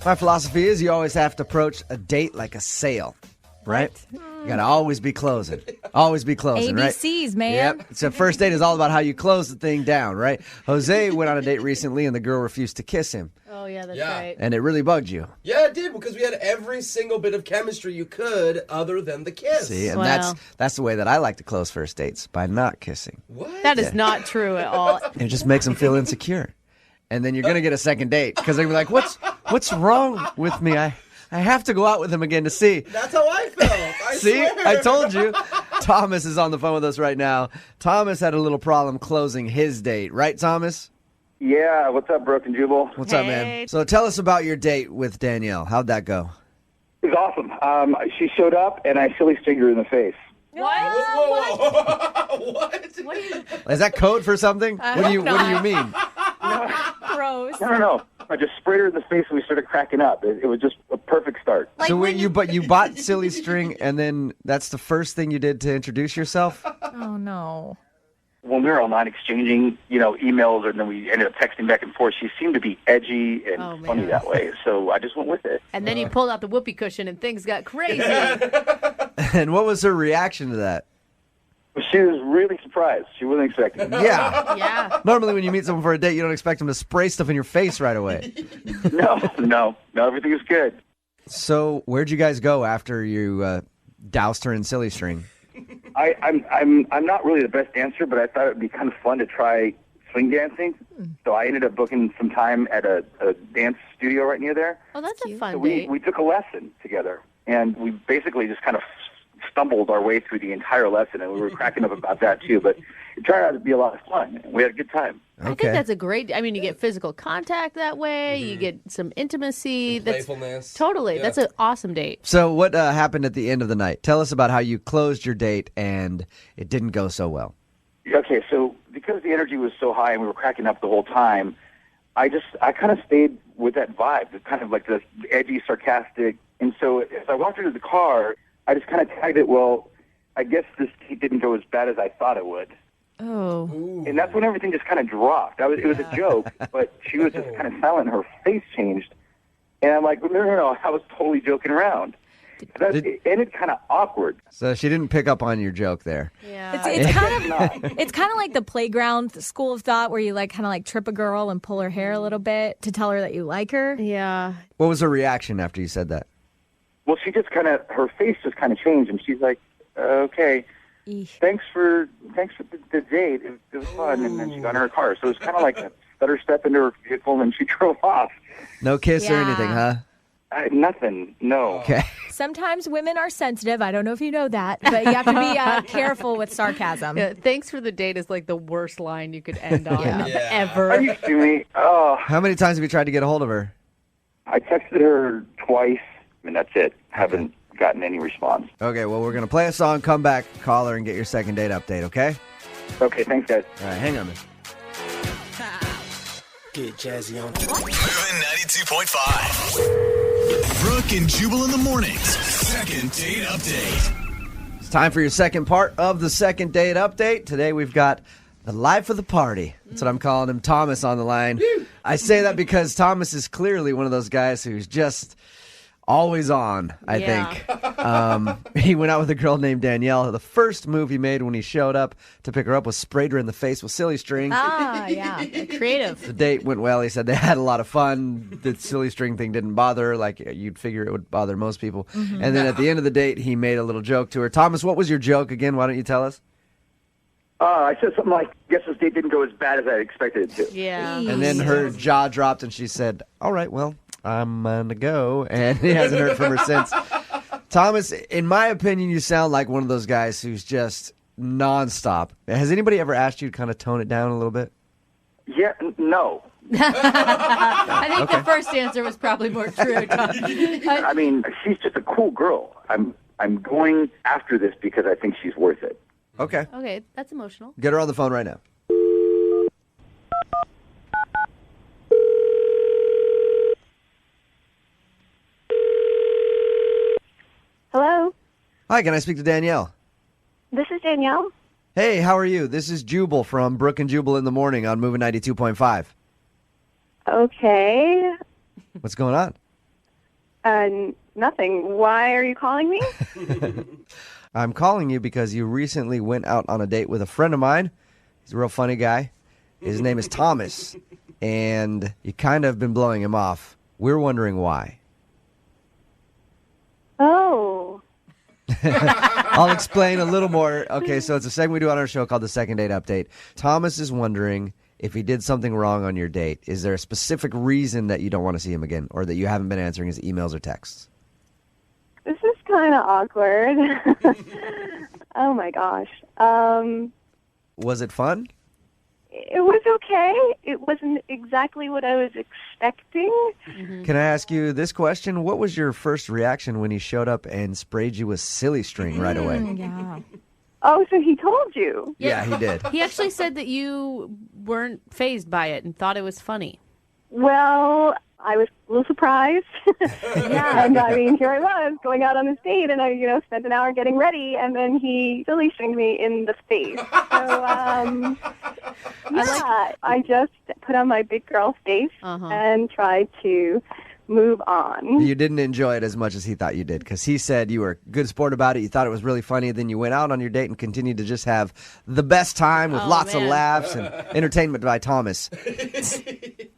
My philosophy is you always have to approach a date like a sale, right? You got to always be closing. Always be closing, right? ABCs, man. Yep. So first date is all about how you close the thing down, right? Jose went on a date recently and the girl refused to kiss him. Oh, yeah, that's right. And it really bugged you. Yeah, it did, because we had every single bit of chemistry you could other than the kiss. See, and Wow. that's the way that I like to close first dates, by not kissing. What? That is not true at all. It just makes them feel insecure. And then you're going to get a second date because they're going to be like, what's wrong with me? I have to go out with him again to see. That's how I felt. I See, swear. I told you. Thomas is on the phone with us right now. Thomas had a little problem closing his date. Right, Thomas? Yeah, what's up, Brooke and Jubal? What's up, man? So tell us about your date with Danielle. How'd that go? It was awesome. She showed up, and I silly stringed her in the face. Whoa. What? What are you... Is that code for something? What do you mean? Gross. No. I just sprayed her in the face, and we started cracking up. It was just a perfect start. Like So when you bought silly string, and then that's the first thing you did to introduce yourself? Oh, no. When we were online exchanging, emails, and then we ended up texting back and forth, she seemed to be edgy and Oh, man. funny that way. So I just went with it. And then you pulled out the whoopee cushion and things got crazy. And what was her reaction to that? She was really surprised. She wasn't expecting it. Yeah. Yeah. Normally when you meet someone for a date, you don't expect them to spray stuff in your face right away. No, everything was good. So where'd you guys go after you doused her in silly string? I'm not really the best dancer, but I thought it would be kind of fun to try swing dancing. So I ended up booking some time at a dance studio right near there. Oh, that's a fun So date. we took a lesson together, and we basically just kind of stumbled our way through the entire lesson, and we were cracking up about that too. But it turned out to be a lot of fun. We had a good time. I think that's a great... I mean, you get physical contact that way. You get some intimacy. That's Playfulness. totally. Yeah. That's an awesome date. So what happened at the end of the night? Tell us about how you closed your date and it didn't go so well. Okay, so because the energy was so high and we were cracking up the whole time, I kind of stayed with that vibe, the kind of like the edgy, sarcastic. And so as I walked into the car, I just kind of tagged it, well, I guess this date didn't go as bad as I thought it would. Oh. And that's when everything just kind of dropped. It was a joke, but she was just kind of silent. Her face changed. And I'm like, no, I was totally joking around. It ended kind of awkward. So she didn't pick up on your joke there. Yeah. It's kind of like the playground school of thought where you kind of trip a girl and pull her hair a little bit to tell her that you like her. Yeah. What was her reaction after you said that? Well, she just her face just kind of changed, and she's like, okay, thanks for the date. It was fun. And then she got in her car. So it was kind of like a stutter step into her vehicle, and she drove off. No kiss or Yeah. anything, huh? Nothing, no. Okay. Sometimes women are sensitive. I don't know if you know that, but you have to be careful with sarcasm. Yeah, thanks for the date is like the worst line you could end on Yeah. ever. Are you kidding me? Oh, How many times have you tried to get a hold of her? I texted her twice, and that's it. Haven't gotten any response. Okay, well, we're going to play a song, come back, call her, and get your second date update, okay? Okay, thanks, guys. All right, hang on a minute. Get jazzy on. Moving 92.5. Brooke and Jubal in the mornings. Second date update. It's time for your second part of the second date update. Today we've got the life of the party. That's what I'm calling him, Thomas, on the line. I say that because Thomas is clearly one of those guys who's just always on, I think. He went out with a girl named Danielle. The first move he made when he showed up to pick her up was sprayed her in the face with silly string. Yeah. Creative. The date went well. He said they had a lot of fun. The silly string thing didn't bother her like you'd figure it would bother most people. And then at the end of the date, he made a little joke to her. Thomas, what was your joke again? Why don't you tell us? I said something like, guess this date didn't go as bad as I expected it to. Yeah. And then her jaw dropped and she said, all right, well, I'm going to go. And he hasn't heard from her since. Thomas, in my opinion, you sound like one of those guys who's just nonstop. Has anybody ever asked you to kind of tone it down a little bit? Yeah, no. I think the first answer was probably more true, Tom. I mean, she's just a cool girl. I'm going after this because I think she's worth it. Okay. Okay, that's emotional. Get her on the phone right now. Hello, Hi, can I speak to Danielle? this is Danielle. Hey, how are you? This is Jubal from Brooke and Jubal in the Morning on Moving 92.5. Okay. What's going on? Nothing. Why are you calling me? I'm calling you because you recently went out on a date with a friend of mine. He's a real funny guy. His name is Thomas, and you kind of been blowing him off. We're wondering why. Oh. I'll explain a little more. Okay, so it's a segment we do on our show called the Second Date Update. Thomas is wondering if he did something wrong on your date. Is there a specific reason that you don't want to see him again, or that you haven't been answering his emails or texts? This is kind of awkward. Oh, my gosh. Was it fun? It was okay. It wasn't exactly what I was expecting. Can I ask you this question? What was your first reaction when he showed up and sprayed you with silly string right away? Yeah. Oh, so he told you. Yeah, he did. He actually said that you weren't fazed by it and thought it was funny. Well, I was a little surprised. Yeah, and I mean, here I was going out on this date, and I, spent an hour getting ready, and then he silly stringed me in the face. So, I just put on my big girl face and tried to move on. You didn't enjoy it as much as he thought you did, because he said you were a good sport about it. You thought it was really funny. Then you went out on your date and continued to just have the best time with lots of laughs and entertainment by Thomas.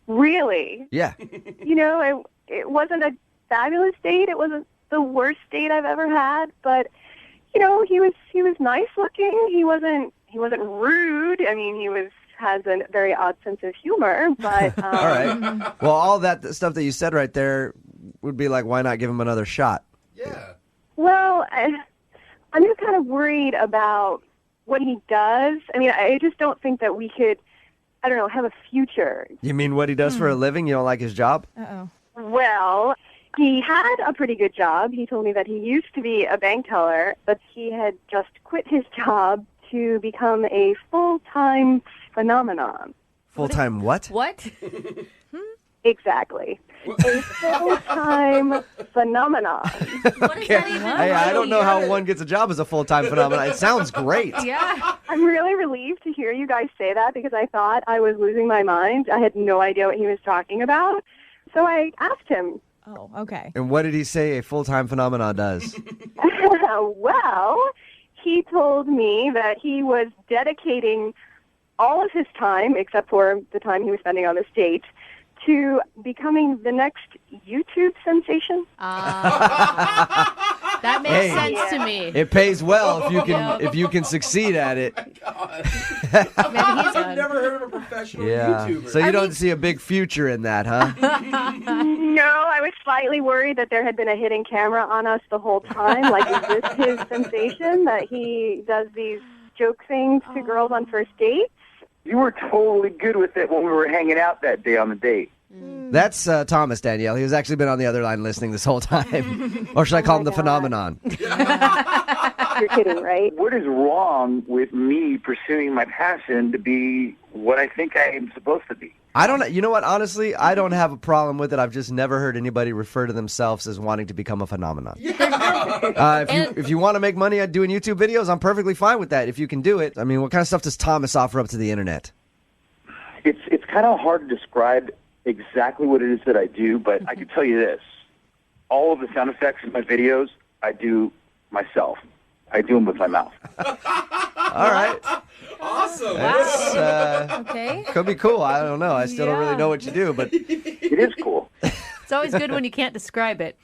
Really? Yeah. It wasn't a fabulous date. It wasn't the worst date I've ever had, but he was nice looking. He wasn't rude. I mean, has a very odd sense of humor, but All right. Well, all that stuff that you said right there would be like, why not give him another shot? Yeah. Well, I'm just kind of worried about what he does. I mean, I just don't think that we could, have a future. You mean what he does for a living? You don't like his job? Uh-oh. Well, he had a pretty good job. He told me that he used to be a bank teller, but he had just quit his job to become a full-time phenomenon. Full-time what? What? Exactly. A full-time phenomenon. What does that even Hey, I don't know mean? how one gets a job as a full-time phenomenon. It sounds great. Yeah. I'm really relieved to hear you guys say that because I thought I was losing my mind. I had no idea what he was talking about. So I asked him. Oh, okay. And what did he say a full-time phenomenon does? Well, he told me that he was dedicating all of his time, except for the time he was spending on this date, to becoming the next YouTube sensation. That makes sense to me. It pays well if you can succeed at it. I've never heard of a professional YouTuber. So you don't see a big future in that, huh? No, I was slightly worried that there had been a hidden camera on us the whole time. Like, is this his sensation that he does these joke things to girls on first dates? You were totally good with it when we were hanging out that day on the date. That's Thomas, Danielle. He has actually been on the other line listening this whole time. Or should I call him the phenomenon? You're kidding, right? What is wrong with me pursuing my passion to be what I think I am supposed to be? I don't. You know what? Honestly, I don't have a problem with it. I've just never heard anybody refer to themselves as wanting to become a phenomenon. If you want to make money at doing YouTube videos, I'm perfectly fine with that. If you can do it. I mean, what kind of stuff does Thomas offer up to the internet? It's kind of hard to describe exactly what it is that I do, but I can tell you this. All of the sound effects in my videos, I do myself. I do them with my mouth. All right. Awesome. That's, Okay. could be cool. I don't know. I still don't really know what you do, but It is cool. It's always good when you can't describe it.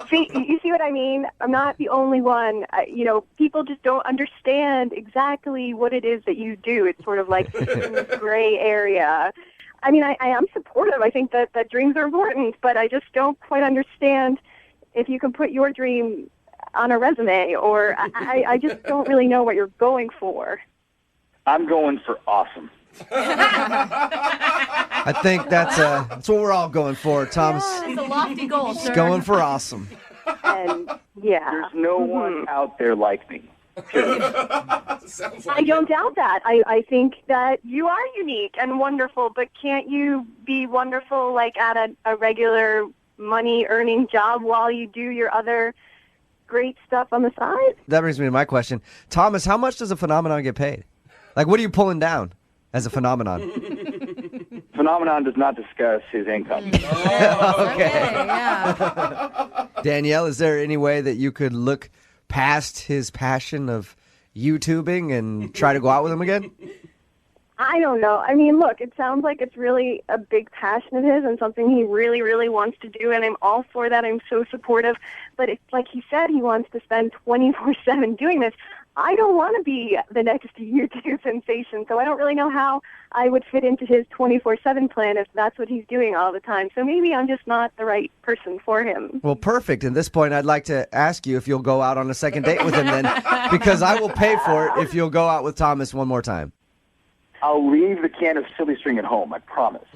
See, you see what I mean? I'm not the only one. People just don't understand exactly what it is that you do. It's sort of like in this gray area. I mean, I am supportive. I think that dreams are important, but I just don't quite understand if you can put your dream on a resume, or I just don't really know what you're going for. I'm going for awesome. I think that's what we're all going for, Thomas. It's a lofty goal, sir. Just going for awesome. And yeah. There's no one out there like me. Sounds like I don't doubt that. I think that you are unique and wonderful, but can't you be wonderful like at a regular money-earning job while you do your other great stuff on the side? That brings me to my question. Thomas, how much does a phenomenon get paid? Like, what are you pulling down as a phenomenon? Phenomenon Phenomenon does not discuss his income. Okay, yeah. Danielle, is there any way that you could look past his passion of YouTubing and try to go out with him again? I don't know. I mean, look, it sounds like it's really a big passion of his and something he really, really wants to do, and I'm all for that. I'm so supportive. But it's like he said, he wants to spend 24/7 doing this. I don't want to be the next YouTube sensation, so I don't really know how I would fit into his 24/7 plan if that's what he's doing all the time. So maybe I'm just not the right person for him. Well, perfect. At this point, I'd like to ask you if you'll go out on a second date with him then, because I will pay for it if you'll go out with Thomas one more time. I'll leave the can of silly string at home, I promise.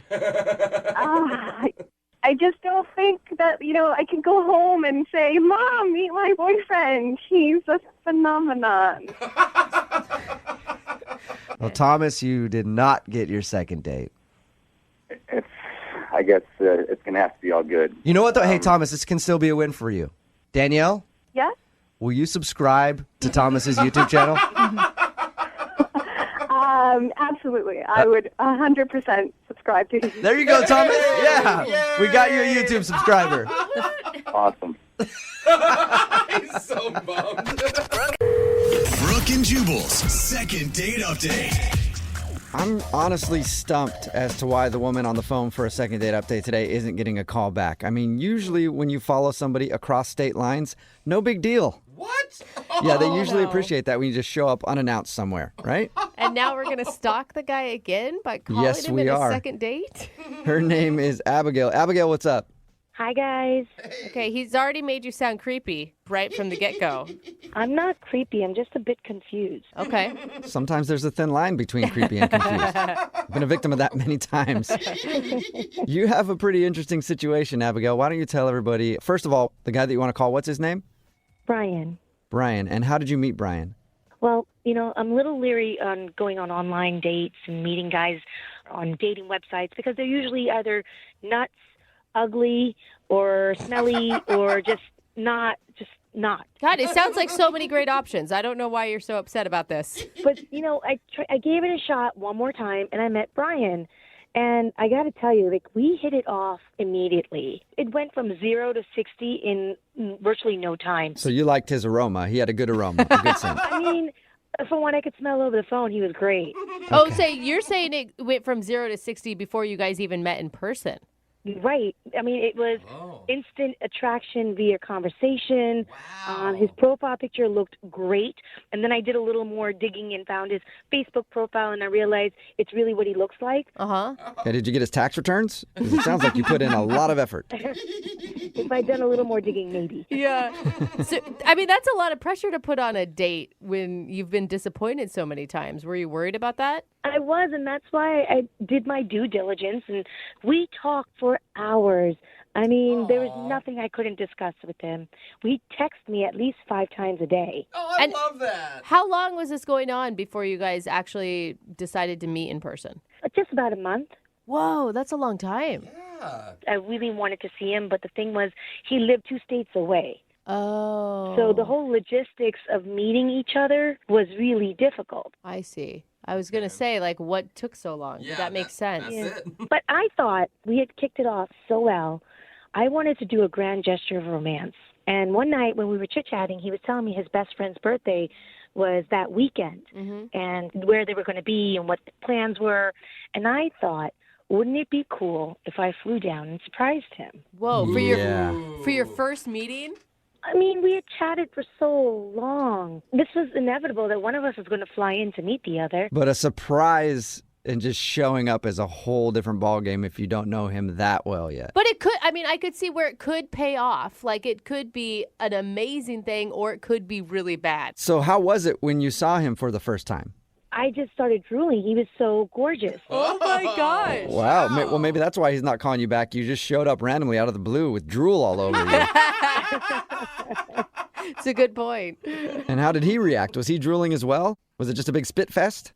I just don't think that, I can go home and say, Mom, meet my boyfriend. He's a phenomenon. Well, Thomas, you did not get your second date. I guess it's going to have to be all good. You know what, though? Hey, Thomas, this can still be a win for you. Danielle? Yeah? Will you subscribe to Thomas's YouTube channel? Absolutely. I would 100% subscribe to his. There you go, Thomas. Yeah. We got you a YouTube subscriber. Awesome. He's so bummed. Brooke and Jubal's second date update. I'm honestly stumped as to why the woman on the phone for a second date update today isn't getting a call back. I mean, usually when you follow somebody across state lines, no big deal. What? Yeah, they usually appreciate that when you just show up unannounced somewhere, right? And now we're going to stalk the guy again by calling Yes, him we in a are. second date? Her name is Abigail. Abigail, what's up? Hi, guys. Okay, he's already made you sound creepy right from the get-go. I'm not creepy. I'm just a bit confused. Okay. Sometimes there's a thin line between creepy and confused. I've been a victim of that many times. You have a pretty interesting situation, Abigail. Why don't you tell everybody, first of all, the guy that you want to call, what's his name? Brian. Brian. And how did you meet Brian? Well, I'm a little leery on going on online dates and meeting guys on dating websites because they're usually either nuts, ugly, or smelly, or just not. God, it sounds like so many great options. I don't know why you're so upset about this. But, I gave it a shot one more time, and I met Brian. And I got to tell you, we hit it off immediately. It went from 0 to 60 in virtually no time. So you liked his aroma. He had a good aroma, a good scent. I mean, from what I could smell over the phone, he was great. Oh, so you're saying it went from 0 to 60 before you guys even met in person? Right. I mean, it was instant attraction via conversation. His profile picture looked great. And then I did a little more digging and found his Facebook profile, and I realized it's really what he looks like. Uh-huh. Okay, did you get his tax returns? 'Cause it sounds like you put in a lot of effort. If I'd done a little more digging, maybe. Yeah. So, I mean, that's a lot of pressure to put on a date when you've been disappointed so many times. Were you worried about that? I was, and that's why I did my due diligence, and we talked for hours. I mean, there was nothing I couldn't discuss with him. We text me at least 5 times a day. Oh, I love that. How long was this going on before you guys actually decided to meet in person? Just about a month. Whoa, that's a long time. Yeah. I really wanted to see him, but the thing was, he lived 2 states away. Oh. So the whole logistics of meeting each other was really difficult. I see. I was going to say, what took so long? Yeah, that makes sense. That's it. But I thought we had kicked it off so well. I wanted to do a grand gesture of romance. And one night when we were chit-chatting, he was telling me his best friend's birthday was that weekend and where they were going to be and what the plans were. And I thought, wouldn't it be cool if I flew down and surprised him? Whoa, for Yeah. your first meeting? I mean, we had chatted for so long. This was inevitable that one of us was going to fly in to meet the other. But a surprise and just showing up is a whole different ballgame if you don't know him that well yet. But it could, I could see where it could pay off. It could be an amazing thing or it could be really bad. So how was it when you saw him for the first time? I just started drooling. He was so gorgeous. Oh my gosh. Wow. Well, maybe that's why he's not calling you back. You just showed up randomly out of the blue with drool all over you. It's a good point. And how did he react? Was he drooling as well? Was it just a big spit fest?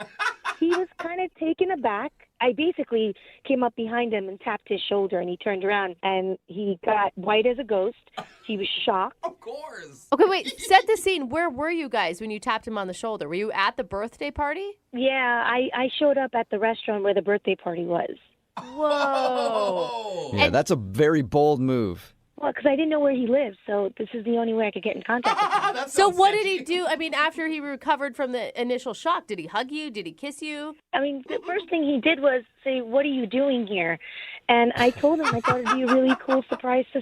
He was kind of taken aback. I basically came up behind him and tapped his shoulder, and he turned around, and he got white as a ghost. He was shocked. Of course. Okay, wait. Set the scene. Where were you guys when you tapped him on the shoulder? Were you at the birthday party? Yeah, I showed up at the restaurant where the birthday party was. Whoa. Yeah, that's a very bold move. Well, because I didn't know where he lived, so this is the only way I could get in contact with him. So what did he do? I mean, after he recovered from the initial shock, did he hug you? Did he kiss you? I mean, the first thing he did was say, "What are you doing here?" And I told him I thought it'd be a really cool surprise to,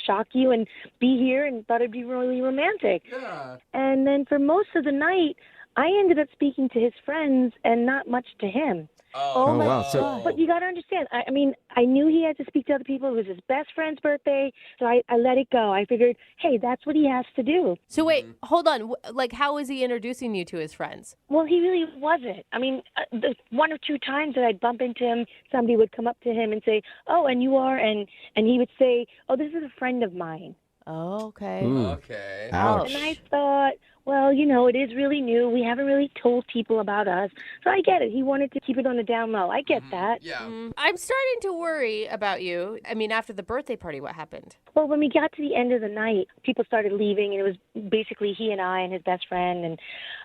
shock you and be here, and thought it'd be really romantic. Yeah. And then for most of the night, I ended up speaking to his friends and not much to him. Oh, wow. So, But you got to understand, I mean, I knew he had to speak to other people. It was his best friend's birthday, so I let it go. I figured, hey, that's what he has to do. So wait, hold on. Like, how was he introducing you to his friends? Well, he really wasn't. I mean, the one or two times that I'd bump into him, somebody would come up to him and say, "Oh, and you are?" And he would say, "Oh, this is a friend of mine." Oh, okay. ooh, Okay. ouch. And I thought, well, it is really new. We haven't really told people about us. So I get it. He wanted to keep it on the down low. I get that. Yeah. I'm starting to worry about you. I mean, after the birthday party, what happened? Well, when we got to the end of the night, people started leaving, and it was basically he and I and his best friend. And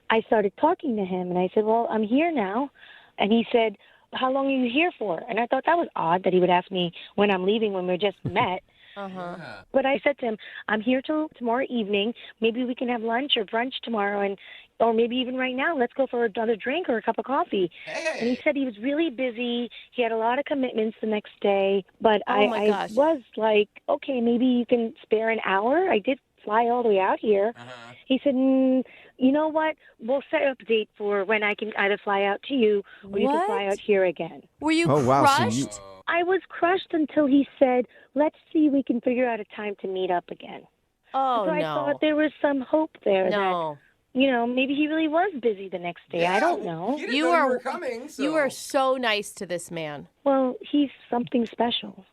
I started talking to him, and I said, well, I'm here now. And he said, how long are you here for? And I thought that was odd that he would ask me when I'm leaving when we just met. Uh-huh. Yeah. But I said to him, I'm here till tomorrow evening. Maybe we can have lunch or brunch tomorrow, or maybe even right now. Let's go for another drink or a cup of coffee. And he said he was really busy. He had a lot of commitments the next day. But Oh, my gosh. I was like, okay, maybe you can spare an hour. I did fly all the way out here. Uh-huh. He said, you know what? We'll set up a date for when I can either fly out to you or you can fly What? out here again. Were you Oh, wow, so crushed? you- I was crushed until he said, let's see if we can figure out a time to meet up again. Oh, So I no. thought there was some hope there No. that, maybe he really was busy the next day. I don't know. He didn't You know are- you were coming. So. You are so nice to this man. Well, he's something special.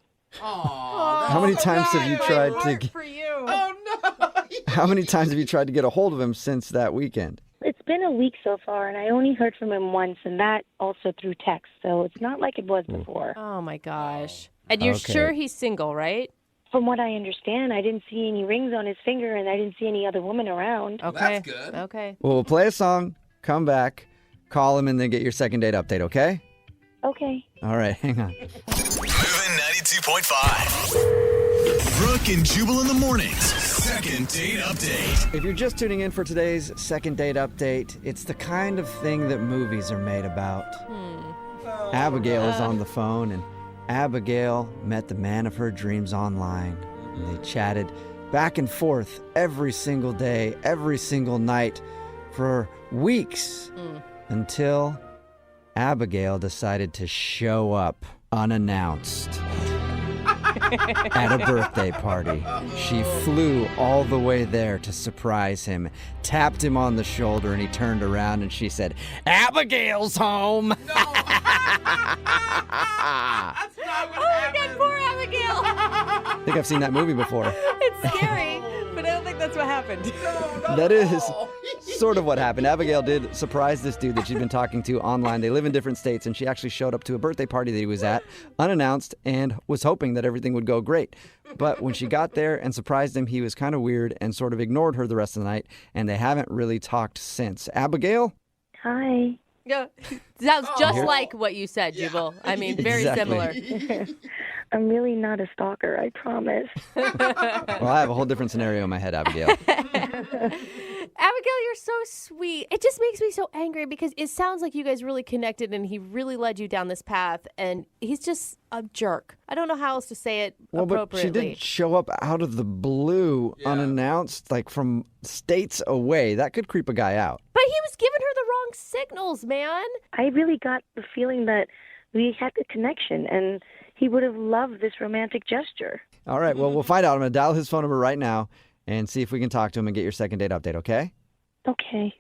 Aw, How many that's so times have you nice. tried to Heart get, for you. Oh no! how many times have you tried to get a hold of him since that weekend? It's been a week so far, and I only heard from him once, and that also through text. So it's not like it was before. Oh, my gosh. And you're Okay. sure he's single, right? From what I understand, I didn't see any rings on his finger, and I didn't see any other woman around. Okay. that's good. Okay. Well, we'll play a song, come back, call him, and then get your second date update, okay? Okay. All right, hang on. Moving 92.5. Brooke and Jubal in the mornings. Second date update. If you're just tuning in for today's second date update, it's the kind of thing that movies are made about. Abigail is on the phone, and Abigail met the man of her dreams online. And they chatted back and forth every single day, every single night for weeks until Abigail decided to show up unannounced at a birthday party. She flew all the way there to surprise him, tapped him on the shoulder, and he turned around and she said, "Abigail's home." That's not what Oh, my happened. God, poor Abigail. I think I've seen that movie before. It's scary, but I don't think that's what happened. That is sort of what happened. Abigail did surprise this dude that she'd been talking to online. They live in different states, and she actually showed up to a birthday party that he was at, unannounced, and was hoping that everything would go great. But when she got there and surprised him, he was kind of weird and sort of ignored her the rest of the night, and they haven't really talked since. Abigail? Hi. Yeah. Sounds just Oh. like what you said, Jubal. I mean, very Exactly. similar. I'm really not a stalker, I promise. Well, I have a whole different scenario in my head, Abigail. Abigail, you're so sweet. It just makes me so angry because it sounds like you guys really connected and he really led you down this path, and he's just a jerk. I don't know how else to say it Well, but she appropriately. did show up out of the blue, Yeah. unannounced, like from states away. That could creep a guy out. But he was giving her the wrong signals, man. I really got the feeling that we had a connection, and he would have loved this romantic gesture. All right, well, we'll find out. I'm going to dial his phone number right now and see if we can talk to him and get your second date update, okay? Okay.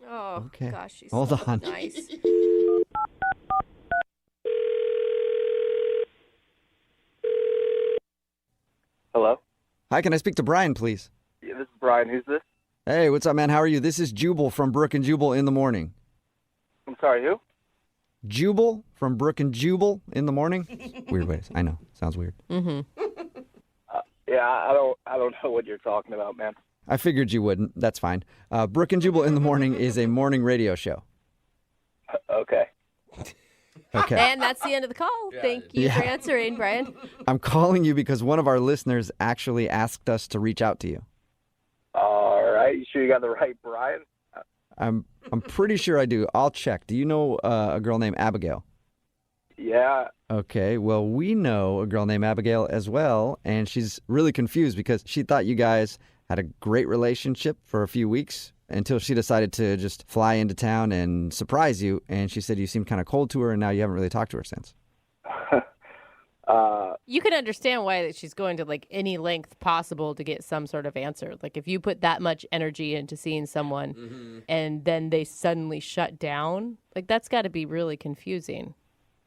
Oh, Okay. gosh, she's Hold so on. nice. Hello? Hi, can I speak to Brian, please? Yeah, this is Brian. Who's this? Hey, what's up, man? How are you? This is Jubal from Brooke and Jubal in the morning. I'm sorry, who? Jubal from Brooke and Jubal in the morning? Weird ways. I know. Sounds weird. Yeah, I don't know what you're talking about, man. I figured you wouldn't. That's fine. Brooke and Jubal in the morning is a morning radio show. Okay. Okay. And that's the end of the call. Thank you for answering, Brian. I'm calling you because one of our listeners actually asked us to reach out to you. All right. You sure you got the right Brian? I'm pretty sure I do. I'll check. Do you know a girl named Abigail? Yeah. Okay, well, we know a girl named Abigail as well, and she's really confused because she thought you guys had a great relationship for a few weeks until she decided to just fly into town and surprise you, and she said you seemed kind of cold to her, and now you haven't really talked to her since. You can understand why that she's going to like any length possible to get some sort of answer. Like if you put that much energy into seeing someone and then they suddenly shut down, like that's got to be really confusing.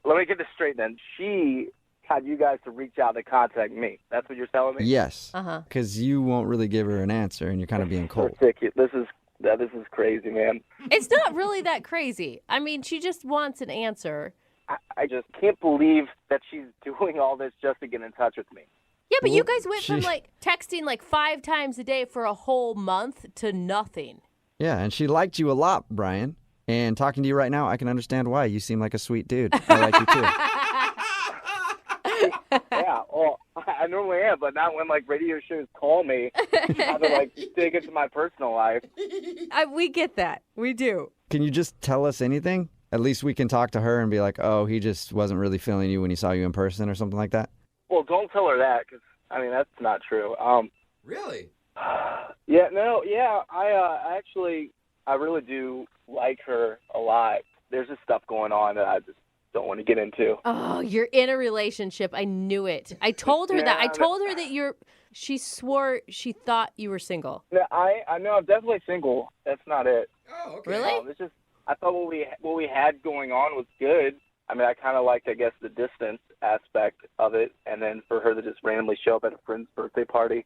Let me get this straight then. She had you guys to reach out to contact me. That's what you're telling me? Yes, because you won't really give her an answer, and you're kind of being cold. Ridiculous. This is crazy, man. It's not really that crazy. I mean, she just wants an answer. I just can't believe that she's doing all this just to get in touch with me. Yeah, but you guys went from like texting like 5 times a day for a whole month to nothing. Yeah, and she liked you a lot, Brian. And talking to you right now, I can understand why. You seem like a sweet dude. I like you too. Yeah, well, I normally am, but not when like radio shows call me. I have to like dig into my personal life. We get that. We do. Can you just tell us anything? At least we can talk to her and be like, oh, he just wasn't really feeling you when he saw you in person or something like that? Well, don't tell her that, because, I mean, that's not true. Really? Yeah, no, yeah, I really do like her a lot. There's just stuff going on that I just don't want to get into. Oh, you're in a relationship. I knew it. I told her that. I told her that she swore she thought you were single. No, I know I'm definitely single. That's not it. Oh, okay. Really? It's just, I thought what we had going on was good. I mean, I kind of liked, I guess, the distance aspect of it, and then for her to just randomly show up at a friend's birthday party,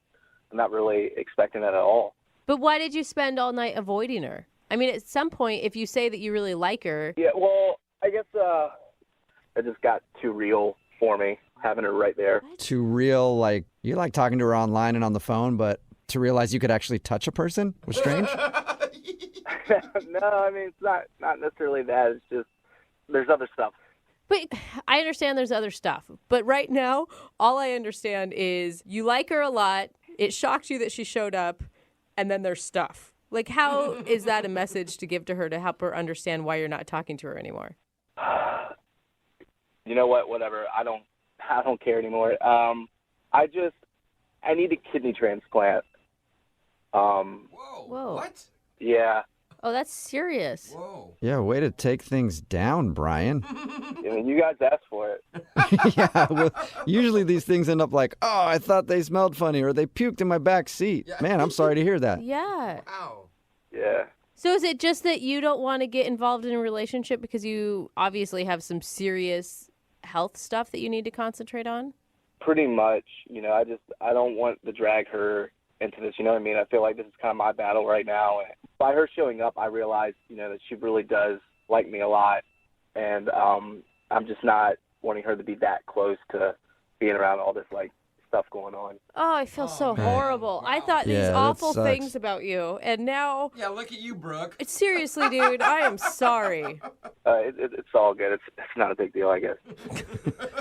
I'm not really expecting that at all. But why did you spend all night avoiding her? I mean, at some point, if you say that you really like her... Yeah, well, I guess it just got too real for me, having her right there. Too real, like, you like talking to her online and on the phone, but to realize you could actually touch a person was strange? No, I mean, it's not necessarily that. It's just, there's other stuff. But I understand there's other stuff. But right now, all I understand is you like her a lot. It shocked you that she showed up, and then there's stuff. Like, how is that a message to give to her to help her understand why you're not talking to her anymore? You know what? Whatever. I don't care anymore. I need a kidney transplant. Whoa. What? Yeah. Oh, that's serious. Whoa. Yeah, way to take things down, Brian. I mean, you guys asked for it. Yeah, well, usually these things end up like, oh, I thought they smelled funny, or they puked in my back seat. Yeah. Man, I'm sorry to hear that. Yeah. Wow. Yeah. So is it just that you don't want to get involved in a relationship because you obviously have some serious health stuff that you need to concentrate on? Pretty much. You know, I don't want to drag her into this, you know what I mean? I feel like this is kind of my battle right now. And by her showing up, I realized, you know, that she really does like me a lot. And I'm just not wanting her to be that close to being around all this, like, stuff going on. Oh, I feel so horrible. Wow. I thought Yeah, these that awful sucks. things about you, and now... Yeah, look at you, Brooke. Seriously, dude, I am sorry. It's all good. It's not a big deal, I guess.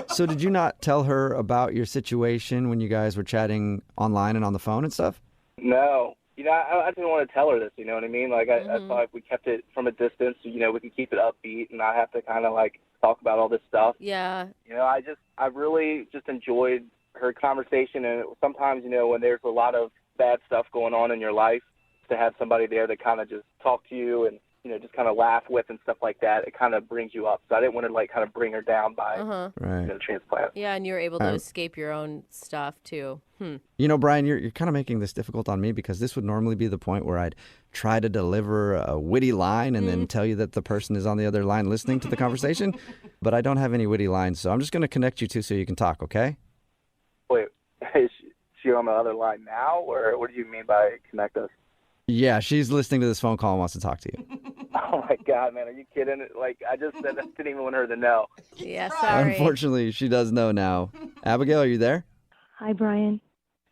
So did you not tell her about your situation when you guys were chatting online and on the phone and stuff? No. You know, I didn't want to tell her this, you know what I mean? Like, I thought if we kept it from a distance, you know, we can keep it upbeat and not have to kind of, like, talk about all this stuff. Yeah. You know, I really just enjoyed her conversation, and sometimes, you know, when there's a lot of bad stuff going on in your life, to have somebody there that kind of just talk to you and, you know, just kind of laugh with and stuff like that, it kind of brings you up. So I didn't want to, like, kind of bring her down by, Right. you know, transplant. Yeah, and you were able to escape your own stuff, too. You know, Brian, you're kind of making this difficult on me because this would normally be the point where I'd try to deliver a witty line and then tell you that the person is on the other line listening to the conversation. But I don't have any witty lines, so I'm just going to connect you two so you can talk, okay? Wait, is she on the other line now, or what do you mean by connect us? Yeah, she's listening to this phone call and wants to talk to you. Oh, my God, man, are you kidding? Like, I just said I didn't even want her to know. Yeah, sorry. Unfortunately, she does know now. Abigail, are you there? Hi, Brian.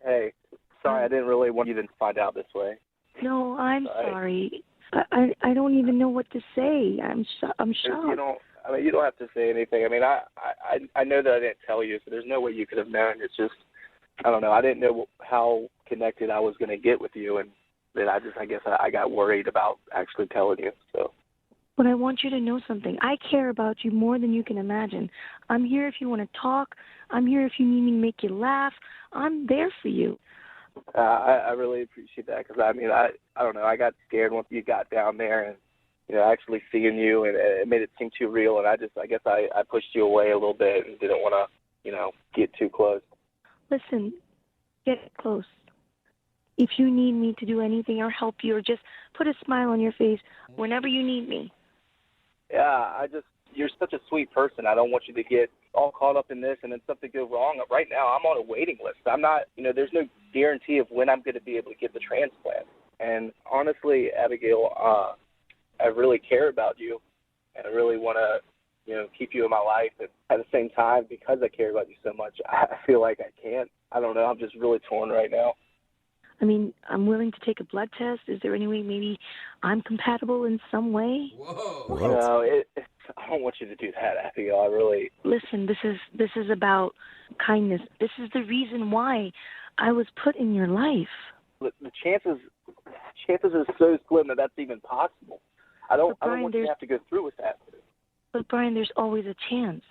Hey, sorry, I didn't really want you to find out this way. No, I'm Sorry. sorry. I don't even know what to say. I'm shocked. You know, I mean, you don't have to say anything. I mean, I know that I didn't tell you, so there's no way you could have known. It's just, I don't know. I didn't know how connected I was going to get with you, and then I guess I got worried about actually telling you. So. But I want you to know something. I care about you more than you can imagine. I'm here if you want to talk. I'm here if you need me to make you laugh. I'm there for you. I really appreciate that because, I mean, I don't know. I got scared once you got down there and, actually seeing you, and it made it seem too real. And I guess I pushed you away a little bit and didn't want to, get too close. Listen, get close. If you need me to do anything or help you or just put a smile on your face whenever you need me. Yeah, you're such a sweet person. I don't want you to get all caught up in this and then something go wrong. Right now, I'm on a waiting list. I'm not, there's no guarantee of when I'm going to be able to get the transplant. And honestly, Abigail, I really care about you, and I really want to, keep you in my life. And at the same time, because I care about you so much, I feel like I can't. I don't know. I'm just really torn right now. I mean, I'm willing to take a blood test. Is there any way maybe I'm compatible in some way? Whoa. No, I don't want you to do that, Abigail. I really... Listen, this is about kindness. This is the reason why I was put in your life. The chances are so slim that that's even possible. I don't want you to have to go through with that. But Brian, there's always a chance.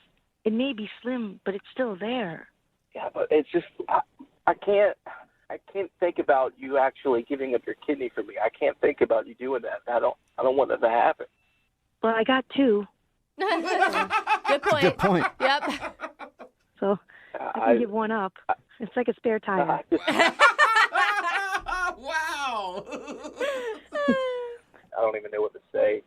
It may be slim, but it's still there. Yeah, but it's just I can't think about you actually giving up your kidney for me. I can't think about you doing that. I don't want that to happen. Well, I got two. Good point. Good point. Yep. So I can give one up. It's like a spare tire. Wow. I don't even know what to say.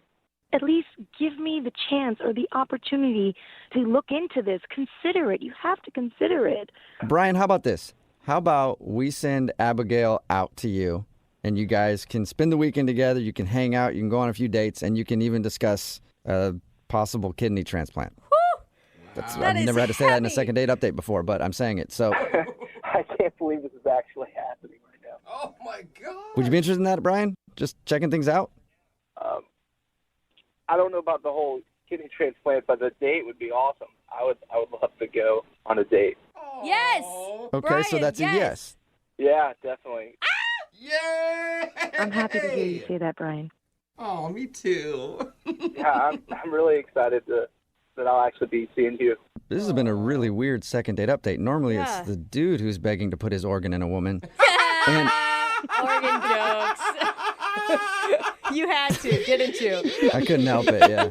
At least give me the chance or the opportunity to look into this. Consider it. You have to consider it. Brian, how about this? How about we send Abigail out to you, and you guys can spend the weekend together. You can hang out. You can go on a few dates, and you can even discuss a possible kidney transplant. Woo! I've never had to say that in a second date update before, but I'm saying it. So, I can't believe this is actually happening right now. Oh, my God. would you be interested in that, Brian? Just checking things out? I don't know about the whole kidney transplant, but the date would be awesome. I would love to go on a date. Yes. Okay, Brian, so that's a yes. Yeah, definitely. Yay! I'm happy to hear you say that, Brian. Oh, me too. Yeah, I'm really excited that I'll actually be seeing you. This has been a really weird second date update. Normally Yeah. it's the dude who's begging to put his organ in a woman. And Organ jokes. You had to, didn't you? I couldn't help it, yeah.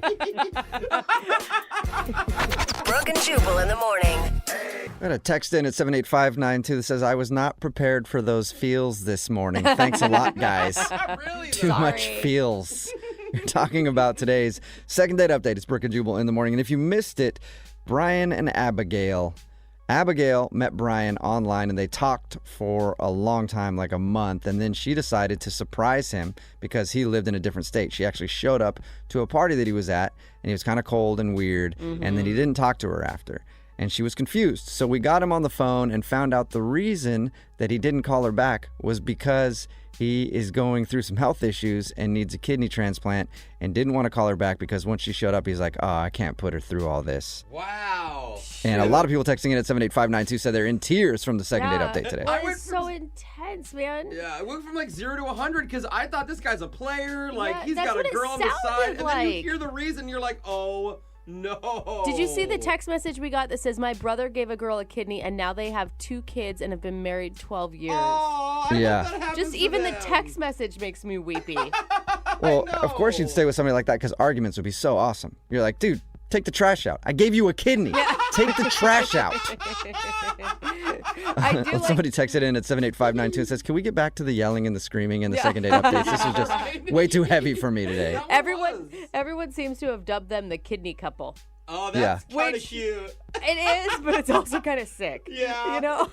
Brooke and Jubal in the morning. I got a text in at 78592 that says, I was not prepared for those feels this morning. Thanks a lot, guys. Really? Too much feels. You're talking about today's second date update. It's Brooke and Jubal in the morning. And if you missed it, Brian and Abigail met Brian online, and they talked for a long time, like a month, and then she decided to surprise him because he lived in a different state. She actually showed up to a party that he was at, and he was kind of cold and weird, and then he didn't talk to her after. And she was confused. So we got him on the phone and found out the reason that he didn't call her back was because he is going through some health issues and needs a kidney transplant, and didn't want to call her back because once she showed up, he's like, oh, I can't put her through all this. Wow. And a lot of people texting in at 78592 said they're in tears from the second date update today. That was so intense, man. Yeah, I went from like 0 to 100 because I thought this guy's a player. Like, Yeah, he's that's got what a it girl on the side. sounded And then you like. hear the reason, you're like, oh, no. Did you see the text message we got that says, my brother gave a girl a kidney and now they have 2 kids and have been married 12 years? Oh, I Yeah. hope that happens Just to even the them. text message makes me weepy. Well, of course you'd stay with somebody like that because arguments would be so awesome. You're like, dude, take the trash out. I gave you a kidney. Take the trash out. I do like, Somebody texted in at 78592 and says, can we get back to the yelling and the screaming and the second date updates? This is just way too heavy for me today. everyone seems to have dubbed them the kidney couple. Oh, that's kind of Which- cute. It is, but it's also kind of sick. Yeah. You know?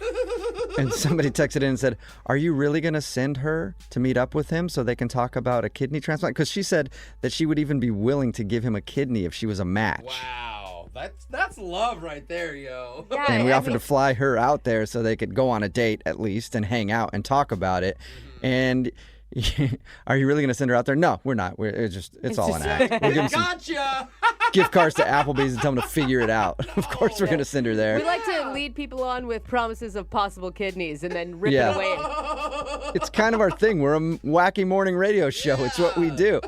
And somebody texted in and said, are you really going to send her to meet up with him so they can talk about a kidney transplant? Because she said that she would even be willing to give him a kidney if she was a match. Wow. That's love right there, yo. Yeah, And we I offered mean- to fly her out there so they could go on a date at least and hang out and talk about it. And Are you really going to send her out there? No, we're not. It's all an act. We'll give them some Gotcha. gift cards to Applebee's and tell them to figure it out. Of course, we're going to send her there. We like to lead people on with promises of possible kidneys and then rip it away. It's kind of our thing. We're a wacky morning radio show. It's what we do.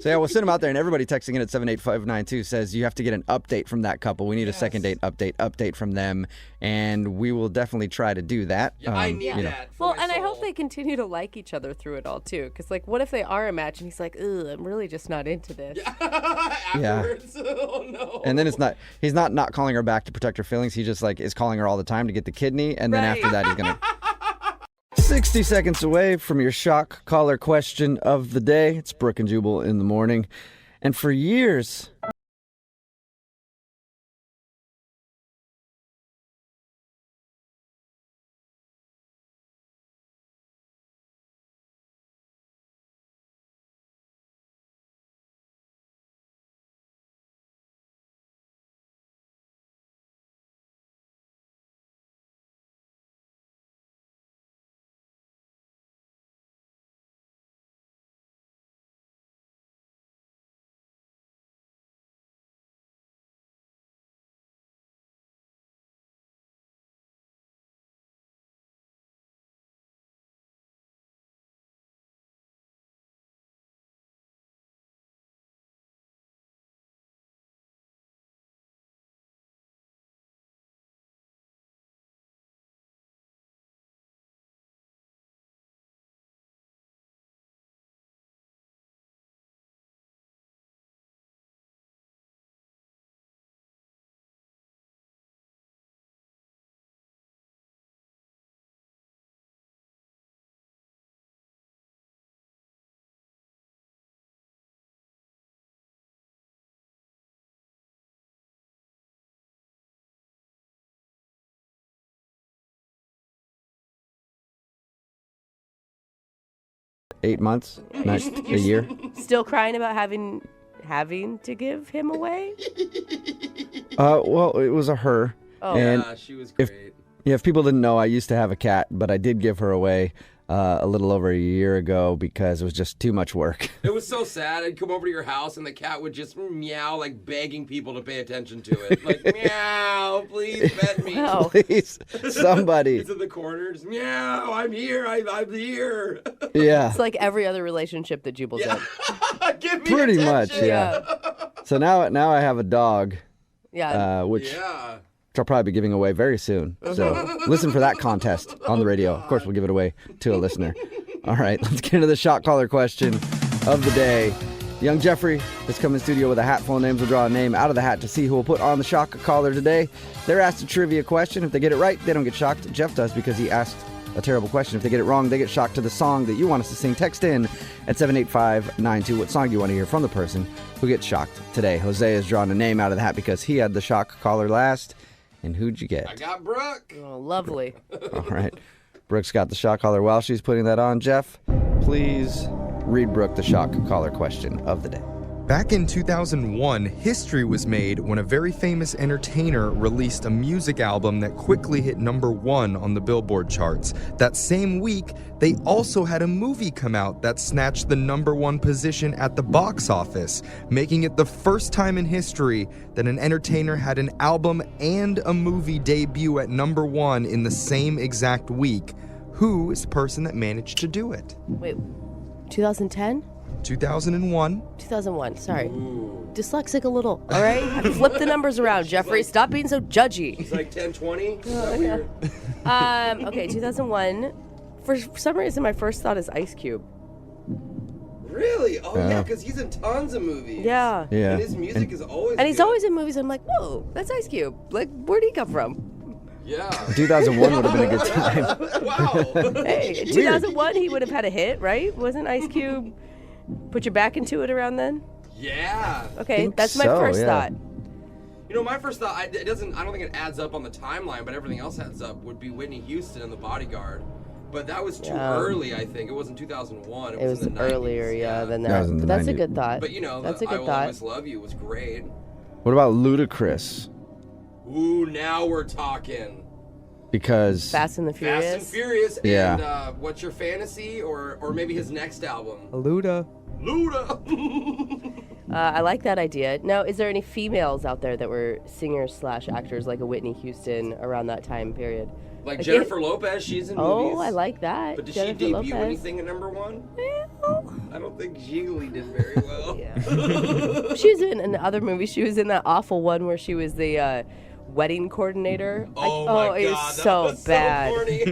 So yeah, we'll send them out there, and everybody texting in at 78592 says you have to get an update from that couple. We need a second date update from them, and we will definitely try to do that. Yeah, I need that. Well, and I hope they continue to like each other through it all too. Because like, what if they are a match and he's like, "Ugh, I'm really just not into this." Afterwards. Oh no. And then he's not calling her back to protect her feelings. He just like is calling her all the time to get the kidney, and then after that he's gonna. 60 seconds away from your shock collar question of the day. It's Brooke and Jubal in the morning. And for years, $8 months, not a year. Still crying about having to give him away? Well, it was a her. Oh, and yeah, she was great. If people didn't know, I used to have a cat, but I did give her away a little over a year ago because it was just too much work. It was so sad. I'd come over to your house and the cat would just meow, like begging people to pay attention to it. Like, meow, please pet me. Wow. Please, somebody. It's in the corner, just meow, I'm here, I'm here. Yeah. It's like every other relationship that Jubal's in. Give me Pretty attention. much, yeah. So now I have a dog, which I'll probably be giving away very soon. So listen for that contest on the radio. Of course, we'll give it away to a listener. All right, let's get into the shot caller question of the day. Young Jeffrey has come in studio with a hat full of names. We'll draw a name out of the hat to see who will put on the shock collar today. They're asked a trivia question. If they get it right, they don't get shocked. Jeff does because he asked a terrible question. If they get it wrong, they get shocked to the song that you want us to sing. Text in at 78592 what song you want to hear from the person who gets shocked today. Jose has drawn a name out of the hat because he had the shock collar last. And who'd you get? I got Brooke. Oh, lovely. All right. Brooke's got the shock collar. While she's putting that on, Jeff, please read Brooke the shock collar question of the day. Back in 2001, history was made when a very famous entertainer released a music album that quickly hit #1 on the Billboard charts. That same week, they also had a movie come out that snatched the #1 position at the box office, making it the first time in history that an entertainer had an album and a movie debut at #1 in the same exact week. Who is the person that managed to do it? Wait, 2010? 2001. 2001, sorry. Ooh. Dyslexic a little, all right? I flipped the numbers around, Jeffrey. Stop being so judgy. It's like 1020. Okay, 2001. For some reason, my first thought is Ice Cube. Really? Oh, yeah, because he's in tons of movies. Yeah. And his music is always And he's good. always in movies. I'm like, whoa, that's Ice Cube. Like, where'd he come from? Yeah. 2001 would have been a good time. Wow. Hey, 2001, he would have had a hit, right? Wasn't Ice Cube put your back into it around then? Yeah. Okay, that's my first thought. You know, my first thought, I don't think it adds up on the timeline, but everything else adds up, would be Whitney Houston and The Bodyguard. But that was too early, I think. It wasn't 2001. It was in the 90s. Earlier, than that. But that's a good thought. But, you know, that's a I good Will thought. Always Love You was great. What about Ludacris? Ooh, now we're talking. Because Fast and the Furious. Fast and Furious. Yeah. And what's your fantasy, or maybe his next album? Luda. I like that idea. Now, is there any females out there that were singers/actors like a Whitney Houston around that time period? Like Jennifer Lopez, she's in movies. Oh, I like that. But did Jennifer she debut Lopez. anything at number one? I don't think Jiggly did very well. She was in other movies. She was in that awful one where she was the wedding coordinator. Oh my God, it was that so was so bad. corny.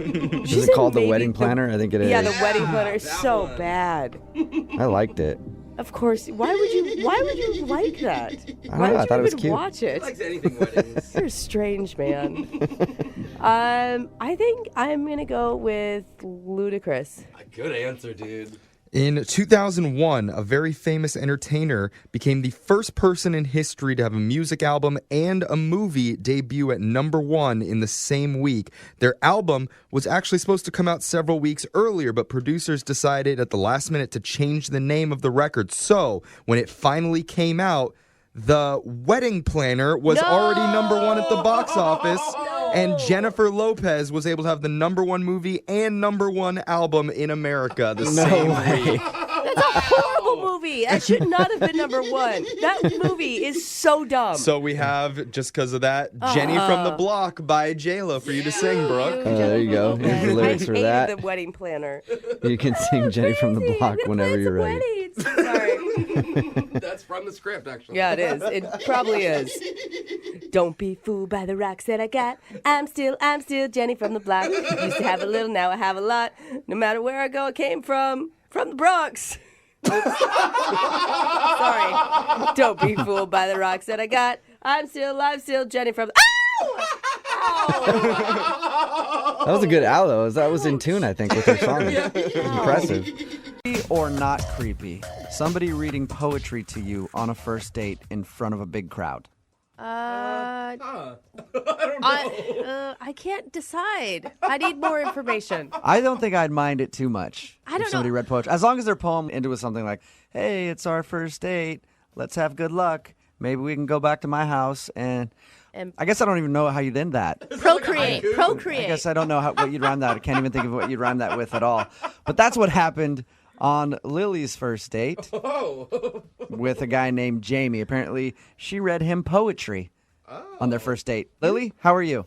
Is it called The Wedding Planner? I think it is. Yeah, The Wedding Planner is that so one. bad. I liked it. Of course. Why would you like that? Why know, would I thought it you was even cute. watch it? Likes anything weddings. You're a strange man. I think I'm gonna go with Ludacris. A good answer, dude. In 2001, a very famous entertainer became the first person in history to have a music album and a movie debut at number one in the same week. Their album was actually supposed to come out several weeks earlier, but producers decided at the last minute to change the name of the record. So, when it finally came out, The Wedding Planner was already number one at the box office, and Jennifer Lopez was able to have the number one movie and number one album in America the same week. That's a horrible movie. That should not have been number one. That movie is so dumb. So we have, just because of that, Jenny from the Block by J-Lo for you to sing, Brooke. There you go. Here's the lyrics for I that. hated The Wedding Planner. You can sing Jenny from the Block whenever you're ready. Sorry. That's from the script, actually. Yeah, it is. It probably is. Don't be fooled by the rocks that I got. I'm still Jenny from the Block. Used to have a little, now I have a lot. No matter where I go, I came from the Bronx. Sorry. Don't be fooled by the rocks that I got. I'm still Jenny from the... That was a good owl, though. That was in tune, I think, with her song. Impressive. Or not creepy? Somebody reading poetry to you on a first date in front of a big crowd. I can't decide. I need more information. I don't think I'd mind it too much. I don't if somebody know. read poetry. As long as their poem ended with something like, hey, it's our first date. Let's have good luck. Maybe we can go back to my house and I guess I don't even know how you'd end that. Procreate. I guess I don't know what you'd rhyme that. I can't even think of what you'd rhyme that with at all. But that's what happened on Lily's first date with a guy named Jamie. Apparently, she read him poetry on their first date. Lily, how are you?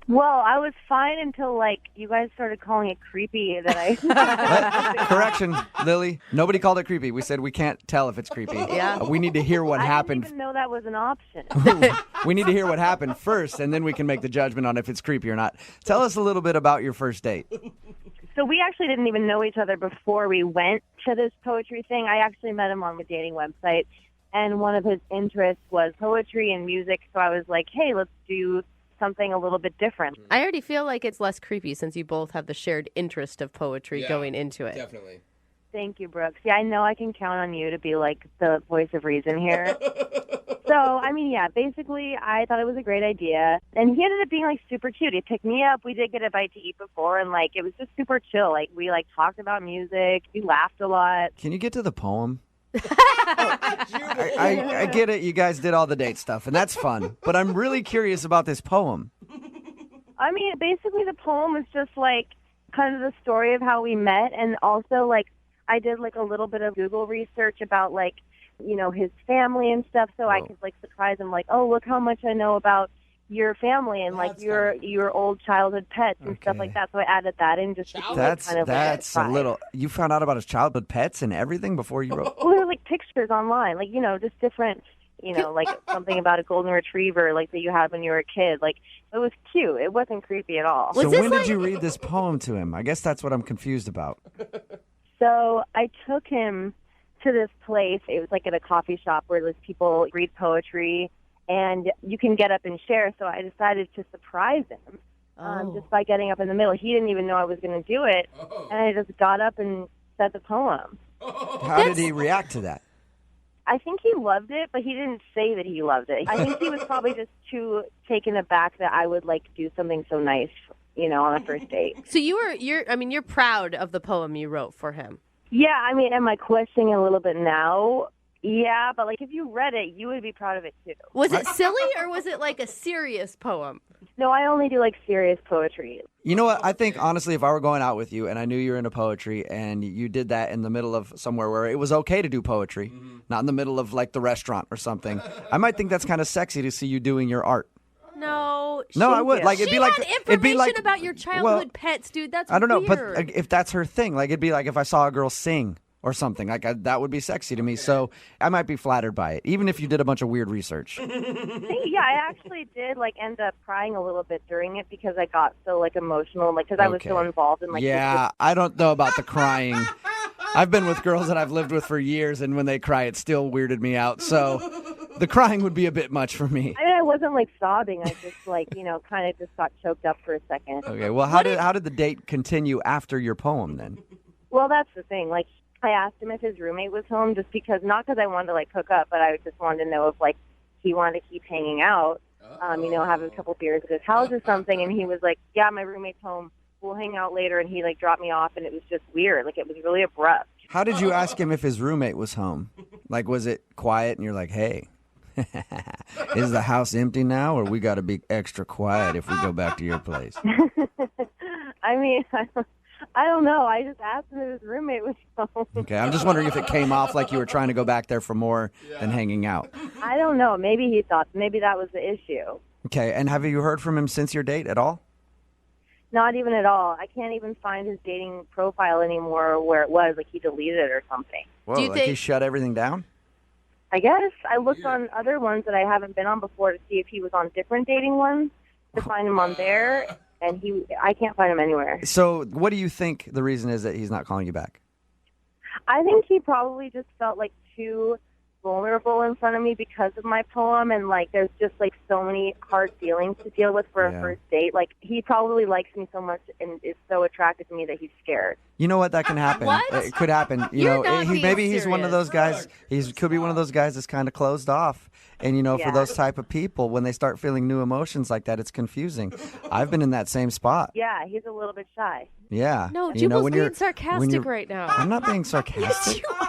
Well, I was fine until, you guys started calling it creepy that I... Correction, Lily. Nobody called it creepy. We said we can't tell if it's creepy. Yeah. We need to hear what I happened. didn't even know that was an option. We need to hear what happened first, and then we can make the judgment on if it's creepy or not. Tell us a little bit about your first date. So we actually didn't even know each other before we went to this poetry thing. I actually met him on the dating website, and one of his interests was poetry and music, so I was like, hey, let's do something a little bit different. I already feel like it's less creepy since you both have the shared interest of poetry going into it. Definitely. Thank you, Brooks. Yeah, I know I can count on you to be the voice of reason here. So, basically, I thought it was a great idea. And he ended up being, super cute. He picked me up. We did get a bite to eat before, and, it was just super chill. We, talked about music. We laughed a lot. Can you get to the poem? I get it. You guys did all the date stuff, and that's fun. But I'm really curious about this poem. Basically, the poem was just, kind of the story of how we met. And also, I did, a little bit of Google research about, his family and stuff, so I could, surprise him, oh, look how much I know about your family and your old childhood pets and stuff like that. So I added that in just to keep That's kind of a little. You found out about his childhood pets and everything before you wrote. Well, there were pictures online, just different, something about a golden retriever that you had when you were a kid. It was cute. It wasn't creepy at all. So when did you read this poem to him? I guess that's what I'm confused about. So I took him to this place. It was at a coffee shop where there's people read poetry. And you can get up and share, so I decided to surprise him just by getting up in the middle. He didn't even know I was going to do it, and I just got up and said the poem. How did he react to that? I think he loved it, but he didn't say that he loved it. I think he was probably just too taken aback that I would do something so nice, on a first date. So you're proud of the poem you wrote for him. Yeah, am I questioning a little bit now? Yeah, but if you read it, you would be proud of it too. Was it silly or was it a serious poem? No, I only do like serious poetry. You know what? I think, honestly, if I were going out with you and I knew you were into poetry and you did that in the middle of somewhere where it was okay to do poetry, not in the middle of like the restaurant or something, I might think that's kind of sexy to see you doing your art. No, I would. Like, it'd she be like had it'd be information like about your childhood pets, dude. That's I don't know, weird. but if that's her thing, like it'd be like if I saw a girl sing or something, like that would be sexy to me. So I might be flattered by it, even if you did a bunch of weird research. Yeah, I actually did like end up crying a little bit during it because I got so like emotional, like because I was so involved in like. Yeah, I don't know about the crying. I've been with girls that I've lived with for years, and when they cry, it still weirded me out. So the crying would be a bit much for me. I mean, I wasn't like sobbing. I just like kind of just got choked up for a second. Okay, well, how did the date continue after your poem then? Well, that's the thing. Like, I asked him if his roommate was home, just because not because I wanted to like hook up, but I just wanted to know if like he wanted to keep hanging out, have a couple beers at his house or something. And he was like, "Yeah, my roommate's home. We'll hang out later." And he like dropped me off, and it was just weird. Like, it was really abrupt. How did you ask him if his roommate was home? Like, was it quiet and you're like, "Hey, is the house empty now, or we got to be extra quiet if we go back to your place?" I mean, I don't know. I just asked him if his roommate was home. Okay, I'm just wondering if it came off like you were trying to go back there for more than hanging out. I don't know. Maybe he thought maybe that was the issue. Okay, and have you heard from him since your date at all? Not even at all. I can't even find his dating profile anymore where it was. Like, he deleted it or something. Whoa, he shut everything down? I guess. I looked on other ones that I haven't been on before to see if he was on different dating ones, to find him on there, and I can't find him anywhere. So what do you think the reason is that he's not calling you back? I think he probably just felt like too vulnerable in front of me because of my poem, and like there's just like so many hard feelings to deal with for a first date. Like, he probably likes me so much and is so attracted to me that he's scared. You know what? That can happen. What? It could happen. Maybe he's one of those guys. He could be one of those guys that's kind of closed off. And, for those type of people, when they start feeling new emotions like that, it's confusing. I've been in that same spot. Yeah, he's a little bit shy. Yeah. No, Jubal's being sarcastic right now. I'm not being sarcastic. Yes, you are.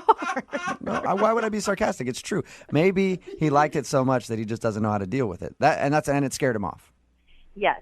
No, why would I be sarcastic? It's true. Maybe he liked it so much that he just doesn't know how to deal with it. And it scared him off. Yes.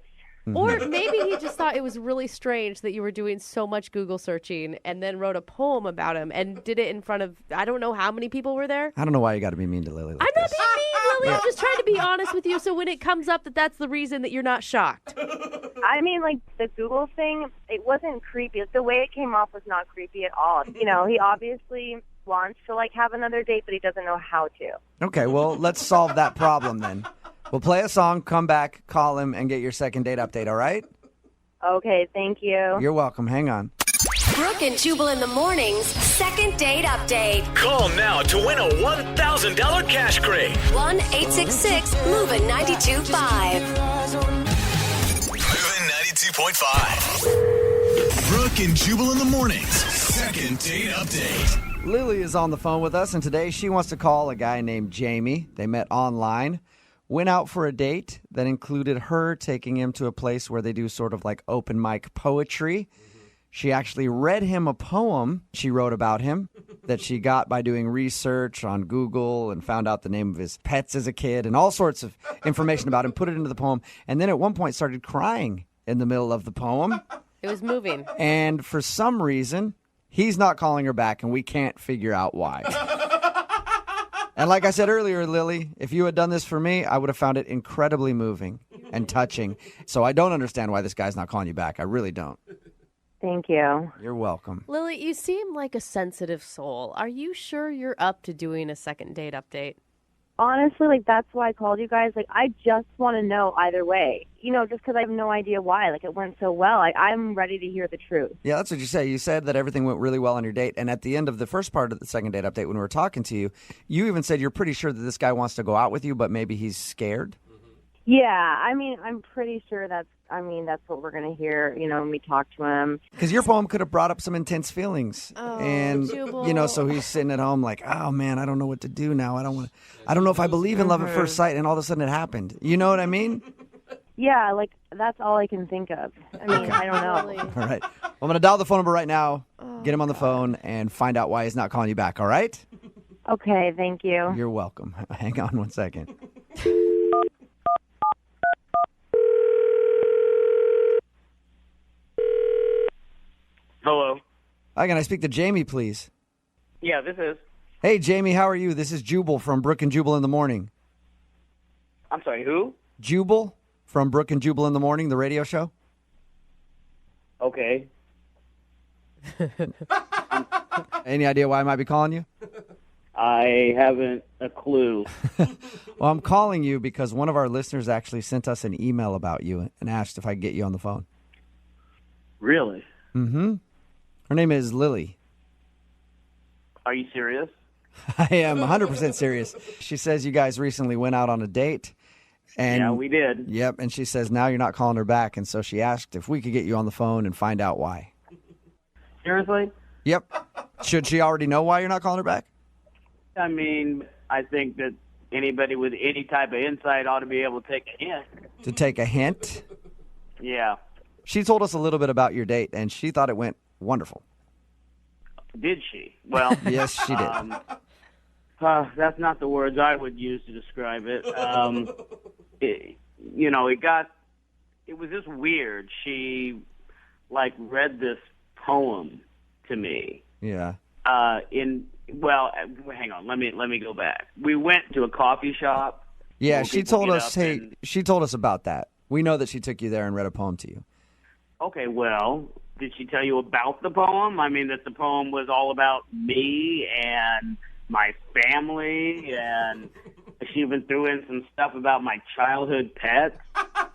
Or maybe he just thought it was really strange that you were doing so much Google searching and then wrote a poem about him and did it in front of, I don't know how many people were there. I don't know why you got to be mean to Lily. I'm not being mean, Lily. I'm just trying to be honest with you, so when it comes up that's the reason that you're not shocked. I mean, like, the Google thing, it wasn't creepy. The way it came off was not creepy at all. He obviously wants to, like, have another date, but he doesn't know how to. Okay, well, let's solve that problem then. We'll play a song, come back, call him, and get your second date update, all right? Okay, thank you. You're welcome. Hang on. Brooke and Jubal in the mornings, second date update. Call now to win a $1,000 cash crate. 1-866-MOVING-92.5. Moving 92.5. Brooke and Jubal in the mornings, second date update. Lily is on the phone with us, and today she wants to call a guy named Jamie. They met online, went out for a date that included her taking him to a place where they do sort of like open mic poetry. She actually read him a poem she wrote about him that she got by doing research on Google and found out the name of his pets as a kid and all sorts of information about him, put it into the poem, and then at one point started crying in the middle of the poem. It was moving. And for some reason, he's not calling her back, and we can't figure out why. And like I said earlier, Lily, if you had done this for me, I would have found it incredibly moving and touching. So I don't understand why this guy's not calling you back. I really don't. Thank you. You're welcome. Lily, you seem like a sensitive soul. Are you sure you're up to doing a second date update? Honestly, like, that's why I called you guys. Like, I just want to know either way. Just because I have no idea why. Like, it went so well. I'm ready to hear the truth. Yeah, that's what you say. You said that everything went really well on your date. And at the end of the first part of the second date update, when we were talking to you, you even said you're pretty sure that this guy wants to go out with you, but maybe he's scared. Yeah, I mean, I'm pretty sure that's what we're going to hear, when we talk to him. Because your poem could have brought up some intense feelings. Oh, and, Jubal. So he's sitting at home like, oh, man, I don't know what to do now. I don't know if I believe in love at first sight. And all of a sudden it happened. You know what I mean? Yeah, like, that's all I can think of. I mean, I don't know. All right. Well, I'm going to dial the phone number right now, get him on the phone, and find out why he's not calling you back, all right? Okay, thank you. You're welcome. Hang on one second. Hi, can I speak to Jamie, please? Yeah, this is. Hey, Jamie, how are you? This is Jubal from Brooke and Jubal in the Morning. I'm sorry, who? Jubal from Brooke and Jubal in the Morning, the radio show. Okay. Any idea why I might be calling you? I haven't a clue. Well, I'm calling you because one of our listeners actually sent us an email about you and asked if I could get you on the phone. Really? Mm-hmm. Her name is Lily. Are you serious? I am 100% serious. She says you guys recently went out on a date. And, yeah, we did. Yep, and she says now you're not calling her back, and so she asked if we could get you on the phone and find out why. Seriously? Yep. Should she already know why you're not calling her back? I mean, I think that anybody with any type of insight ought to be able to take a hint. To take a hint? Yeah. She told us a little bit about your date, and she thought it went wonderful. Did she? Well, yes, she did. That's not the words I would use to describe it. It was just weird. She, read this poem to me. Yeah. Hang on. Let me go back. We went to a coffee shop. Yeah, she told us. She told us about that. We know that she took you there and read a poem to you. Okay, well, did she tell you about the poem? I mean, that the poem was all about me and my family, and she even threw in some stuff about my childhood pets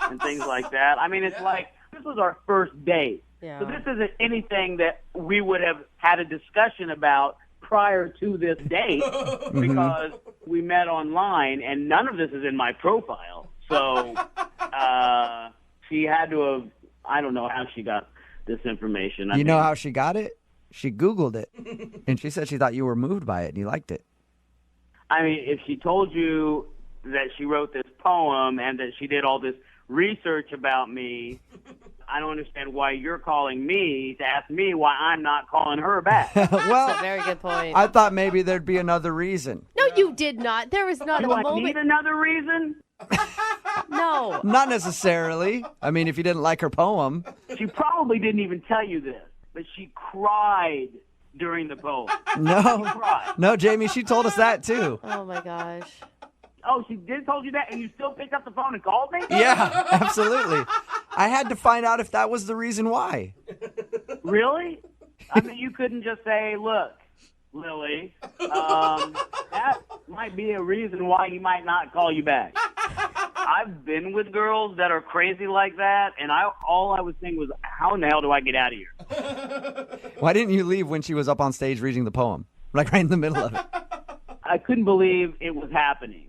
and things like that. I mean, it's like this was our first date. Yeah. So this isn't anything that we would have had a discussion about prior to this date because we met online, and none of this is in my profile. So she had to have, I don't know how she got this information. You know how she got it? She Googled it, and she said she thought you were moved by it and you liked it. I mean, if she told you that she wrote this poem and that she did all this research about me, I don't understand why you're calling me to ask me why I'm not calling her back. Well, that's a very good point. I thought maybe there'd be another reason. No, you did not. There was not Do a I moment. need another reason? No. Not necessarily. I mean, if you didn't like her poem. She probably didn't even tell you this, but she cried during the poem. No, Jamie, she told us that too. Oh my gosh. Oh, she did told you that, and you still picked up the phone and called me? Yeah, absolutely. I had to find out if that was the reason why. Really? I mean, you couldn't just say, look, Lily, that might be a reason why he might not call you back. I've been with girls that are crazy like that, and all I was thinking was, how in the hell do I get out of here? Why didn't you leave when she was up on stage reading the poem? Right in the middle of it. I couldn't believe it was happening.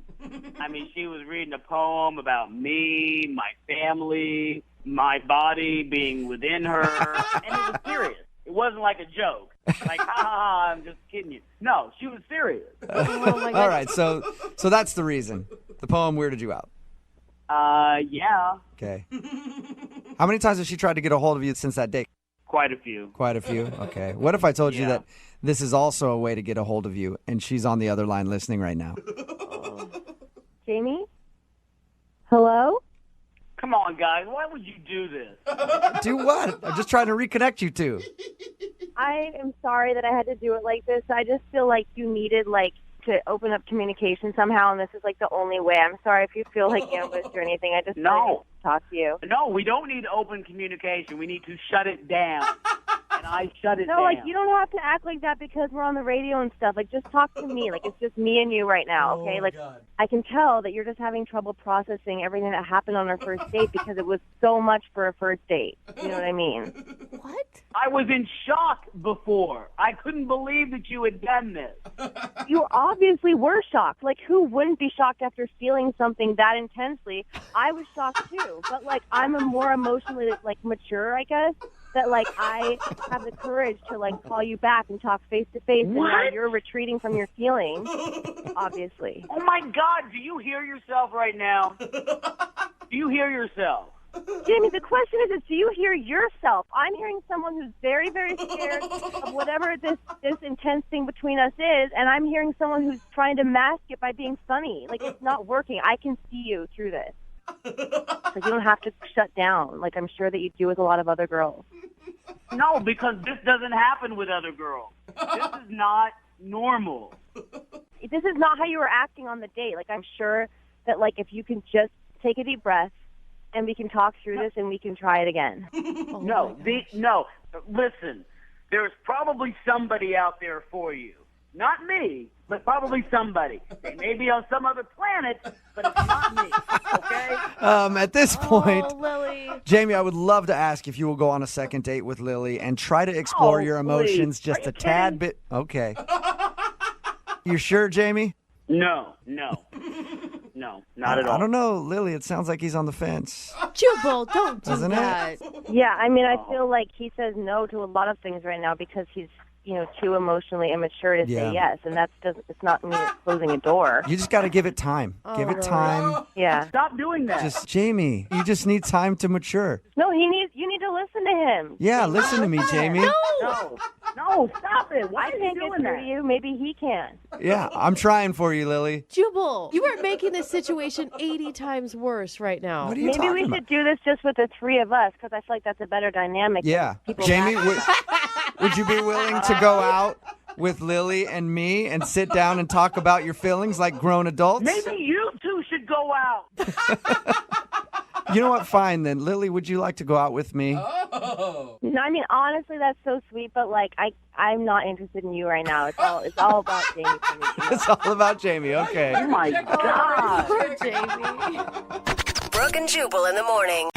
I mean, she was reading a poem about me, my family, my body being within her, and it was serious. It wasn't like a joke. Like, ha, ha, ha, I'm just kidding you. No, she was serious. Oh my God. All right, so that's the reason. The poem weirded you out. Yeah. Okay. How many times has she tried to get a hold of you since that date? Quite a few. Quite a few? Okay. What if I told you that this is also a way to get a hold of you, and she's on the other line listening right now? Jamie? Hello? Come on, guys. Why would you do this? Do what? I'm just trying to reconnect you two. I am sorry that I had to do it like this. I just feel like you needed, to open up communication somehow, and this is, the only way. I'm sorry if you feel like ambushed or anything. I just wanted to talk to you. No, we don't need open communication. We need to shut it down. And I shut it down. No, you don't have to act like that because we're on the radio and stuff. Just talk to me. It's just me and you right now, okay? God. I can tell that you're just having trouble processing everything that happened on our first date because it was so much for a first date. You know what I mean? What? I was in shock before. I couldn't believe that you had done this. You obviously were shocked. Who wouldn't be shocked after feeling something that intensely? I was shocked too. But, I'm a more emotionally, mature, I guess. That I have the courage to call you back and talk face to face, and now you're retreating from your feelings, obviously. Oh my God! Do you hear yourself right now? Do you hear yourself? Jamie, the question is do you hear yourself? I'm hearing someone who's very, very scared of whatever this intense thing between us is, and I'm hearing someone who's trying to mask it by being funny. It's not working. I can see you through this. So you don't have to shut down, like I'm sure that you do with a lot of other girls. No, because this doesn't happen with other girls. This is not normal. This is not how you were acting on the date. Like, I'm sure that, like, if you can just take a deep breath and we can talk through this and we can try it again. No, listen, there's probably somebody out there for you. Not me, but probably somebody. They may be on some other planet, but it's not me, okay? At this point, Lily. Jamie, I would love to ask if you will go on a second date with Lily and try to explore your emotions just a tad bit. Okay. You sure, Jamie? No, not at all. I don't know, Lily. It sounds like he's on the fence. Jubal, don't do Doesn't it? that. Yeah, I mean, I feel like he says no to a lot of things right now because he's, too emotionally immature to say yes, and it's not me closing a door. You just got to give it time. Give it time. Yeah. Stop doing that. Jamie, you just need time to mature. No, you need to listen to him. Yeah, listen to me, Jamie. No, stop it. Why are you doing that? You? Maybe he can. Yeah, I'm trying for you, Lily. Jubal, you are making this situation 80 times worse right now. What are you Maybe talking we about? should do this just with the three of us because I feel like that's a better dynamic. Yeah. People Jamie, would you be willing to go out with Lily and me and sit down and talk about your feelings like grown adults? Maybe you two should go out. You know what? Fine then. Lily, would you like to go out with me? No, I mean, honestly, that's so sweet, but like, I'm not interested in you right now. It's all about Jamie for me. It's all about Jamie. Okay. Oh my God. Poor Jamie. Brooke and Jubal in the morning.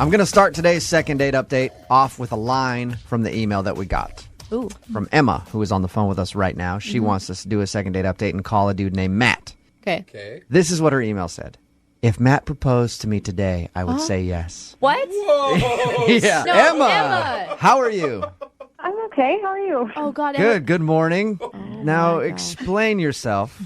I'm going to start today's second date update off with a line from the email that we got. Ooh. From Emma, who is on the phone with us right now. She wants us to do a second date update and call a dude named Matt. Okay. This is what her email said. If Matt proposed to me today, I would say yes. What? Yeah. No, Emma, how are you? I'm okay. How are you? Oh, God. Good. Good morning. Oh, Now explain yourself.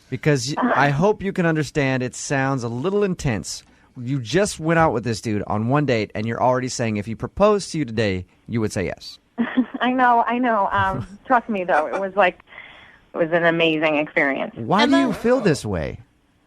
Because I hope you can understand it sounds a little intense. You just went out with this dude on one date, and you're already saying if he proposed to you today, you would say yes. I know. Trust me, though, it was an amazing experience. Why do you feel this way?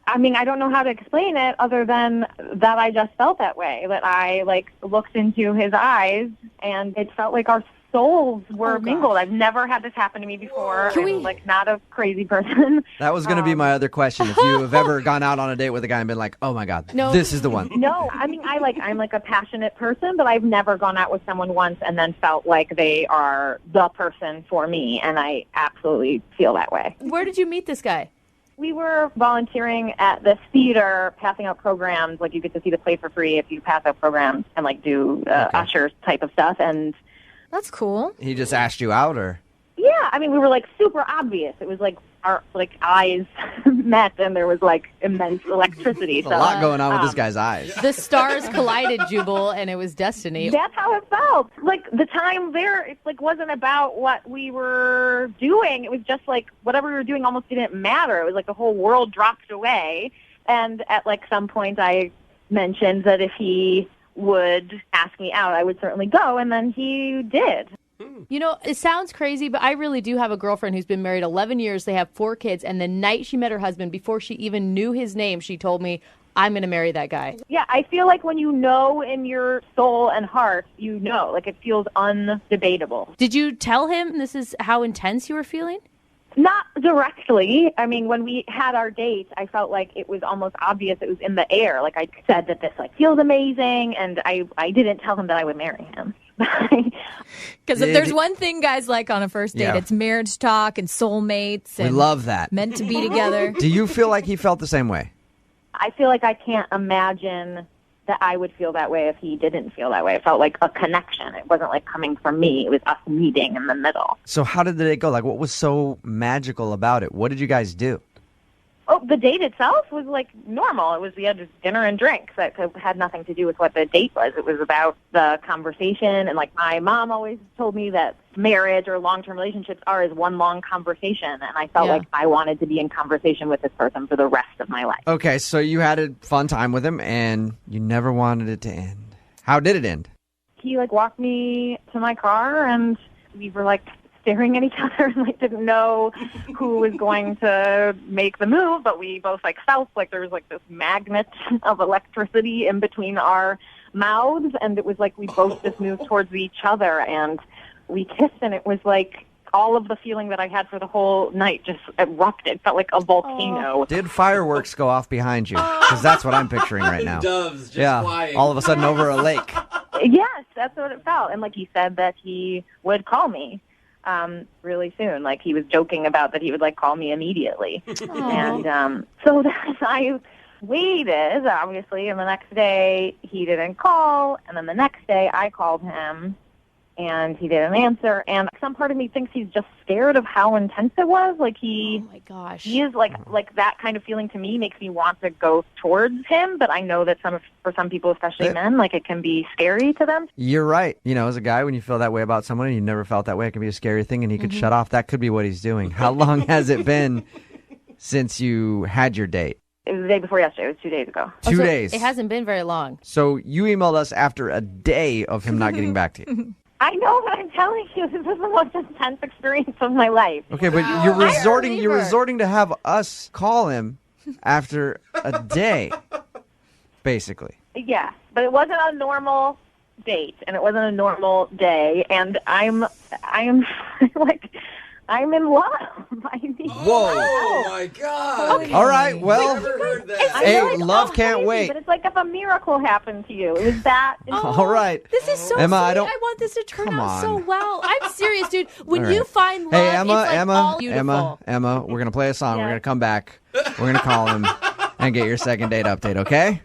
I mean, I don't know how to explain it other than that I just felt that way, that I, looked into his eyes, and it felt like our souls were mingled. I've never had this happen to me before. I'm, not a crazy person. That was going to be my other question. If you have ever gone out on a date with a guy and been like, oh, my God, this is the one. No, I mean, I'm a passionate person, but I've never gone out with someone once and then felt like they are the person for me, and I absolutely feel that way. Where did you meet this guy? We were volunteering at the theater, passing out programs. Like, you get to see the play for free if you pass out programs and, do usher type of stuff. And that's cool. He just asked you out, or? Yeah, I mean, we were, super obvious. It was, our, eyes met, and there was, immense electricity. There's a lot going on with this guy's eyes. The stars collided, Jubal, and it was destiny. That's how it felt. The time there, it, wasn't about what we were doing. It was just, whatever we were doing almost didn't matter. It was the whole world dropped away. And at, some point, I mentioned that if he would ask me out, I would certainly go, and then he did. You know, it sounds crazy, but I really do have a girlfriend who's been married 11 years. They have 4 kids, and the night she met her husband, before she even knew his name, she told me, I'm going to marry that guy. Yeah, I feel like when you know in your soul and heart, you know. It feels undebatable. Did you tell him this is how intense you were feeling? Not directly. I mean, when we had our date, I felt like it was almost obvious. It was in the air. I said that this feels amazing, and I didn't tell him that I would marry him. Because if there's one thing guys like on a first date, it's marriage talk and soulmates. And we love that. Meant to be together. Do you feel like he felt the same way? I feel like I can't imagine that I would feel that way if he didn't feel that way. It felt like a connection. It wasn't coming from me. It was us meeting in the middle. So how did the date go? What was so magical about it? What did you guys do? Oh, the date itself was normal. We had dinner and drinks. That had nothing to do with what the date was. It was about the conversation. And my mom always told me that marriage or long-term relationships are as one long conversation. And I felt like I wanted to be in conversation with this person for the rest of my life. Okay, so you had a fun time with him and you never wanted it to end. How did it end? He walked me to my car and we were staring at each other and like didn't know who was going to make the move, but we both like felt like there was like this magnet of electricity in between our mouths, and it was like we both just moved towards each other and we kissed, and it was like all of the feeling that I had for the whole night just erupted. Felt like a volcano. Did fireworks go off behind you? Because that's what I'm picturing right now. Doves just flying. All of a sudden over a lake. Yes, that's what it felt. And like he said that he would call me really soon. Like he was joking about that he would like call me immediately. And so then I waited, obviously, and the next day he didn't call, and then the next day I called him and he didn't answer, and some part of me thinks he's just scared of how intense it was. Like oh my gosh, he is like that kind of feeling to me makes me want to go towards him, but I know that for some people, especially men, like it can be scary to them. You're right. You know, as a guy, when you feel that way about someone and you never felt that way, it can be a scary thing, and he could shut off. That could be what he's doing. How long has it been since you had your date? It was the day before yesterday. It was 2 days ago. 2 days. It hasn't been very long. So you emailed us after a day of him not getting back to you. I know, but I'm telling you, this is the most intense experience of my life. Okay, but you're resorting to have us call him after a day, basicay. Yeah, but it wasn't a normal date, and it wasn't a normal day, and I'm like, I'm in love. Oh my God! Okay. All right, well, Never heard that. hey, love can't crazy, wait. But it's like if a miracle happened to you. It was that. All right. This is so Emma, sweet. I want this to turn Come out so on. well. I'm serious, dude. When All right. you find love, Hey, Emma, it's like all beautiful. Emma, we're going to play a song. Yeah. We're going to come back. We're going to call him and get your second date update, okay?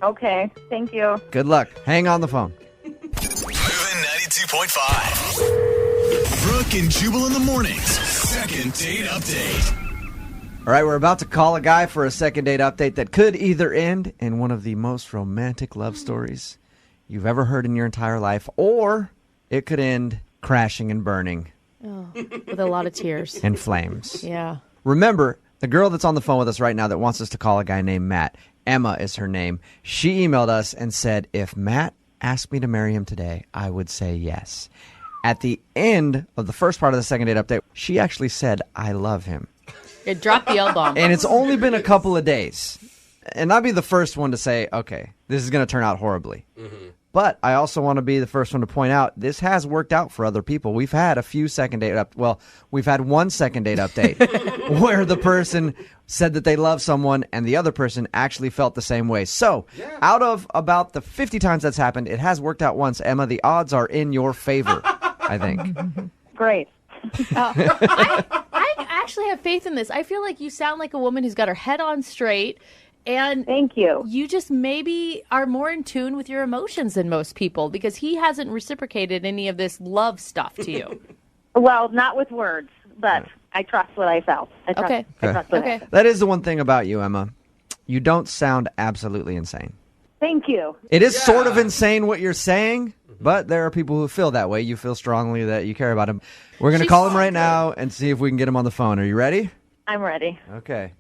Okay, thank you. Good luck. Hang on the phone. Moving 92.5. Brooke and Jubal in the mornings. Second date update. All right, we're about to call a guy for a second date update that could either end in one of the most romantic love stories you've ever heard in your entire life, or it could end crashing and burning With a lot of tears. and flames. Yeah. Remember, the girl that's on the phone with us right now that wants us to call a guy named Matt, Emma is her name. She emailed us and said, if Matt asked me to marry him today, I would say yes. At the end of the first part of the second date update, she actually said, I love him. It dropped the L-bomb. And it's only been a couple of days. And I'll be the first one to say, okay, this is going to turn out horribly. But I also want to be the first one to point out this has worked out for other people. We've had a few second date we've had one second date update where the person said that they love someone and the other person actually felt the same way. So out of about the 50 times that's happened, it has worked out once. Emma, the odds are in your favor, I think. Great. I actually have faith in this. I feel like you sound like a woman who's got her head on straight. And thank you. You just maybe are more in tune with your emotions than most people, because he hasn't reciprocated any of this love stuff to you. Well, not with words, but I trust what I felt. I trust what I felt. That is the one thing about you, Emma. You don't sound absolutely insane. Thank you. It is sort of insane what you're saying, but there are people who feel that way. You feel strongly that you care about him. We're going to call him right now and see if we can get him on the phone. Are you ready? I'm ready. Okay.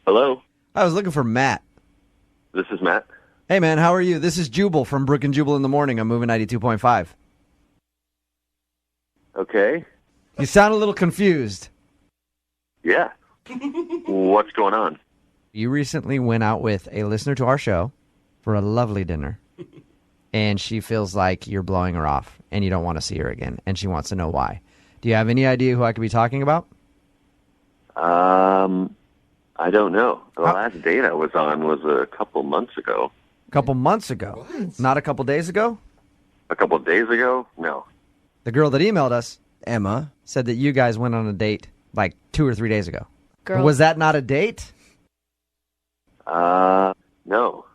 Hello? I was looking for Matt. This is Matt. Hey, man, how are you? This is Jubal from Brooke and Jubal in the Morning. I'm moving 92.5. Okay. You sound a little confused. Yeah. What's going on? You recently went out with a listener to our show for a lovely dinner, and she feels like you're blowing her off, and you don't want to see her again, and she wants to know why. Do you have any idea who I could be talking about? I don't know. The last date I was on was a couple months ago. A couple months ago? What? Not a couple days ago? A couple days ago? No. The girl that emailed us, Emma, said that you guys went on a date like 2 or 3 days ago. Girl. Was that not a date? No.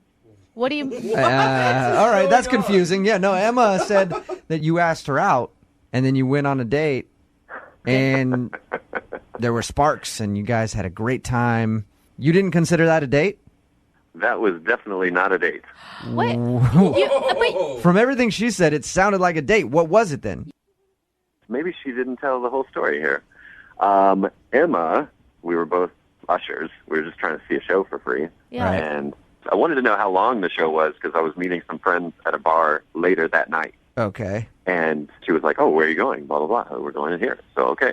What do you... All right, that's confusing. Yeah, no, Emma said that you asked her out, and then you went on a date, and there were sparks, and you guys had a great time. You didn't consider that a date? That was definitely not a date. What? From everything she said, it sounded like a date. What was it then? Maybe she didn't tell the whole story here. Emma, we were both ushers. We were just trying to see a show for free. Yeah. Right. And I wanted to know how long the show was because I was meeting some friends at a bar later that night. Okay. And she was like, oh, where are you going? Blah, blah, blah. We're going in here. So, okay.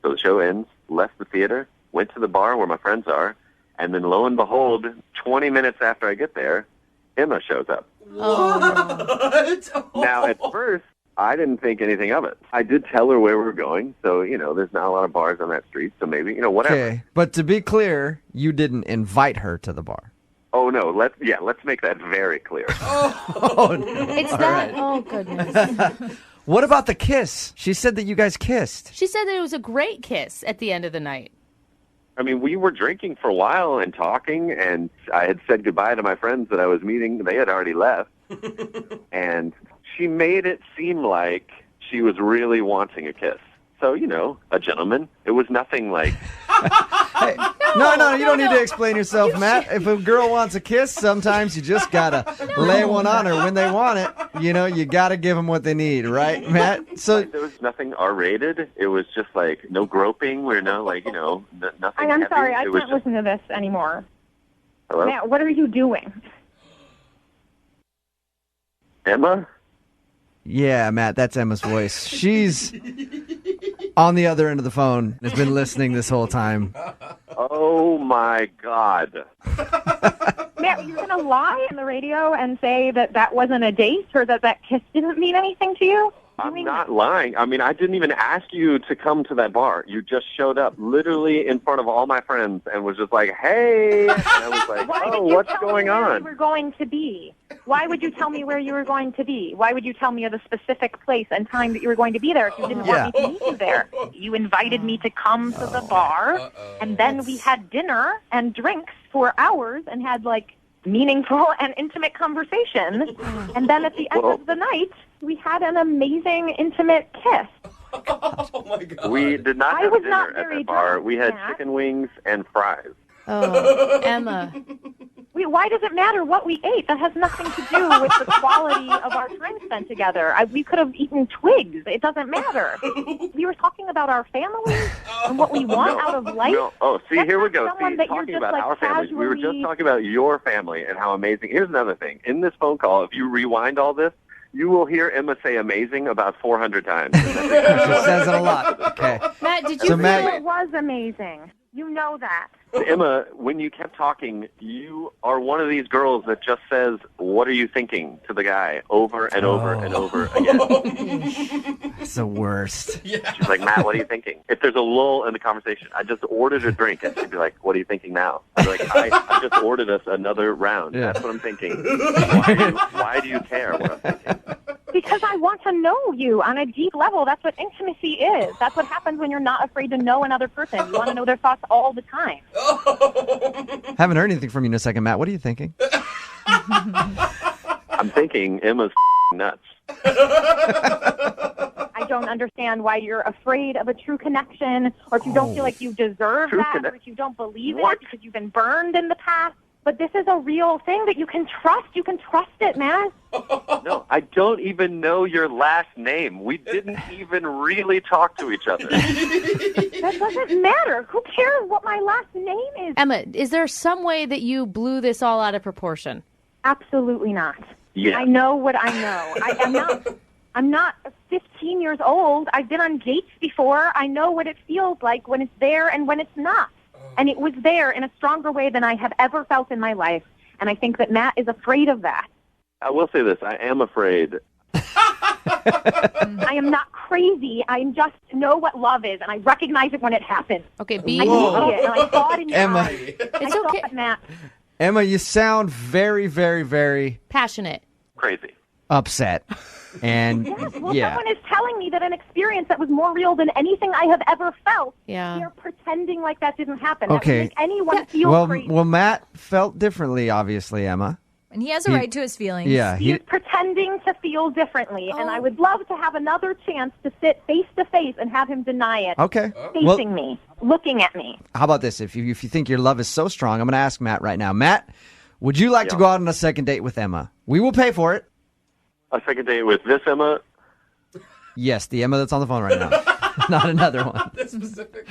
So the show ends, left the theater, went to the bar where my friends are, and then lo and behold, 20 minutes after I get there, Emma shows up. What? Now, at first, I didn't think anything of it. I did tell her where we were going, so, there's not a lot of bars on that street, so maybe, whatever. Okay. But to be clear, you didn't invite her to the bar. Oh, no, let's make that very clear. Oh, no. It's All that. right. Oh, goodness. What about the kiss? She said that you guys kissed. She said that it was a great kiss at the end of the night. I mean, we were drinking for a while and talking, and I had said goodbye to my friends that I was meeting. They had already left. And she made it seem like she was really wanting a kiss. So, a gentleman. It was nothing like... Hey, no, you don't need to explain yourself, Matt. If a girl wants a kiss, sometimes you just got to lay one on her when they want it. You got to give them what they need, right, Matt? So there was nothing R-rated. It was just like no groping or no, nothing I'm heavy. sorry, I It was can't just- listen to this anymore. Hello? Matt, what are you doing? Emma? yeah, Matt, that's Emma's voice. She's on the other end of the phone, has been listening this whole time. Oh, my God. Matt, you're going to lie on the radio and say that that wasn't a date or that kiss didn't mean anything to you? I'm not lying. I mean, I didn't even ask you to come to that bar. You just showed up literally in front of all my friends and was just like, hey. And I was like, Why oh, did you what's tell going me where on? you were going to be? Why would you tell me where you were going to be? Why would you tell me of the specific place and time that you were going to be there if you didn't want me to meet you there? You invited me to come to the bar, and then we had dinner and drinks for hours and had, meaningful and intimate conversation. And then at the end of the night, we had an amazing, intimate kiss. Oh, my God. We did not I have was dinner not at very that bar. drunk, We had Matt. chicken wings and fries. Oh, Emma. Why does it matter what we ate? That has nothing to do with the quality of our time spent together. We could have eaten twigs. It doesn't matter. We were talking about our families and what we want out of life. No. Oh, see, That's here we not go. someone See, that you're talking just, about our families. We were just casually- talking about your family and how amazing. Here's another thing. In this phone call, if you rewind all this, you will hear Emma say amazing about 400 times. She says it a lot. Okay. Matt, did So you Matt- It was amazing. You know that. Emma, when you kept talking, you are one of these girls that just says, what are you thinking, to the guy over and over and over again. It's the worst. She's like, Matt, what are you thinking? If there's a lull in the conversation, I just ordered a drink, and she'd be like, what are you thinking now? I'd be like, I just ordered us another round. Yeah. That's what I'm thinking. Why do you care what I'm thinking? Because I want to know you on a deep level. That's what intimacy is. That's what happens when you're not afraid to know another person. You want to know their thoughts all the time. Haven't heard anything from you in a second, Matt. What are you thinking? I'm thinking Emma's nuts. I don't understand why you're afraid of a true connection, or if you don't feel like you deserve True that, or if you don't believe it because you've been burned in the past. But this is a real thing that you can trust. You can trust it, man. No, I don't even know your last name. We didn't even really talk to each other. That doesn't matter. Who cares what my last name is? Emma, is there some way that you blew this all out of proportion? Absolutely not. Yeah. I know what I know. I'm not 15 years old. I've been on dates before. I know what it feels like when it's there and when it's not. And it was there in a stronger way than I have ever felt in my life. And I think that Matt is afraid of that. I will say this. I am afraid. I am not crazy. I just know what love is, and I recognize it when it happens. Okay, I can see it, and I saw it in your Emma. eyes. It's I saw okay. it, Matt. Emma, you sound very, very, very Passionate. Crazy. upset. And Yes, well, yeah. someone is telling me that an experience that was more real than anything I have ever felt. Yeah. They're pretending like that didn't happen. Okay. That would make anyone feel Well, crazy. well, Matt felt differently, obviously, Emma. And he has a right to his feelings. Yeah. He's pretending to feel differently, and I would love to have another chance to sit face to face and have him deny it. Okay. Facing me, looking at me. How about this? If you think your love is so strong, I'm going to ask Matt right now. Matt, would you like to go out on a second date with Emma? We will pay for it. A second date with this Emma? Yes, the Emma that's on the phone right now. Not another one. That's specific.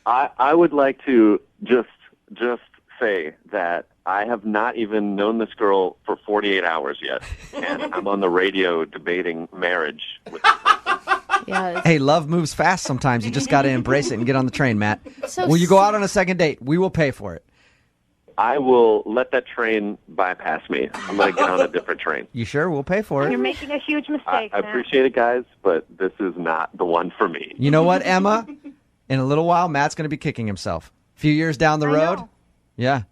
I would like to just just say that I have not even known this girl for 48 hours yet, and I'm on the radio debating marriage with Yeah. Hey, love moves fast sometimes. You just got to embrace it and get on the train, Matt. So Will you go out on a second date? We will pay for it. I will let that train bypass me. I'm going to get on a different train. You sure? We'll pay for You're it. making a huge I mistake. Matt. appreciate it, guys, but this is not the one for me. You know what, Emma? In a little while, Matt's going to be kicking himself. A few years down the I road. know. Yeah,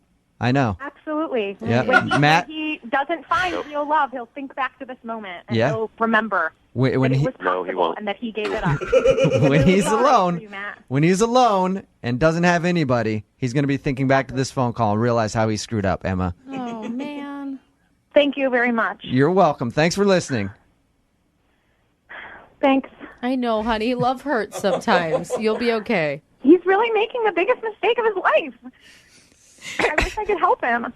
I know. Absolutely. Yeah. When Matt- he doesn't find real love, he'll think back to this moment and Yeah. he'll remember When that he- it was No, he possible won't. and that he gave it up. when he's Sorry for alone, you, Matt. when he's alone and doesn't have anybody, he's going to be thinking back to this phone call and realize how he screwed up, Emma. Oh, man. Thank you very much. You're welcome. Thanks for listening. Thanks. I know, honey. Love hurts sometimes. You'll be okay. He's really making the biggest mistake of his life. I wish I could help him.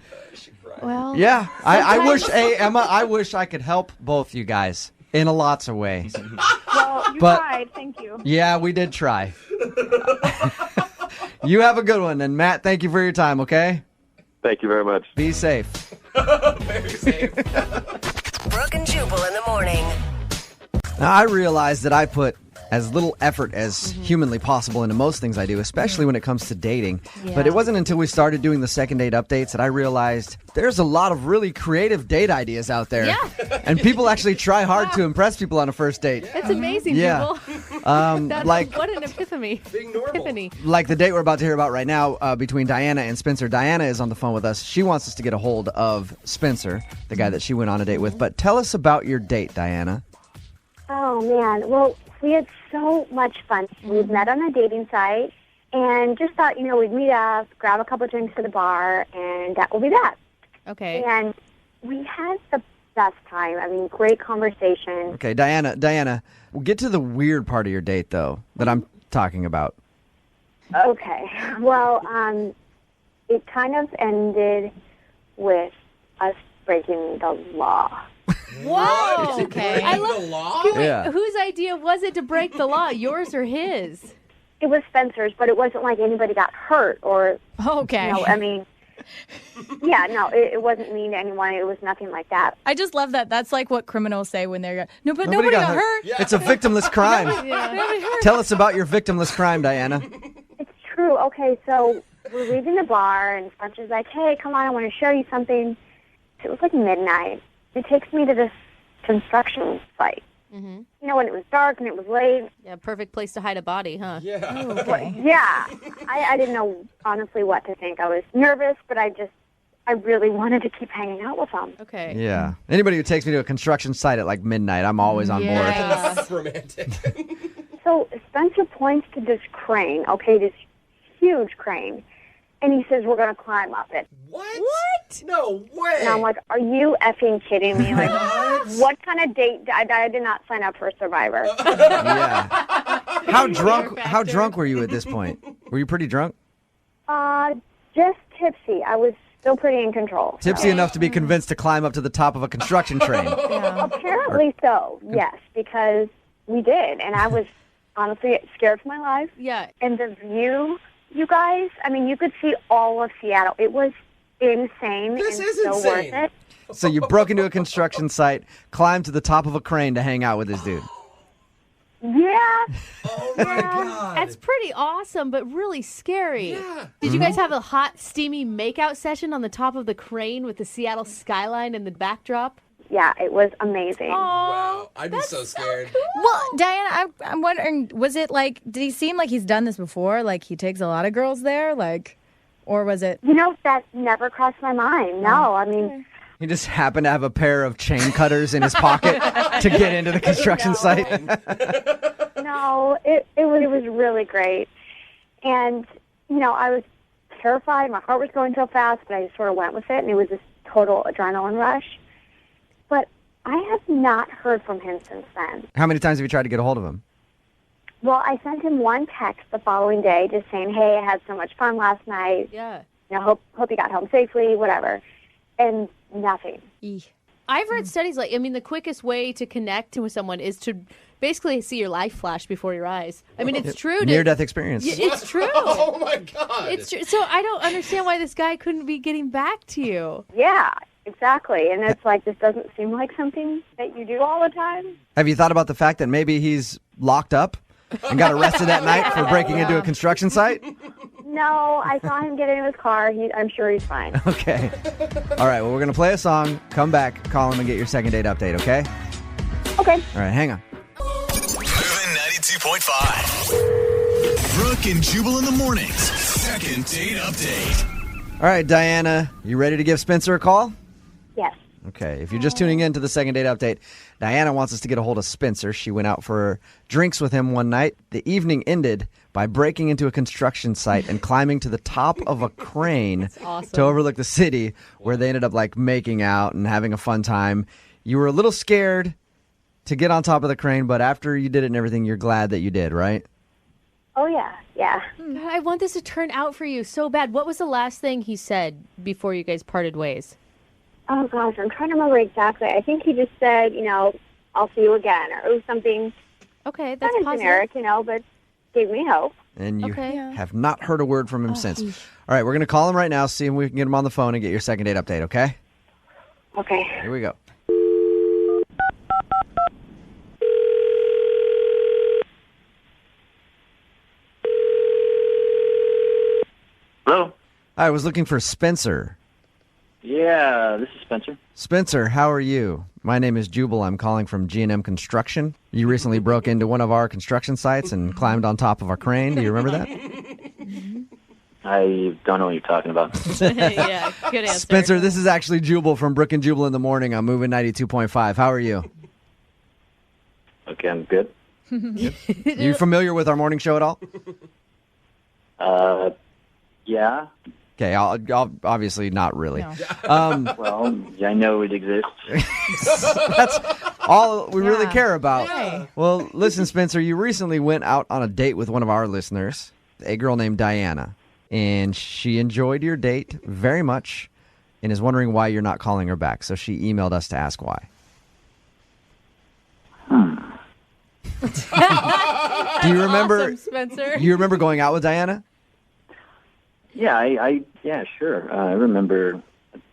Well, Yeah, I wish, sometimes- hey, Emma, I wish I could help both you guys in lots of ways. Well, you But- tried. Thank you. Yeah, we did try. You have a good one. And Matt, thank you for your time, okay? Thank you very much. Be safe. Very safe. Brooke and Jubal in the morning. Now, I realize that I put as little effort as humanly possible into most things I do, especially when it comes to dating. But Yeah. it wasn't until we started doing the second date updates that I realized there's a lot of really creative date ideas out there. Yeah. And people actually try hard to impress people on a first date. It's amazing, Yeah. Jubal. Like What an epiphany. Being normal. Epiphany. the date we're about to hear about right now between Diana and Spencer. Diana is on the phone with us. She wants us to get a hold of Spencer, the guy that she went on a date with. But tell us about your date, Diana. Oh, man. Well, we had so much fun. We'd met on a dating site and just thought, we'd meet up, grab a couple drinks at the bar, and that will be that. Okay. And we had the best time. I mean, great conversation. Okay, Diana, we'll get to the weird part of your date, though, that I'm talking about. Okay. Well, it kind of ended with us breaking the law. Whoa. Okay. I love the law. Wait, Yeah. whose idea was it to break the law? Yours or his? It was Spencer's, but it wasn't like anybody got hurt or, Okay. I mean, yeah, no, it wasn't mean to anyone. It was nothing like that. I just love that. That's like what criminals say when they're no, but Nobody nobody got got hurt. It's a victimless crime. Yeah. Tell us about your victimless crime, Diana. It's true. Okay, so we're leaving the bar, and Spencer's like, hey, come on, I want to show you something. It was like midnight. He takes me to this construction site. Mm-hmm. When it was dark and it was late. Yeah, perfect place to hide a body, huh? Yeah. Okay. Yeah, I didn't know, honestly, what to think. I was nervous, but I really wanted to keep hanging out with him. Okay. Yeah. Anybody who takes me to a construction site at like midnight, I'm always on board. Yeah. That's romantic. So Spencer points to this crane, this huge crane, and he says, we're going to climb up it. What? No way. And I'm like, are you effing kidding me? Like, what kind of date? I did not sign up for Survivor. Yeah. How drunk were you at this point? Were you pretty drunk? Just tipsy. I was still pretty in control. Tipsy enough to be convinced to climb up to the top of a construction train. Apparently so, yes, because we did. And I was honestly scared for my life. Yeah. And the view, you guys, I mean, you could see all of Seattle. It was insane. This and is so insane. worth it. So you broke into a construction site, climbed to the top of a crane to hang out with this dude. Yeah. Oh my god. That's pretty awesome, but really scary. Yeah. Did you guys have a hot, steamy makeout session on the top of the crane with the Seattle skyline in the backdrop? Yeah, it was amazing. Wow. I'd be so scared. Well, Diana, I'm wondering, was it like, did he seem like he's done this before? Like he takes a lot of girls there? Like, or was it? That never crossed my mind. No, I mean, He just happened to have a pair of chain cutters in his pocket to get into the construction site. no, it was really great. And, I was terrified. My heart was going so fast, but I just sort of went with it, and it was this total adrenaline rush. But I have not heard from him since then. How many times have you tried to get a hold of him? Well, I sent him one text the following day just saying, hey, I had so much fun last night. Yeah. Hope you got home safely, whatever. And nothing. I've read studies the quickest way to connect with someone is to basically see your life flash before your eyes. I mean, it's true. Near-death experience. It's true. Oh my God. It's true. So I don't understand why this guy couldn't be getting back to you. Yeah, exactly. And it's like, this doesn't seem like something that you do all the time. Have you thought about the fact that maybe he's locked up and got arrested that night for breaking into a construction site? No, I saw him get in his car. I'm sure he's fine. Okay. All right, well, we're going to play a song, come back, call him, and get your second date update, okay? Okay. All right, hang on. Moving 92.5. Brooke and Jubal in the mornings. Second date update. All right, Diana, you ready to give Spencer a call? Yes. Okay, if you're just tuning in to the second date update, Diana wants us to get a hold of Spencer. She went out for drinks with him one night. The evening ended by breaking into a construction site and climbing to the top of a crane to overlook the city, where they ended up like making out and having a fun time. You were a little scared to get on top of the crane, but after you did it and everything, you're glad that you did, right? Oh, yeah. Yeah. God, I want this to turn out for you so bad. What was the last thing he said before you guys parted ways? Oh, gosh, I'm trying to remember exactly. I think he just said, I'll see you again, or it was something that's kind of positive. generic, but gave me hope. And you have not heard a word from him since. All right, we're going to call him right now, see if we can get him on the phone and get your second date update, okay? Okay. Here we go. Hello? I was looking for Spencer. Yeah, this is Spencer. Spencer, how are you? My name is Jubal. I'm calling from G&M Construction. You recently broke into one of our construction sites and climbed on top of our crane. Do you remember that? I don't know what you're talking about. Yeah, good answer. Spencer, this is actually Jubal from Brooke and Jubal in the Morning. I'm moving 92.5. How are you? Okay, I'm good. You familiar with our morning show at all? Yeah. Okay, I'll obviously not really. No. Well, I know it exists. That's all we really care about. Hey. Well, listen, Spencer, you recently went out on a date with one of our listeners, a girl named Diana, and she enjoyed your date very much and is wondering why you're not calling her back. So she emailed us to ask why. Do you remember, Awesome, Spencer. you remember going out with Diana? Yeah, yeah, sure. I remember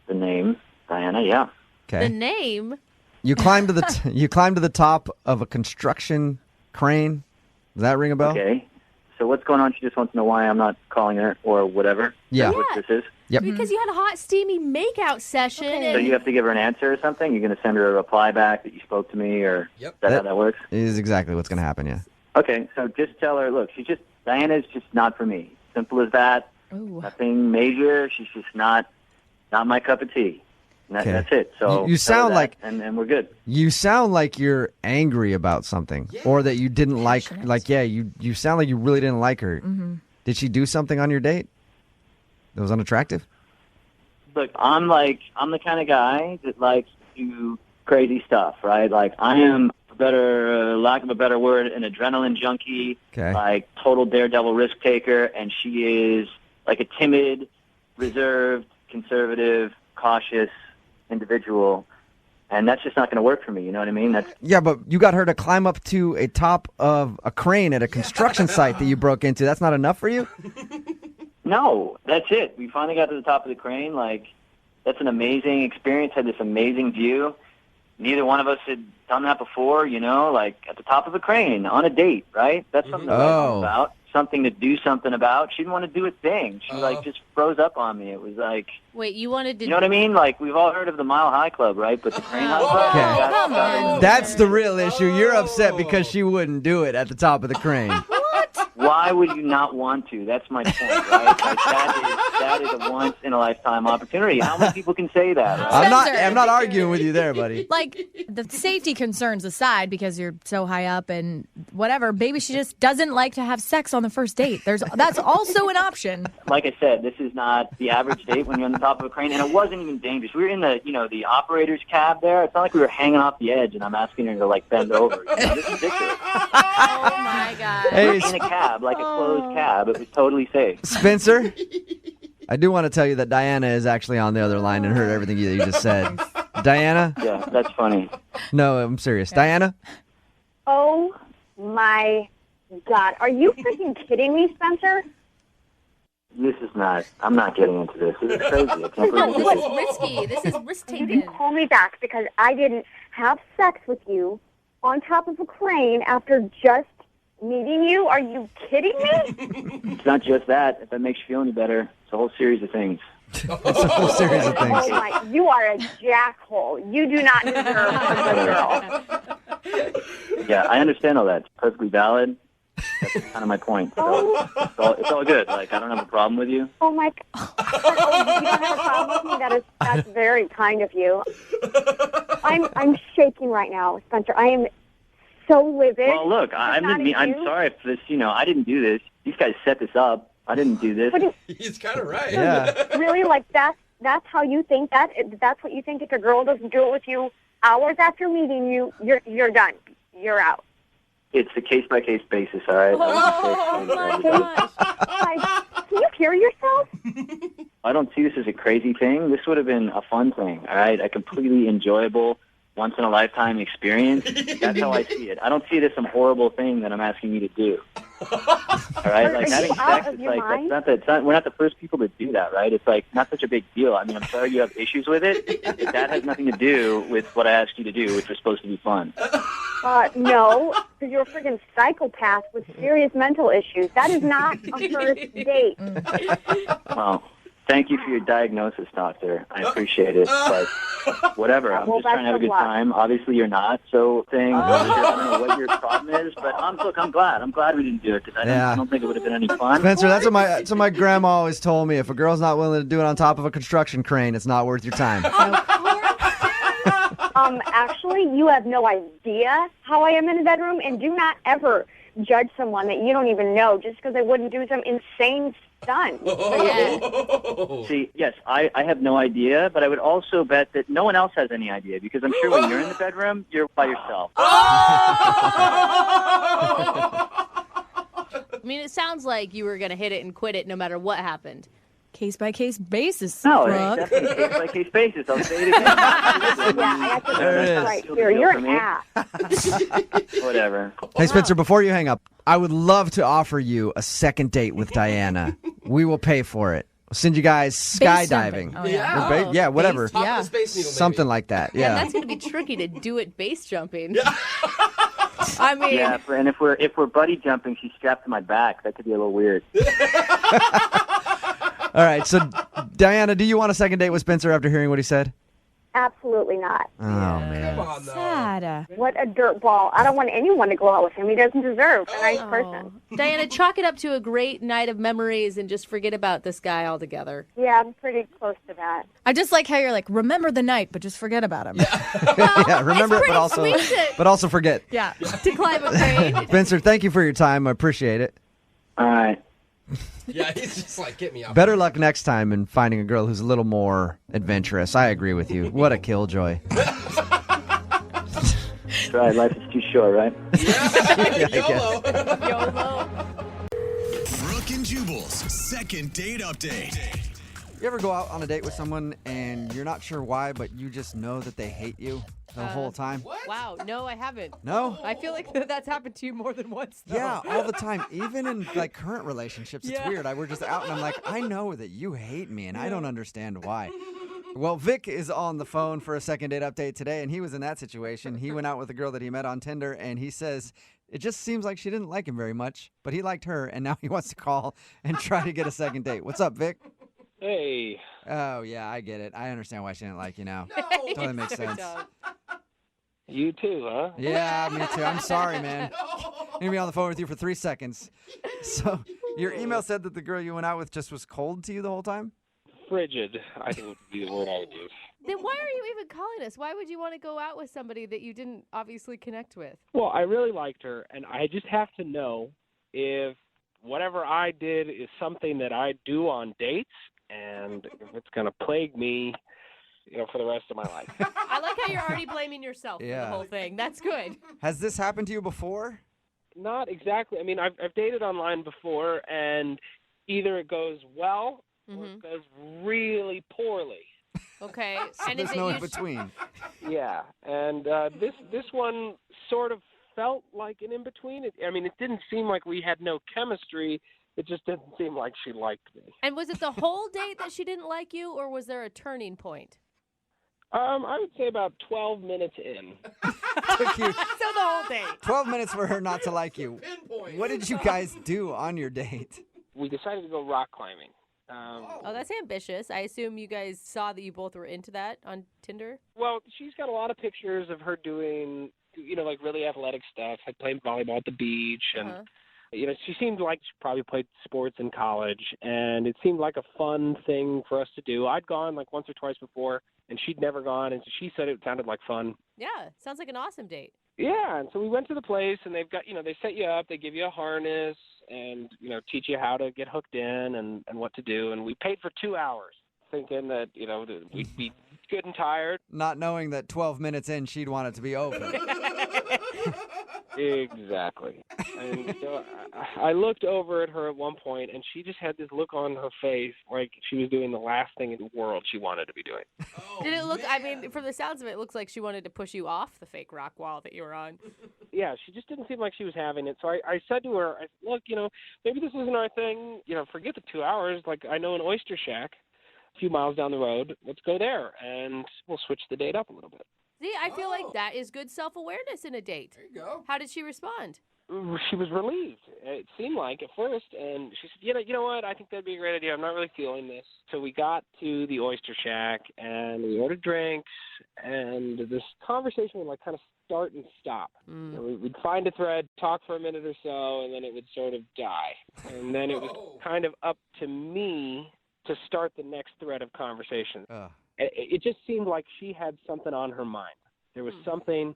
the name Diana. Yeah. Okay. The name? You climbed to the you climbed to the top of a construction crane. Does that ring a bell? Okay. So what's going on? She just wants to know why I'm not calling her or whatever. Yeah. That's what this is. Yep. Because you had a hot, steamy makeout session. So you have to give her an answer or something? You're going to send her a reply back that you spoke to me, or is that how that works? Is exactly what's going to happen, yeah. Okay, so just tell her, look, Diana's just not for me. Simple as that. Ooh. Nothing major. She's just not my cup of tea. And Okay. That's it. So You tell her sound that, like- and we're good. You sound like you're angry about something, or that you didn't you sound like you really didn't like her. Mm-hmm. Did she do something on your date that was unattractive? Look, I'm the kind of guy that likes to do crazy stuff, right? Like I am lack of a better word, an adrenaline junkie, Okay. like total daredevil risk taker, and she is like a timid, reserved, conservative, cautious individual, and that's just not going to work for me. You know what I mean? That's Yeah, but you got her to climb up to a top of a crane at a construction site that you broke into. That's not enough for you? no, that's it. We finally got to the top of the crane. Like that's an amazing experience. Had this amazing view. Neither one of us had done that before, like at the top of a crane on a date, right? That's something to write home about, something to do something about. She didn't want to do a thing. She just froze up on me. It was like, Wait, you wanted to... you know what I mean? Like we've all heard of the Mile High Club, right? But the Crane High Club, Come on. That's the real issue. You're upset because she wouldn't do it at the top of the crane. why would you not want to? That's my point, right? Like that is a once in a lifetime opportunity. How many people can say that? Right? I'm not arguing with you there, buddy. Like, the safety concerns aside, because you're so high up and whatever, maybe she just doesn't like to have sex on the first date. That's also an option. Like I said, this is not the average date when you're on the top of a crane, and it wasn't even dangerous. We were in the operator's cab there. It's not like we were hanging off the edge, and I'm asking her to bend over. This is ridiculous. Oh my god! Hey, in a cab, like a closed cab. It was totally safe. Spencer, I do want to tell you that Diana is actually on the other line and heard everything you just said. Diana? Yeah, that's funny. No, I'm serious. Diana? Oh my God. Are you freaking kidding me, Spencer? This is not. I'm not getting into this. This is crazy. I can't No, believe this this. is risky. This is risk You taking. can call me back because I didn't have sex with you on top of a crane after just meeting you. Are you kidding me? It's not just that. If that makes you feel any better, it's a whole series of things. It's a whole series of things. Oh my, you are a jackhole. You do not deserve a good girl. Yeah, I understand all that. It's perfectly valid. That's kind of my point. So it's all good. Like, I don't have a problem with you. Oh my God. Oh, you don't have a problem with me? That's very kind of you. I'm shaking right now, Spencer. I am so livid. Well, look, I'm sorry if this, I didn't do this. These guys set this up. I didn't do this. He's kind of right. Yeah. Really? Like, that's how you think that? That's what you think if a girl doesn't do it with you hours after meeting you, you're done. You're out. It's a case-by-case basis, all right? Oh, my gosh. Can you hear yourself? I don't see this as a crazy thing. This would have been a fun thing, all right? A completely enjoyable, once-in-a-lifetime experience. That's how I see it. I don't see it as some horrible thing that I'm asking you to do. All right? Like, having sex, it's like, we're not the first people to do that, right? It's like not such a big deal. I mean, I'm sorry you have issues with it, but that has nothing to do with what I asked you to do, which was supposed to be fun. No, because you're a freaking psychopath with serious mental issues. That is not a first date. Well, thank you for your diagnosis, doctor. I appreciate it, but whatever. I'm just trying to have a good time. Obviously, you're not. So, I don't know what your problem is, but I'm glad. I'm glad we didn't do it because I don't think it would have been any fun. Spencer, that's what my grandma always told me. If a girl's not willing to do it on top of a construction crane, it's not worth your time. Actually, you have no idea how I am in the bedroom, and do not ever judge someone that you don't even know just because they wouldn't do some insane stunt. See, yes, I have no idea, but I would also bet that no one else has any idea because I'm sure when you're in the bedroom, you're by yourself. I mean, it sounds like you were going to hit it and quit it no matter what happened. Case-by-case basis, No, Brooke. it's definitely case-by-case basis. I'll say it again. There it is. Right here. You're an ass. Whatever. Hey, Spencer, before you hang up, I would love to offer you a second date with Diana. We will pay for it. We'll send you guys skydiving. Oh, yeah. Yeah, whatever. Top of the Space Needle, maybe. Something like that. Yeah. That's going to be tricky to do it base jumping. I mean, Yeah, and if we're buddy jumping, she's strapped to my back. That could be a little weird. All right, so Diana, do you want a second date with Spencer after hearing what he said? Absolutely not. Oh, man. Come on, though. Sad. What a dirtball. I don't want anyone to go out with him. He doesn't deserve a nice person. Diana, chalk it up to a great night of memories and just forget about this guy altogether. Yeah, I'm pretty close to that. I just like how you're like, remember the night, but just forget about him. Yeah, remember it, but also forget. Yeah. To climb a crane. Spencer, thank you for your time. I appreciate it. All right. Yeah, he's just like, get me out. Better luck next time in finding a girl who's a little more adventurous. I agree with you. What a killjoy. That's right. Life is too short, right? YOLO. YOLO. Brooke and Jubal's second date update. You ever go out on a date with someone and you're not sure why, but you just know that they hate you the whole time? Wow, no, I haven't. No? I feel like that's happened to you more than once, though. Yeah, all the time. Even in like current relationships, it's weird. We're just out and I'm like, I know that you hate me and I don't understand why. Well, Vic is on the phone for a second date update today, and he was in that situation. He went out with a girl that he met on Tinder, and he says it just seems like she didn't like him very much, but he liked her, and now he wants to call and try to get a second date. What's up, Vic? Hey. Oh, yeah, I get it. I understand why she didn't like you now. Totally makes sense. You too, huh? Yeah, me too. I'm sorry, man. I'm going to be on the phone with you for 3 seconds. So your email said that the girl you went out with just was cold to you the whole time? Frigid, I think would be the word I would use. Then why are you even calling us? Why would you want to go out with somebody that you didn't obviously connect with? Well, I really liked her, and I just have to know if whatever I did is something that I do on dates, and if it's going to plague me, for the rest of my life. I like how you're already blaming yourself for the whole thing. That's good. Has this happened to you before? Not exactly. I mean, I've dated online before, and either it goes well or it goes really poorly. Okay. So and there's no in between. Yeah, and this one sort of felt like an in-between. It didn't seem like we had no chemistry. It just didn't seem like she liked me. And was it the whole date that she didn't like you, or was there a turning point? I would say about 12 minutes in. Took you So the whole date. 12 minutes for her not to like you. What did you guys do on your date? We decided to go rock climbing. Oh, that's ambitious. I assume you guys saw that you both were into that on Tinder? Well, she's got a lot of pictures of her doing, like really athletic stuff, like playing volleyball at the beach. And, she seemed like she probably played sports in college. And it seemed like a fun thing for us to do. I'd gone like once or twice before, and she'd never gone. And she said it sounded like fun. Yeah, sounds like an awesome date. Yeah, and so we went to the place, and they've got, they set you up, they give you a harness, and, teach you how to get hooked in and what to do. And we paid for 2 hours, thinking that, we'd be good and tired. Not knowing that 12 minutes in, she'd want it to be over. Exactly. And so I looked over at her at one point, and she just had this look on her face like she was doing the last thing in the world she wanted to be doing. Did it look, from the sounds of it, it looks like she wanted to push you off the fake rock wall that you were on. Yeah, she just didn't seem like she was having it. So I said to her, look, maybe this isn't our thing. Forget the 2 hours. Like, I know an oyster shack a few miles down the road. Let's go there, and we'll switch the date up a little bit. See, I feel like that is good self-awareness in a date. There you go. How did she respond? She was relieved, it seemed like, at first, and she said, you know what, I think that'd be a great idea. I'm not really feeling this. So we got to the oyster shack, and we ordered drinks, and this conversation would kind of start and stop. We'd find a thread, talk for a minute or so, and then it would sort of die. And then it was kind of up to me to start the next thread of conversation. It just seemed like she had something on her mind. There was something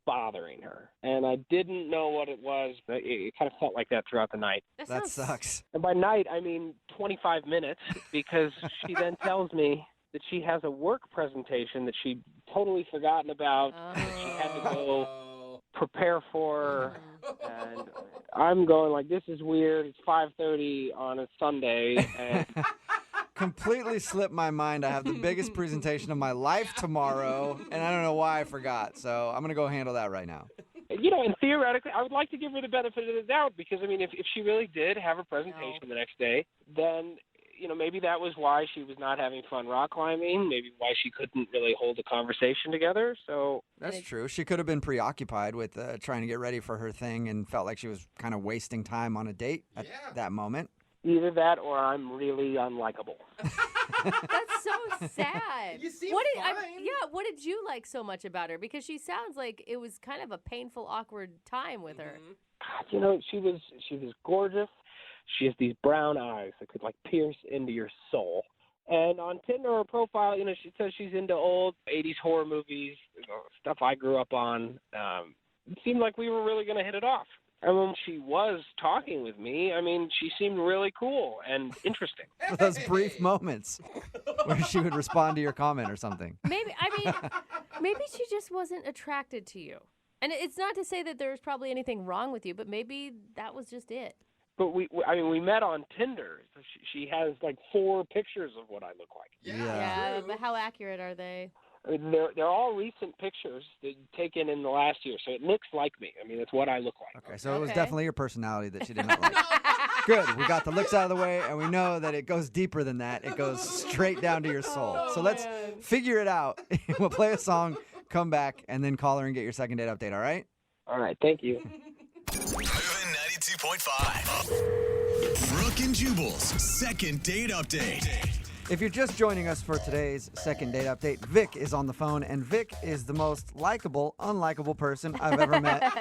bothering her, and I didn't know what it was. It kind of felt like that throughout the night. That sucks. And by night, I mean 25 minutes, because she then tells me that she has a work presentation that she'd totally forgotten about. She had to go prepare for, and I'm going like, this is weird. It's 5:30 on a Sunday, and completely slipped my mind. I have the biggest presentation of my life tomorrow, and I don't know why I forgot. So I'm going to go handle that right now. And theoretically, I would like to give her the benefit of the doubt, because, if she really did have a presentation the next day, then, maybe that was why she was not having fun rock climbing, maybe why she couldn't really hold a conversation together. So that's true. She could have been preoccupied with trying to get ready for her thing and felt like she was kind of wasting time on a date at that moment. Either that, or I'm really unlikable. That's so sad. You seem fine. What did you like so much about her? Because she sounds like it was kind of a painful, awkward time with her. She was gorgeous. She has these brown eyes that could pierce into your soul. And on Tinder, her profile, she says she's into old 80s horror movies, stuff I grew up on. It seemed like we were really going to hit it off. And when she was talking with me, she seemed really cool and interesting. For those brief moments where she would respond to your comment or something. Maybe she just wasn't attracted to you. And it's not to say that there's probably anything wrong with you, but maybe that was just it. But we met on Tinder. So she has 4 pictures of what I look like. Yeah, but how accurate are they? They're all recent pictures taken in the last year, so it looks like me. It's what I look like. Okay, so it was definitely your personality that she did not like. Good, we got the looks out of the way, and we know that it goes deeper than that. It goes straight down to your soul. So let's figure it out. We'll play a song, come back, and then call her and get your second date update, all right? All right, thank you. Moving 92.5. Brooke and Jubal's second date update. If you're just joining us for today's second date update, Vic is on the phone, and Vic is the most likable, unlikable person I've ever met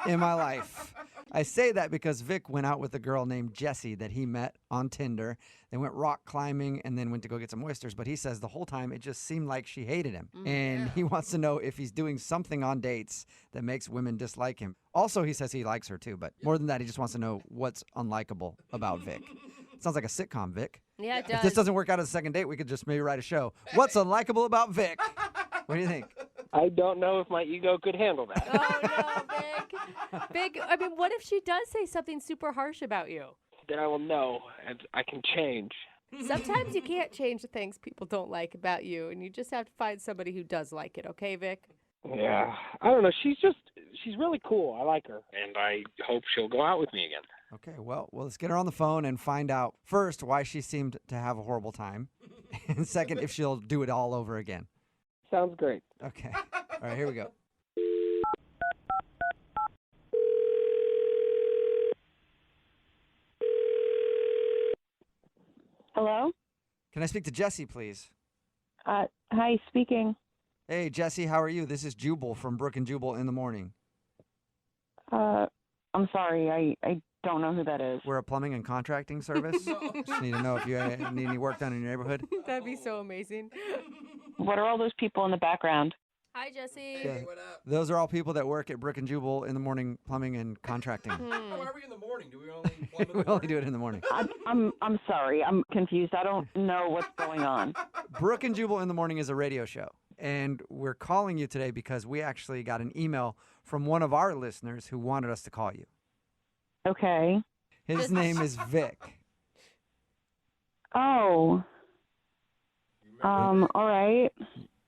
in my life. I say that because Vic went out with a girl named Jessie that he met on Tinder. They went rock climbing and then went to go get some oysters, but he says the whole time it just seemed like she hated him. And he wants to know if he's doing something on dates that makes women dislike him. Also, he says he likes her too, but more than that, he just wants to know what's unlikable about Vic. Sounds like a sitcom, Vic. Yeah, it does. If this doesn't work out as a second date, we could just maybe write a show. What's unlikable about Vic? What do you think? I don't know if my ego could handle that. Oh, no, Vic. Vic, what if she does say something super harsh about you? Then I will know, and I can change. Sometimes you can't change the things people don't like about you, and you just have to find somebody who does like it, okay, Vic? Yeah, I don't know. She's really cool. I like her, and I hope she'll go out with me again. Okay, well, let's get her on the phone and find out, first, why she seemed to have a horrible time, and second, if she'll do it all over again. Sounds great. Okay. All right, here we go. Hello? Can I speak to Jesse, please? Hi, speaking. Hey, Jesse, how are you? This is Jubal from Brooke and Jubal in the Morning. I'm sorry, I don't know who that is. We're a plumbing and contracting service. Just need to know if you need any work done in your neighborhood. That'd be so amazing. What are all those people in the background? Hi, Jesse. Yeah. Those are all people that work at Brooke and Jubal in the Morning, plumbing and contracting. Why are we in the morning? Do we only plumb in the We only morning? do it in the morning. I'm sorry, I'm confused. I don't know what's going on. Brooke and Jubal in the Morning is a radio show, and we're calling you today because we actually got an email from one of our listeners who wanted us to call you. Okay. His name is Vic. Oh. All right.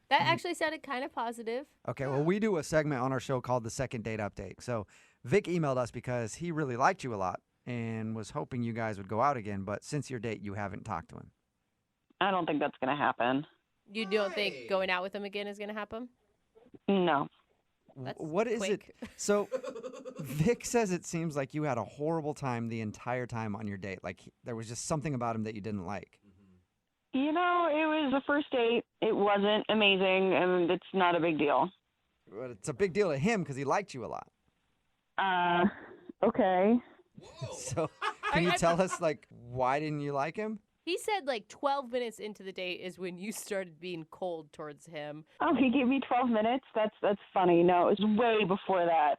That actually sounded kind of positive. Okay, well, we do a segment on our show called the Second Date Update. So Vic emailed us because he really liked you a lot and was hoping you guys would go out again, but since your date, you haven't talked to him. I don't think that's going to happen. You don't think going out with him again is going to happen? No. That's What is quick. it? So Vic says it seems like you had a horrible time the entire time on your date. Like there was just something about him that you didn't like. You know, it was a first date. It wasn't amazing, and it's not a big deal. But it's a big deal to him because he liked you a lot. Okay. So can you tell us, like, why didn't you like him? He said like 12 minutes into the date is when you started being cold towards him. Oh, he gave me 12 minutes? That's funny. No, it was way before that.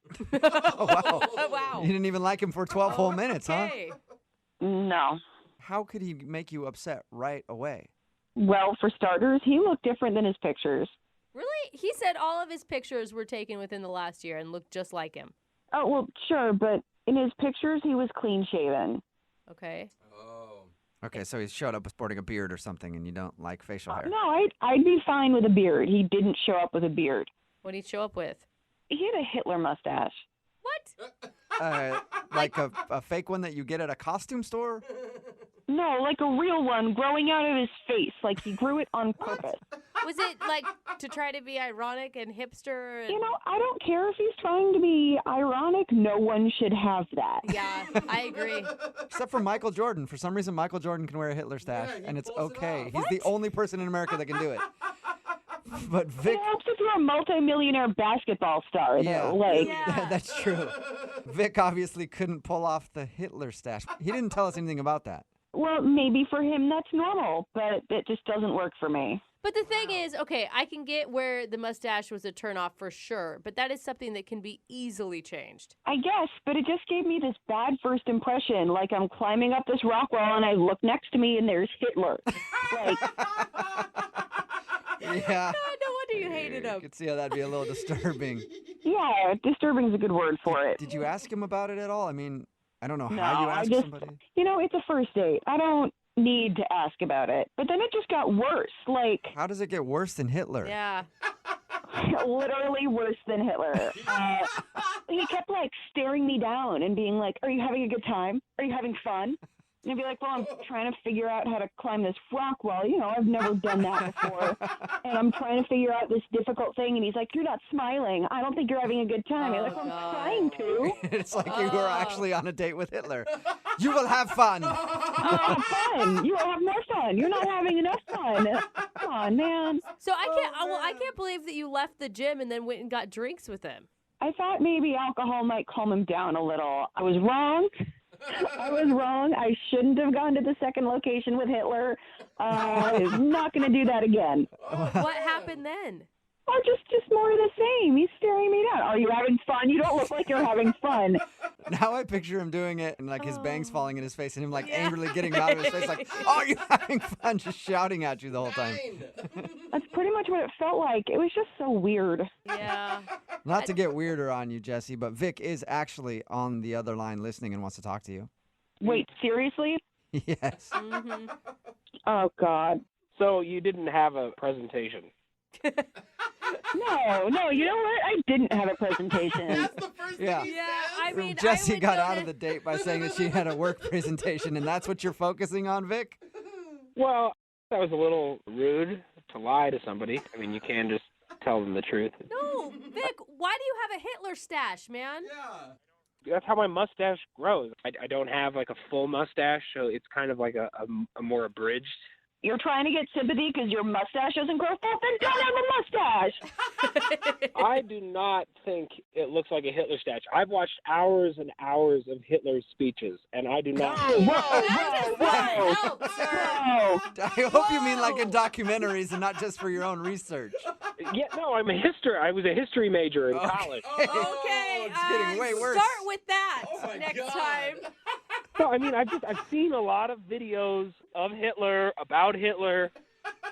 Oh, wow. Wow. You didn't even like him for 12 whole minutes, huh? Okay. No. How could he make you upset right away? Well, for starters, he looked different than his pictures. Really? He said all of his pictures were taken within the last year and looked just like him. Oh, well, sure, but in his pictures, he was clean-shaven. Okay. Okay, so he showed up sporting a beard or something, and you don't like facial hair. No, I'd be fine with a beard. He didn't show up with a beard. What did he show up with? He had a Hitler mustache. What? Like a fake one that you get at a costume store? No, like a real one growing out of his face. Like he grew it on purpose. Was it like to try to be ironic and hipster? And... You know, I don't care if he's trying to be ironic. No one should have that. Yeah, I agree. Except for Michael Jordan. For some reason, Michael Jordan can wear a Hitler stash, and it's okay. He's the only person in America that can do it. But Vic... It helps if you're a multimillionaire basketball star, though. Like, That's true. Vic obviously couldn't pull off the Hitler stash. He didn't tell us anything about that. Well, maybe for him that's normal, but it just doesn't work for me. But the thing is, okay, I can get where the mustache was a turnoff for sure, but that is something that can be easily changed. I guess, but it just gave me this bad first impression. Like I'm climbing up this rock wall and I look next to me and there's Hitler. Like, yeah. No wonder you hated him. I could see how that'd be a little disturbing. yeah, disturbing is a good word for it. Did you ask him about it at all? I mean, I don't know No, how you I ask just, somebody. you know, it's a first date. I don't need to ask about it. But then it just got worse. Like, How does it get worse than Hitler? Yeah. literally worse than Hitler. He kept like staring me down and being like, "Are you having a good time? Are you having fun?" And I'd be like, "Well, I'm trying to figure out how to climb this rock wall. You know, I've never done that before. And I'm trying to figure out this difficult thing." And he's like, "You're not smiling. I don't think you're having a good time." You're like, "Well, I'm trying to." It's like you were actually on a date with Hitler. You will have fun. Have fun. You will have more fun. You're not having enough fun. Come on, man. So I can't believe that you left the gym and then went and got drinks with him. I thought maybe alcohol might calm him down a little. I was wrong. I shouldn't have gone to the second location with Hitler. I'm not going to do that again. What happened then? Or just more of the same. He's staring me down. Are you having fun? You don't look like you're having fun. Now I picture him doing it and like his bangs falling in his face and him like angrily getting out of his face like, "Oh, you're having fun," just shouting at you the whole time. That's pretty much what it felt like. It was just so weird. Yeah. Not to get weirder on you, Jesse, but Vic is actually on the other line listening and wants to talk to you. Wait, seriously? Yes. Mm-hmm. Oh, God. So you didn't have a presentation? No, you know what? I didn't have a presentation. That's the first Yeah. thing he Yeah, says. I mean, Jesse I would got go out to- of the date by saying that she had a work presentation, and that's what you're focusing on, Vic? Well, that was a little rude to lie to somebody. I mean, you can just tell them the truth. No, Vic, why do you have a Hitler stash, man? Yeah. That's how my mustache grows. I don't have like a full mustache, so it's kind of like a more abridged. You're trying to get sympathy because your mustache doesn't grow full? Then don't have a mustache. I do not think it looks like a Hitler statue. I've watched hours and hours of Hitler's speeches, and I do not. Whoa. I hope you mean like in documentaries and not just for your own research. Yeah, no, I was a history major in college. Okay, it's getting way worse. Start with that my next God. time. No, I mean, I've seen a lot of videos of Hitler, about Hitler,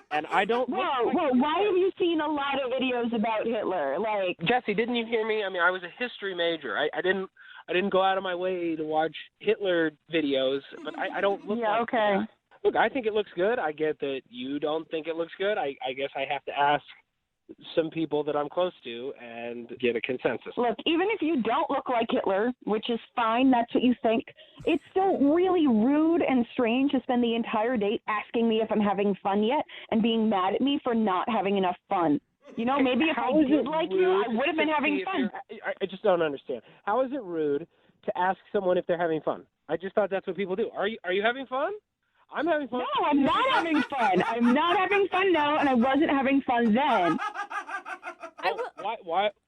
and I don't. Whoa, why have you seen a lot of videos about Hitler? Like, Jesse, didn't you hear me? I mean, I was a history major. I didn't go out of my way to watch Hitler videos, but I don't look like okay. that. Look, I think it looks good. I get that you don't think it looks good. I guess I have to ask some people that I'm close to and get a consensus. Look, even if you don't look like Hitler, which is fine, that's what you think, it's still really rude and strange to spend the entire date asking me if I'm having fun yet and being mad at me for not having enough fun. You know, maybe if I How is did it like you, I rude would have been to having see if fun. I just don't understand. How is it rude to ask someone if they're having fun? I just thought that's what people do. Are you having fun? I'm having fun. No, I'm not having fun. I'm not having fun now, and I wasn't having fun then.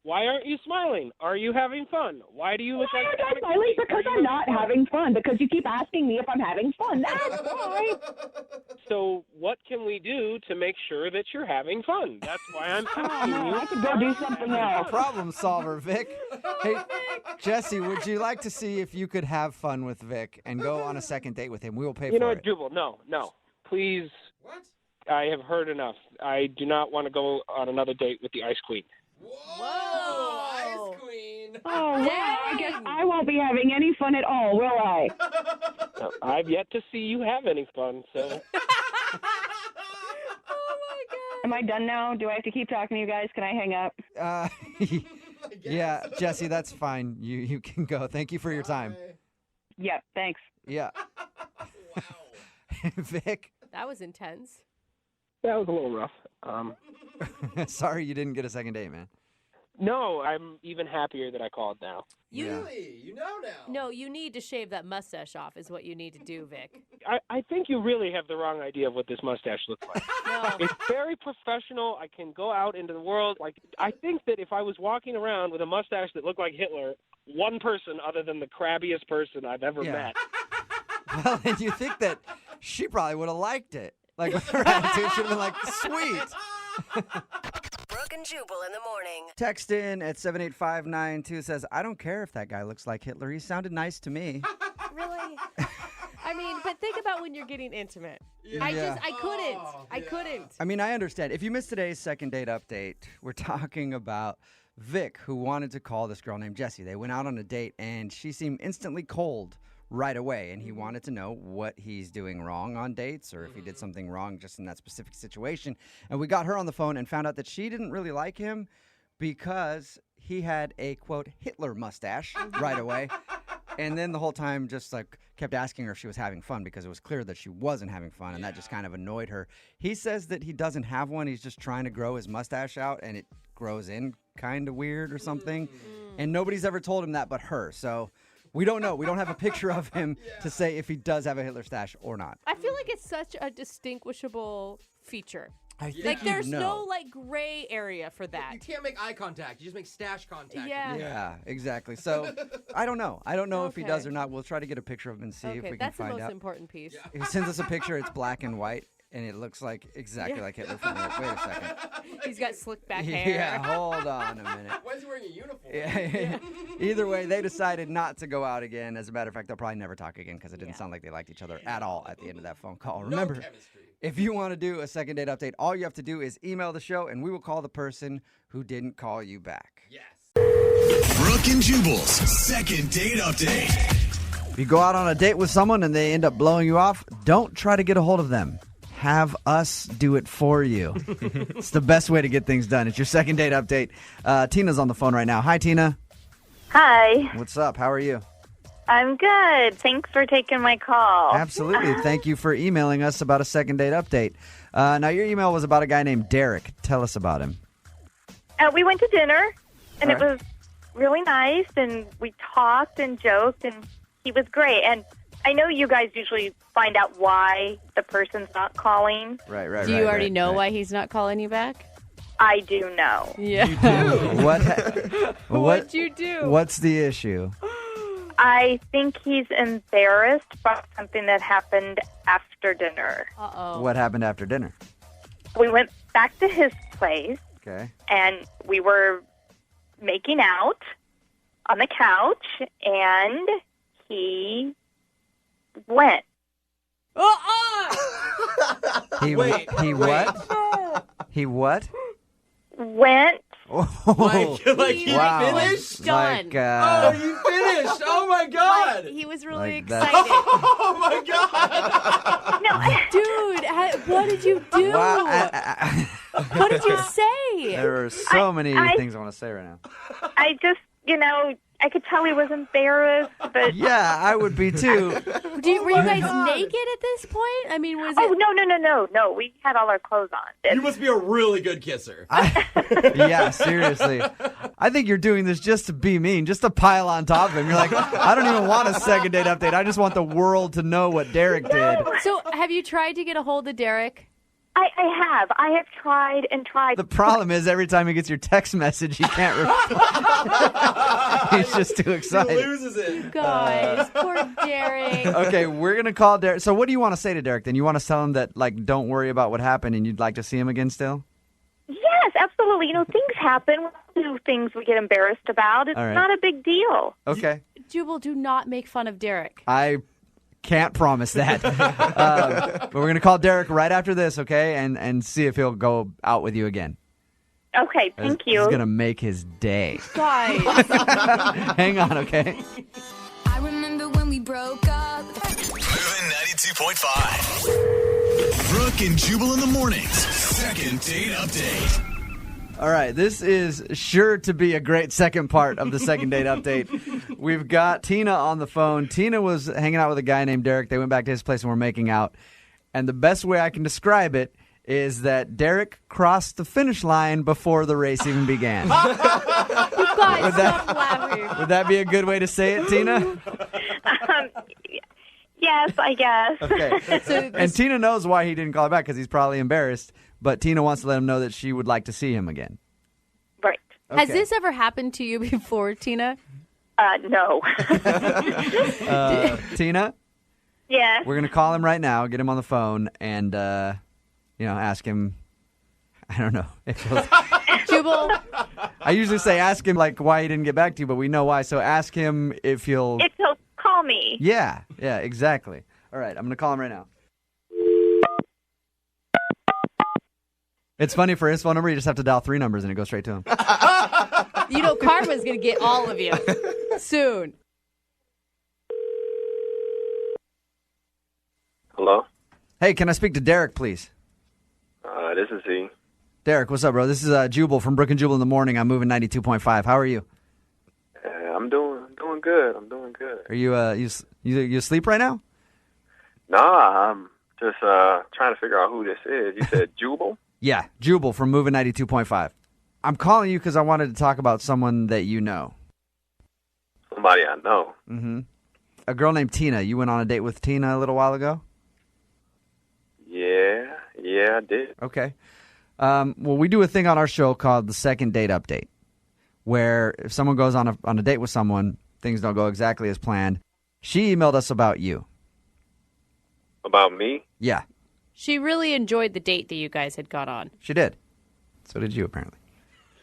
Why aren't you smiling? Are you having fun? Why do you look Why like aren't I smiling? Because I'm not having fun. Because you keep asking me if I'm having fun. That's why. So what can we do to make sure that you're having fun? That's why I'm asking you. I could go do something else. Problem solver, Vic. Hey, Jesse, would you like to see if you could have fun with Vic and go on a second date with him? We will pay You know for what, it. Jubal? No. Please. What? I have heard enough. I do not want to go on another date with the Ice Queen. Whoa! Ice Queen. Oh, well, I guess I won't be having any fun at all, will I? I've yet to see you have any fun, so. Am I done now? Do I have to keep talking to you guys? Can I hang up? Yeah, Jesse, that's fine. You can go. Thank you for your time. Yep, thanks. Yeah. Vic, That was intense. That was a little rough. sorry you didn't get a second date, man. No, I'm even happier that I called now. Really? You know now. No, you need to shave that mustache off is what you need to do, Vic. I think you really have the wrong idea of what this mustache looks like. No. It's very professional. I can go out into the world. I think that if I was walking around with a mustache that looked like Hitler, one person other than the crabbiest person I've ever met. Well, and you think that she probably would have liked it. Like, with her attitude, she'd have been like, sweet. Brooke and Jubal in the morning. Text in at 78592 says, I don't care if that guy looks like Hitler. He sounded nice to me. Really? I mean, but think about when you're getting intimate. Yeah. I couldn't. I mean, I understand. If you missed today's second date update, we're talking about Vic, who wanted to call this girl named Jessie. They went out on a date, and she seemed instantly cold right away, and he wanted to know what he's doing wrong on dates or if he did something wrong just in that specific situation. And we got her on the phone and found out that she didn't really like him because he had a, quote, Hitler mustache right away. And then the whole time just like kept asking her if she was having fun because it was clear that she wasn't having fun, and that just kind of annoyed her. He says that he doesn't have one. He's just trying to grow his mustache out, and it grows in kind of weird or something. And nobody's ever told him that but her. So we don't know. We don't have a picture of him to say if he does have a Hitler stash or not. I feel like it's such a distinguishable feature. I think like there's you know. no like gray area for that. You can't make eye contact. You just make stash contact. Yeah, exactly. So I don't know. I don't know if he does Okay. or not. We'll try to get a picture of him and see if we can that's the find most out. important piece. If he sends us a picture, it's black and white, and it looks like exactly like Hitler from there. Wait a second. He's got slick back hair. Yeah, hold on a minute. Why is he wearing a uniform? Yeah. Either way, they decided not to go out again. As a matter of fact, they'll probably never talk again because it didn't sound like they liked each other at all at the end of that phone call. Remember, if you want to do a second date update, all you have to do is email the show, and we will call the person who didn't call you back. Yes. Brooke and Jubal's second date update. If you go out on a date with someone and they end up blowing you off, don't try to get a hold of them. have us do it for you. It's the best way to get things done. It's your second date update. Tina's on the phone right now. Hi, Tina. Hi. What's up? How are you? I'm good. Thanks for taking my call. Absolutely. Thank you for emailing us about a second date update. Now, your email was about a guy named Derek. Tell us about him. We went to dinner, and All it was really nice, and we talked and joked, and he was great. And I know you guys usually find out why the person's not calling. Right. Do you already know why he's not calling you back? I do know. Yeah. You do? What'd you do? What's the issue? I think he's embarrassed by something that happened after dinner. Uh-oh. What happened after dinner? We went back to his place, Okay. and we were making out on the couch, and he went. He Wait. what? He what? Went. Oh, Like he wow. finished? Done. Like, Oh, you finished! Oh my god! He was really Like that. excited. Oh my god! Dude, what did you do? wow. What did you say? There are so many things I want to say right now. I just, I could tell he was embarrassed, but... Yeah, I would be too. Were you guys naked at this point? I mean, was Oh, it... no. We had all our clothes on. You must be a really good kisser. Yeah, seriously. I think you're doing this just to be mean, just to pile on top of him. You're like, I don't even want a second date update. I just want the world to know what Derek did. So, have you tried to get a hold of Derek? I have tried and tried. The problem is every time he gets your text message, he can't reply. He's just too He excited. loses it. Guys, poor Derek. Okay, we're going to call Derek. So what do you want to say to Derek then? You want to tell him that, like, don't worry about what happened and you'd like to see him again still? Yes, absolutely. Things happen. We do things we get embarrassed about. It's All right. not a big deal. Okay. Jubal, do not make fun of Derek. I can't promise that. But we're going to call Derek right after this, okay? And see if he'll go out with you again. Okay, thank you. It's going to make his day. Guys. Hang on, okay? I remember when we broke up. Moving 92.5. Brooke and Jubal in the mornings. Second date update. All right, this is sure to be a great second part of the second date update. We've got Tina on the phone. Tina was hanging out with a guy named Derek. They went back to his place and were making out. And the best way I can describe it is that Derek crossed the finish line before the race even began. You guys, stop laughing. Would that be a good way to say it, Tina? Yes, I guess. Okay. And Tina knows why he didn't call her back because he's probably embarrassed. But Tina wants to let him know that she would like to see him again. Right. Has this ever happened to you before, Tina? No. Tina? Yes. We're going to call him right now, get him on the phone, and, ask him, I don't know. If Jubal? I usually say ask him, like, why he didn't get back to you, but we know why. So ask him if he'll... If he'll call me. Yeah, exactly. All right, I'm going to call him right now. It's funny, for his phone number, you just have to dial 3 numbers and it goes straight to him. Karma's going to get all of you soon. Hello? Hey, can I speak to Derek, please? This is he. Derek, what's up, bro? This is Jubal from Brooke and Jubal in the morning. I'm moving 92.5. How are you? I'm doing good. I'm doing good. Are you you asleep right now? Nah, I'm just trying to figure out who this is. You said Jubal? Yeah, Jubal from Moving 92.5. I'm calling you because I wanted to talk about someone that you know. Somebody I know. Mm-hmm. A girl named Tina. You went on a date with Tina a little while ago? Yeah, I did. Okay. Well, we do a thing on our show called the Second Date Update, where if someone goes on a date with someone, things don't go exactly as planned. She emailed us about you. About me? Yeah. She really enjoyed the date that you guys had gone on. She did. So did you, apparently.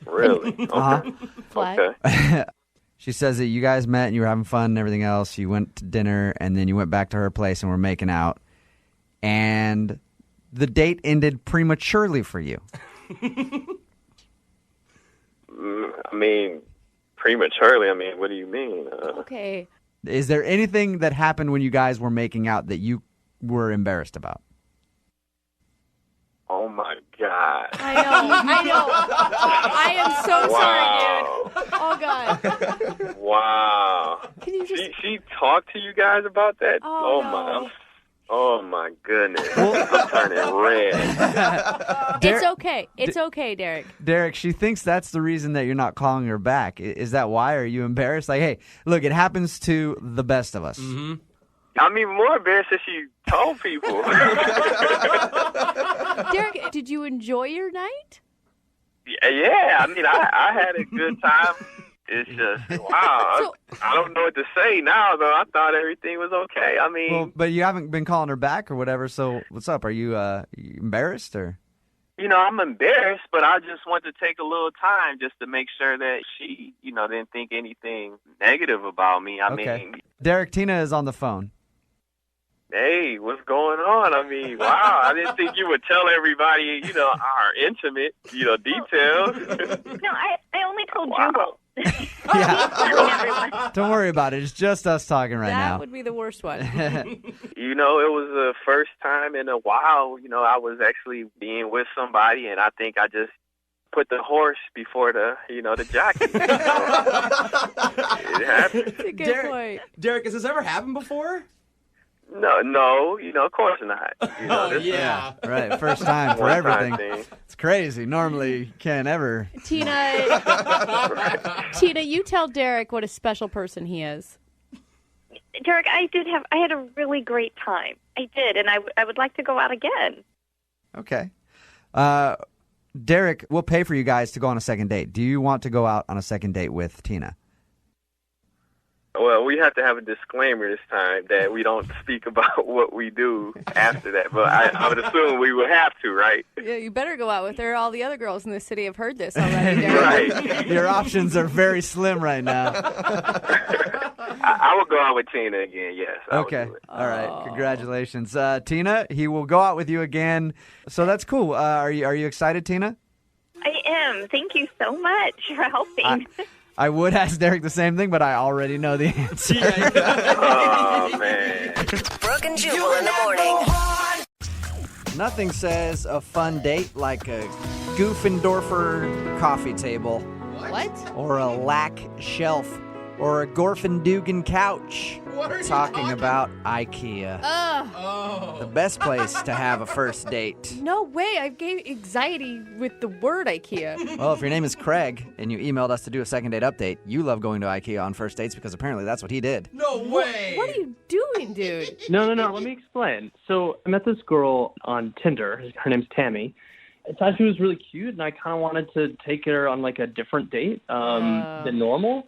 Really? Okay. Flag. Okay. She says that you guys met and you were having fun and everything else. You went to dinner and then you went back to her place and were making out. And the date ended prematurely for you. I mean, prematurely? I mean, what do you mean? Okay. Is there anything that happened when you guys were making out that you were embarrassed about? my God. I know. I am so sorry, dude. Oh, God. Wow. Can you just... She talked to you guys about that? Oh, no. Oh my goodness. I'm turning red. It's okay. It's okay, Derek. Derek, she thinks that's the reason that you're not calling her back. Is that why? Are you embarrassed? Like, hey, look, it happens to the best of us. Mm-hmm. I'm even more embarrassed that she told people. Derek, did you enjoy your night? Yeah, I mean, I had a good time. It's just, wow. I don't know what to say now, though. I thought everything was okay. I mean... Well, but you haven't been calling her back or whatever, so what's up? Are you embarrassed or... You know, I'm embarrassed, but I just want to take a little time just to make sure that she, didn't think anything negative about me. I mean... Derek, Tina is on the phone. Hey, what's going on? I mean, wow, I didn't think you would tell everybody, our intimate, details. No, I only told Jubal. Yeah. Don't worry about it. It's just us talking right now. That would be the worst one. It was the first time in a while, I was actually being with somebody, and I think I just put the horse before the jockey. It happened. That's a good point. Derek, has this ever happened before? No, of course not. Right, first time for everything. It's crazy. Normally, you can't ever. Tina, you tell Derek what a special person he is. Derek, I had a really great time. I did, and I would like to go out again. Okay. Derek, we'll pay for you guys to go on a second date. Do you want to go out on a second date with Tina? Well, we have to have a disclaimer this time that we don't speak about what we do after that. But I would assume we would have to, right? Yeah, you better go out with her. All the other girls in the city have heard this already, Derek. Right. Your options are very slim right now. I would go out with Tina again, yes. Okay. All right. Congratulations. Tina, he will go out with you again. So that's cool. Are you excited, Tina? I am. Thank you so much for helping. I would ask Derek the same thing, but I already know the answer. Oh, man. Brooke and Jubal in the morning. Nothing says a fun date like a Goofendorfer coffee table. What? Or a Lack shelf. Or a Gorfendugen couch. What are you talking about IKEA. The best place to have a first date. No way. I gave anxiety with the word IKEA. Well, if your name is Craig and you emailed us to do a second date update, you love going to IKEA on first dates because apparently that's what he did. No way. What are you doing, dude? No. Let me explain. So I met this girl on Tinder. Her name's Tammy. I thought she was really cute, and I kind of wanted to take her on like a different date than normal.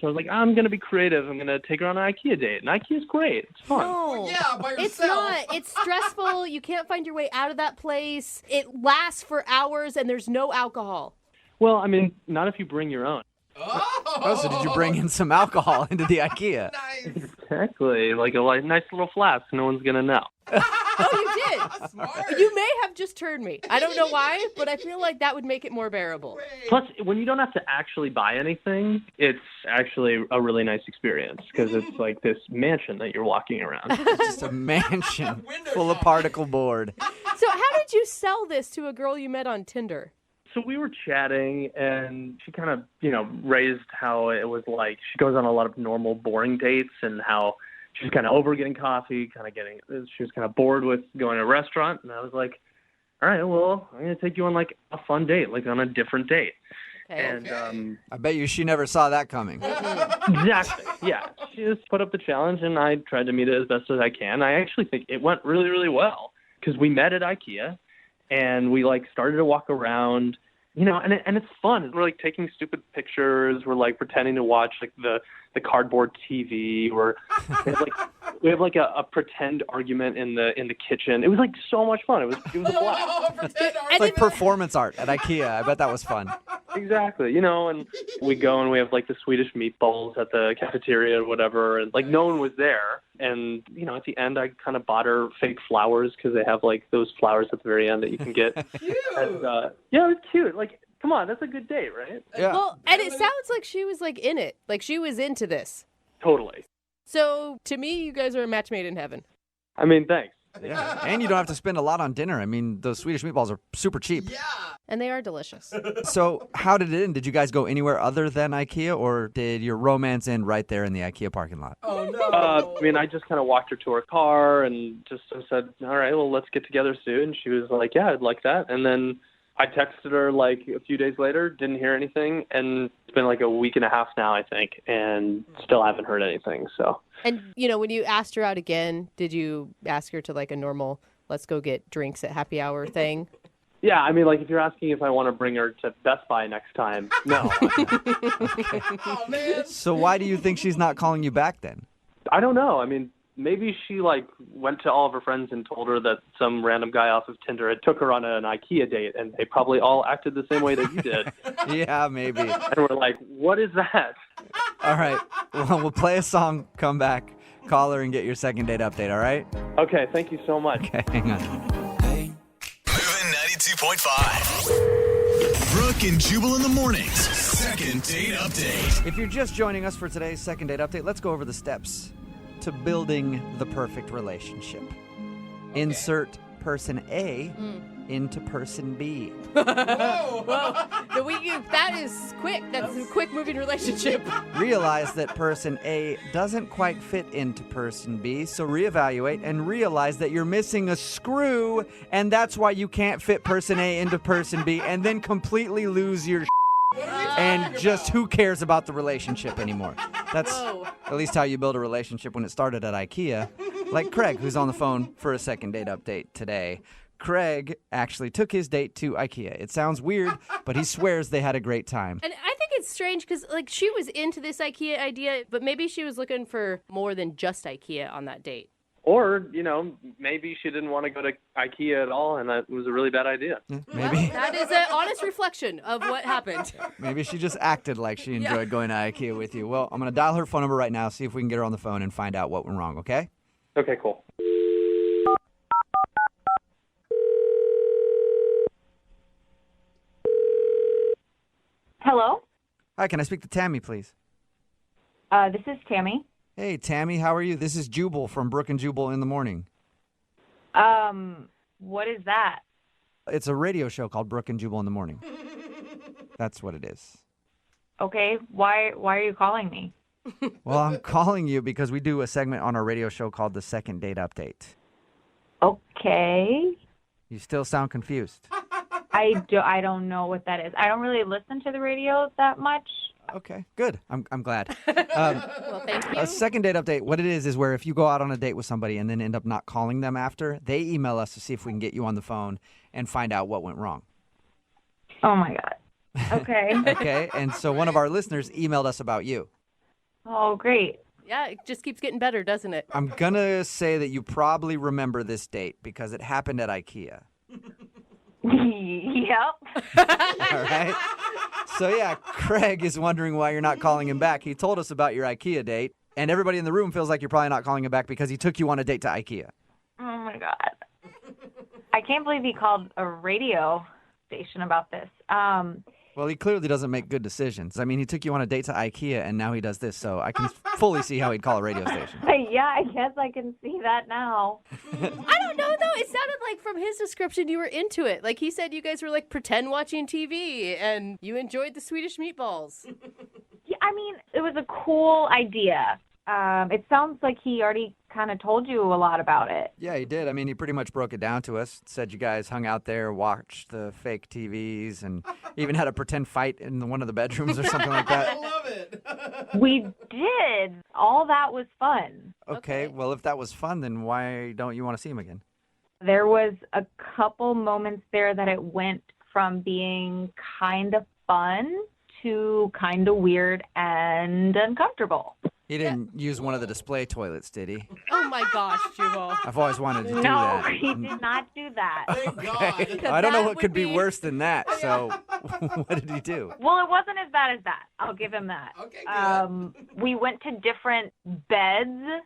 So I was like, I'm going to be creative. I'm going to take her on an IKEA date. And IKEA's great. It's fun. No, yeah, by yourself. It's not. It's stressful. You can't find your way out of that place. It lasts for hours, and there's no alcohol. Well, I mean, not if you bring your own. Oh, so did you bring in some alcohol into the IKEA? Nice. Exactly. Like a nice little flask. No one's going to know. Oh, you did? Smart. You may have just turned me. I don't know why, but I feel like that would make it more bearable. Plus, when you don't have to actually buy anything, it's actually a really nice experience because it's like this mansion that you're walking around. It's just a mansion full of particle board. So how did you sell this to a girl you met on Tinder? So we were chatting, and she kind of, raised how it was like she goes on a lot of normal, boring dates and how she was kind of over getting coffee, she was kind of bored with going to a restaurant. And I was like, all right, well, I'm going to take you on like a fun date, like on a different date. Okay. And I bet you she never saw that coming. Exactly. Yeah. She just put up the challenge, and I tried to meet it as best as I can. I actually think it went really, really well because we met at IKEA. And we started to walk around, and it's fun. We're taking stupid pictures. We're pretending to watch the cardboard TV. We have a pretend argument in the kitchen. It was so much fun. It was a blast. It's like performance art at IKEA. I bet that was fun. Exactly. And we go and we have the Swedish meatballs at the cafeteria or whatever, and no one was there. And at the end, I kind of bought her fake flowers because they have those flowers at the very end that you can get. Cute. And, yeah, it was cute. Come on, that's a good date, right? Yeah. Well, and it sounds like she was in it. She was into this. Totally. So to me, you guys are a match made in heaven. I mean, thanks. Yeah. And you don't have to spend a lot on dinner. I mean, those Swedish meatballs are super cheap. Yeah. And they are delicious. So how did it end? Did you guys go anywhere other than IKEA, or did your romance end right there in the IKEA parking lot? Oh, no. I mean, I just kind of walked her to her car and just said, all right, well, let's get together soon. She was like, yeah, I'd like that. And then I texted her like a few days later, didn't hear anything. And it's been like a week and a half now, I think, and still haven't heard anything. So. And, when you asked her out again, did you ask her to like a normal, let's go get drinks at happy hour thing? Yeah, I mean, like, if you're asking if I want to bring her to Best Buy next time, no. Oh, man. So why do you think she's not calling you back then? I don't know. I mean, maybe she, like, went to all of her friends and told her that some random guy off of Tinder had took her on an IKEA date, and they probably all acted the same way that you did. Yeah, maybe. And we're like, what is that? All right. Well, we'll play a song, come back, call her, and get your second date update, all right? Okay, thank you so much. Okay, hang on. 92.5. Brooke and Jubal in the mornings. Second date update. If you're just joining us for today's second date update, let's go over the steps to building the perfect relationship. Okay. Insert person A into person B. Whoa! That is quick. That's a quick moving relationship. Realize that person A doesn't quite fit into person B, so reevaluate and realize that you're missing a screw, and that's why you can't fit person A into person B, and then completely lose your and just who cares about the relationship anymore. That's at least how you build a relationship when it started at IKEA. Like Craig, who's on the phone for a second date update today. Craig actually took his date to IKEA. It sounds weird, but he swears they had a great time. And I think it's strange because, like, she was into this IKEA idea, but maybe she was looking for more than just IKEA on that date. Or, maybe she didn't want to go to IKEA at all, and that was a really bad idea. Maybe. Well, that is an honest reflection of what happened. Maybe she just acted like she enjoyed going to IKEA with you. Well, I'm going to dial her phone number right now, see if we can get her on the phone and find out what went wrong, okay? Okay, cool. Hello? Hi, can I speak to Tammy, please? This is Tammy. Hey, Tammy, how are you? This is Jubal from Brooke and Jubal in the Morning. What is that? It's a radio show called Brooke and Jubal in the Morning. That's what it is. Okay, why are you calling me? Well, I'm calling you because we do a segment on our radio show called The Second Date Update. Okay. You still sound confused. I don't know what that is. I don't really listen to the radio that much. Okay, good. I'm glad. Well, thank you. A second date update, what it is where if you go out on a date with somebody and then end up not calling them after, they email us to see if we can get you on the phone and find out what went wrong. Oh, my God. Okay. Okay, and so one of our listeners emailed us about you. Oh, great. Yeah, it just keeps getting better, doesn't it? I'm going to say that you probably remember this date because it happened at IKEA. Yep. All right. So, yeah, Craig is wondering why you're not calling him back. He told us about your IKEA date, and everybody in the room feels like you're probably not calling him back because he took you on a date to IKEA. Oh, my God. I can't believe he called a radio station about this. Well, he clearly doesn't make good decisions. I mean, he took you on a date to IKEA, and now he does this, so I can fully see how he'd call a radio station. Yeah, I guess I can see that now. I don't know, though. It sounded like from his description you were into it. Like he said you guys were like pretend watching TV, and you enjoyed the Swedish meatballs. Yeah, I mean, it was a cool idea. It sounds like he already kind of told you a lot about it. Yeah, he did. I mean, he pretty much broke it down to us. Said you guys hung out there, watched the fake TVs, and even had a pretend fight in one of the bedrooms or something like that. I love it. We did. All that was fun. Okay, well, if that was fun, then why don't you want to see him again? There was a couple moments there that it went from being kind of fun to kind of weird and uncomfortable. He didn't use one of the display toilets, did he? Oh, my gosh, Jubal. I've always wanted to do No, that. he did not do that. Okay. I don't know what could be worse than that, so what did he do? Well, it wasn't as bad as that. I'll give him that. Okay, good. We went to different beds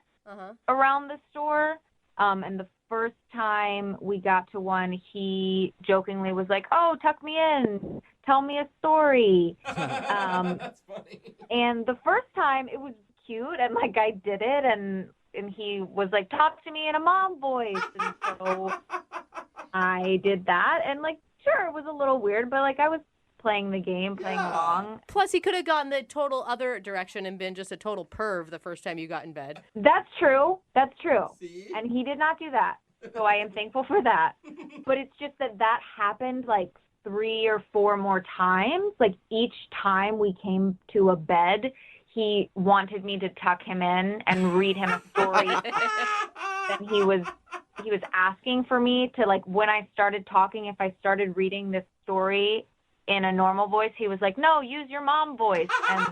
around the store, and the first time we got to one, he jokingly was like, "Oh, tuck me in. Tell me a story." That's funny. And the first time, it was cute, and like I did it, and and he was like, talk to me in a mom voice. And so I did that. And, like, sure, it was a little weird, but, like, I was playing the game, playing along. Plus, he could have gone the total other direction and been just a total perv the first time you got in bed. That's true. That's true. See? And he did not do that. So I am thankful for that. But it's just that happened, like, 3 or 4 more times. Like, each time we came to a bed, he wanted me to tuck him in and read him a story. And he was asking for me to, like, when I started talking, if I started reading this story in a normal voice, he was like, no, use your mom voice. And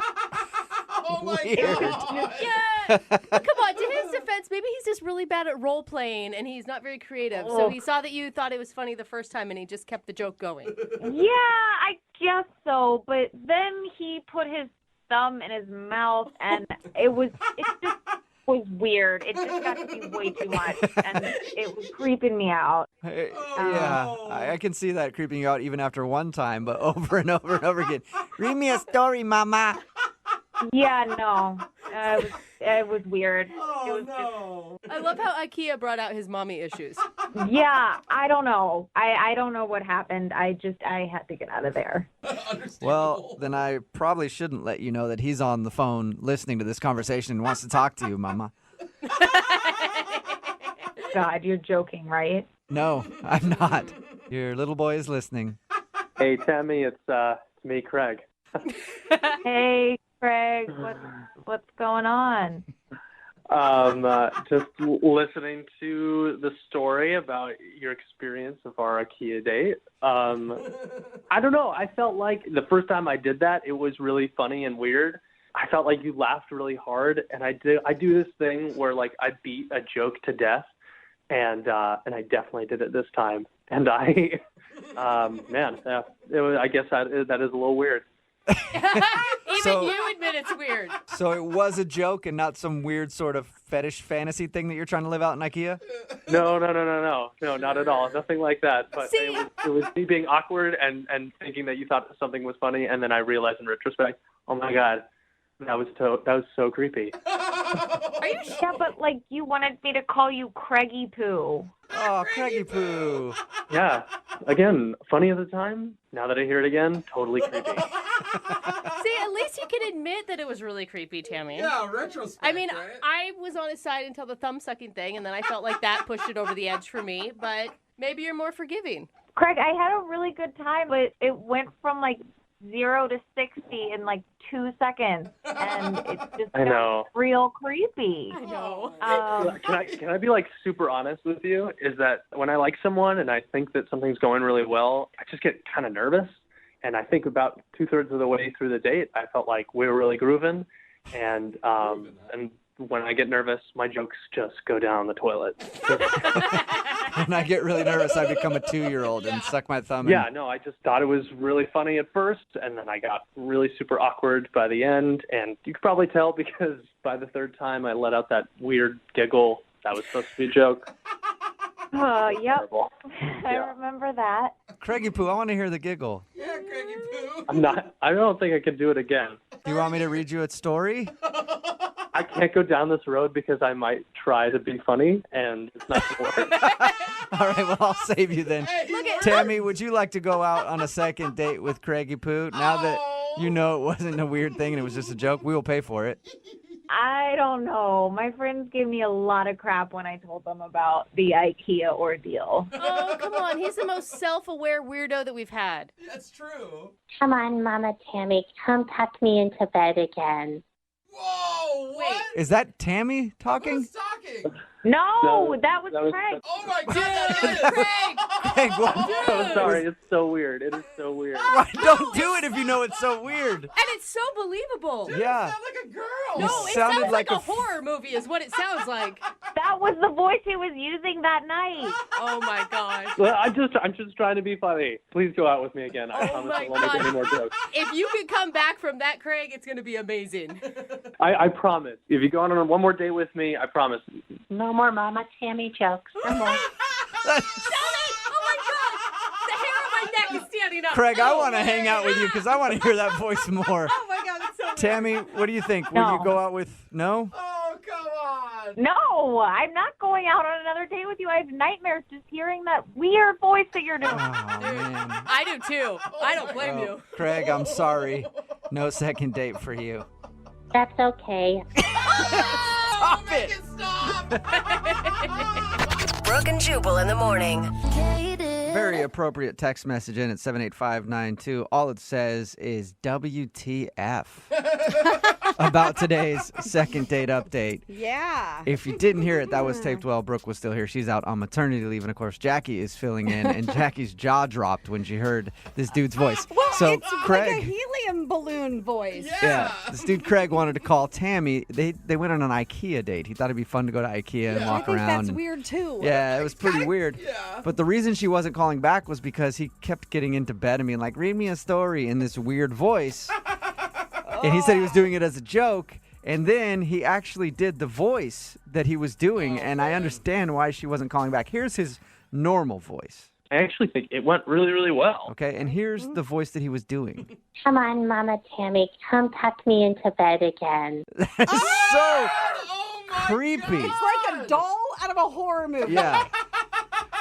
oh my God. Yeah. Come on, to his defense, maybe he's just really bad at role playing and he's not very creative. So he saw that you thought it was funny the first time and he just kept the joke going. Yeah, I guess so. But then he put his thumb in his mouth and it just was weird. It just got to be way too much and it was creeping me out. Yeah, I can see that creeping you out even after one time, but over and over and over again. Read me a story, mama. Yeah, no. It was weird. I love how IKEA brought out his mommy issues. Yeah, I don't know. I don't know what happened. I had to get out of there. Well, then I probably shouldn't let you know that he's on the phone listening to this conversation and wants to talk to you, mama. God, you're joking, right? No, I'm not. Your little boy is listening. Hey, Tammy, it's me, Craig. Hey, Craig, what's going on? Just listening to the story about your experience of our IKEA date. I don't know. I felt like the first time I did that, it was really funny and weird. I felt like you laughed really hard, and I do this thing where like I beat a joke to death, and I definitely did it this time. And I, I guess that is a little weird. Even you admit it's weird. So it was a joke and not some weird sort of fetish fantasy thing that you're trying to live out in IKEA? No, not at all. Nothing like that. But it was me being awkward and thinking that you thought something was funny, and then I realized in retrospect, oh my God, that was so creepy. Are you sure? Yeah, but like you wanted me to call you Craigie Poo. Oh, Craigie Poo. Yeah. Again, funny at the time. Now that I hear it again, totally creepy. See, at least you can admit that it was really creepy, Tammy. Yeah, retrospect. I mean, right? I was on his side until the thumb sucking thing, and then I felt like that pushed it over the edge for me. But maybe you're more forgiving. Craig, I had a really good time, but it went from like 0 to 60 in like 2 seconds, and it just got real creepy. I know. Can I be like super honest with you? Is that when I like someone and I think that something's going really well, I just get kind of nervous. And I think about 2/3 of the way through the date, I felt like we were really grooving. And when I get nervous, my jokes just go down the toilet. When I get really nervous, I become a 2-year-old and suck my thumb in. Yeah, no, I just thought it was really funny at first, and then I got really super awkward by the end. And you could probably tell because by the 3rd time, I let out that weird giggle. That was supposed to be a joke. Yep. I remember that. Craigie Poo, I want to hear the giggle. Yeah, Craigie Poo. I don't think I can do it again. Do you want me to read you a story? I can't go down this road because I might try to be funny, and it's not going to work. All right, well, I'll save you then. Tammy, would you like to go out on a second date with Craigie Poo? Now that you know it wasn't a weird thing and it was just a joke, we will pay for it. I don't know. My friends gave me a lot of crap when I told them about the IKEA ordeal. Oh, come on. He's the most self-aware weirdo that we've had. That's true. Come on, Mama Tammy, come tuck me into bed again. Whoa, what? Is that Tammy talking? Who's talking? No, that was Craig. Oh my God, that is Craig. Craig, what? I'm sorry, it's so weird. It is so weird. Right, don't do it if you know it's so weird. And it's so believable. Dude, Yeah. You sound like a girl. No, it sounds like a horror movie is what it sounds like. That was the voice he was using that night. Oh my gosh. Well, I'm just trying to be funny. Please go out with me again. I promise I won't make any more jokes. If you could come back from that, Craig, it's going to be amazing. I promise. If you go on one more date with me, I promise. No more Mama Tammy jokes. No more. Shelly! Oh my God! The hair on my neck is standing up. Craig, I want to hang out with you because I want to hear that voice more. Oh my God, it's so weird. Tammy, what do you think? Will you go out with... No? Oh, come on. No, I'm not going out on another date with you. I have nightmares just hearing that weird voice that you're doing. Oh, man. I do too. I don't blame you. Craig, I'm sorry. No second date for you. That's okay. Stop it. Brooke and Jubal in the morning. Very appropriate text message in at 78592. All it says is WTF about today's second date update. Yeah. If you didn't hear it, that was taped while Brooke was still here. She's out on maternity leave, and of course, Jackie is filling in, and Jackie's jaw dropped when she heard this dude's voice. Well, So it's Craig, like a helium balloon voice. yeah, this dude Craig wanted to call Tammy. They went on an IKEA date. He thought it'd be fun to go to IKEA and walk I think around. that's and- weird too. Yeah, it was pretty weird. But the reason she wasn't calling back was because he kept getting into bed and being like, read me a story in this weird voice. And he said he was doing it as a joke. And then he actually did the voice that he was doing. And I understand why she wasn't calling back. Here's his normal voice. I actually think it went really, really well. Okay, and here's the voice that he was doing. Come on, Mama Tammy, come tuck me into bed again. So creepy. It's like a doll out of a horror movie. Yeah.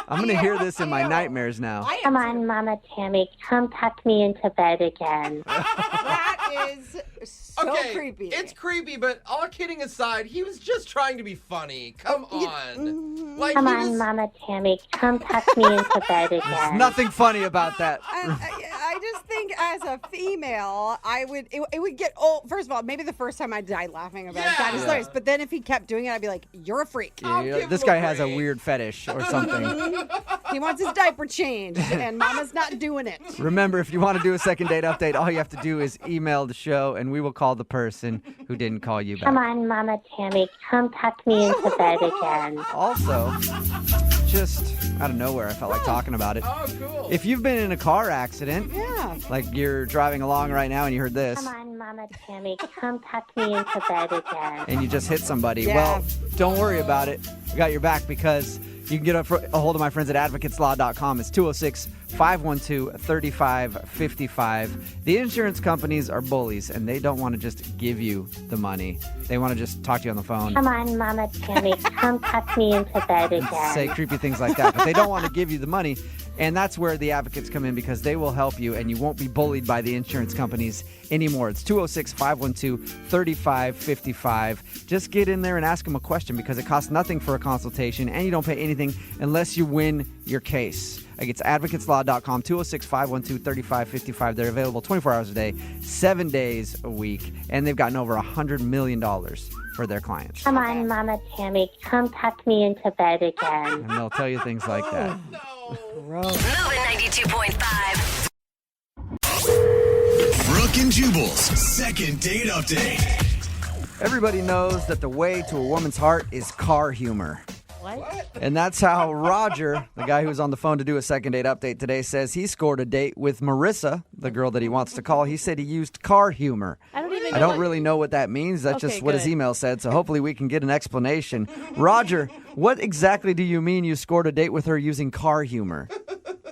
I'm going to hear this in my nightmares now. Come on, Mama Tammy, come tuck me into bed again. That is so creepy. It's creepy, but all kidding aside, he was just trying to be funny. Come on. Like, Come he on, was... Mama Tammy, come tuck me into bed There's again. nothing funny about that. I just think as a female, it would get old. First of all, maybe the first time I died laughing about it. That is hilarious. But then if he kept doing it, I'd be like, you're a freak. Yeah, this guy has a weird fetish or something. He wants his diaper changed, and Mama's not doing it. Remember, if you want to do a second date update, all you have to do is email the show, and we will call the person who didn't call you back. Come on, Mama Tammy, come tuck me into bed again. Also, just out of nowhere, I felt like talking about it. Oh, cool. If you've been in a car accident, like you're driving along right now and you heard this, Come on, Mama Tammy, come tuck me into bed again. and you just hit somebody, Yeah. well, don't worry about it. We got your back because you can get a hold of my friends at advocateslaw.com. It's 206-512-3555. The insurance companies are bullies, and they don't want to just give you the money. They want to just talk to you on the phone. Come on, Mama Tammy, come tuck me into bed and again. say creepy things like that, but they don't want to give you the money. And that's where the advocates come in, because they will help you and you won't be bullied by the insurance companies anymore. It's 206-512-3555. Just get in there and ask them a question, because it costs nothing for a consultation and you don't pay anything unless you win your case. Like, it's advocateslaw.com, 206-512-3555. They're available 24 hours a day, 7 days a week, and they've gotten over $100 million for their clients. Come on, Mama Tammy, come tuck me into bed again. And they'll tell you things like that. Moving 92.5. Brooke and Jubal's second date update. Everybody knows that the way to a woman's heart is car humor. What? And that's how Roger, the guy who was on the phone to do a second date update today, says he scored a date with Marissa, the girl that he wants to call. He said he used car humor. I don't even know. I don't really know what that means. That's Okay, just what his good. email said, so hopefully we can get an explanation. Roger, what exactly do you mean you scored a date with her using car humor?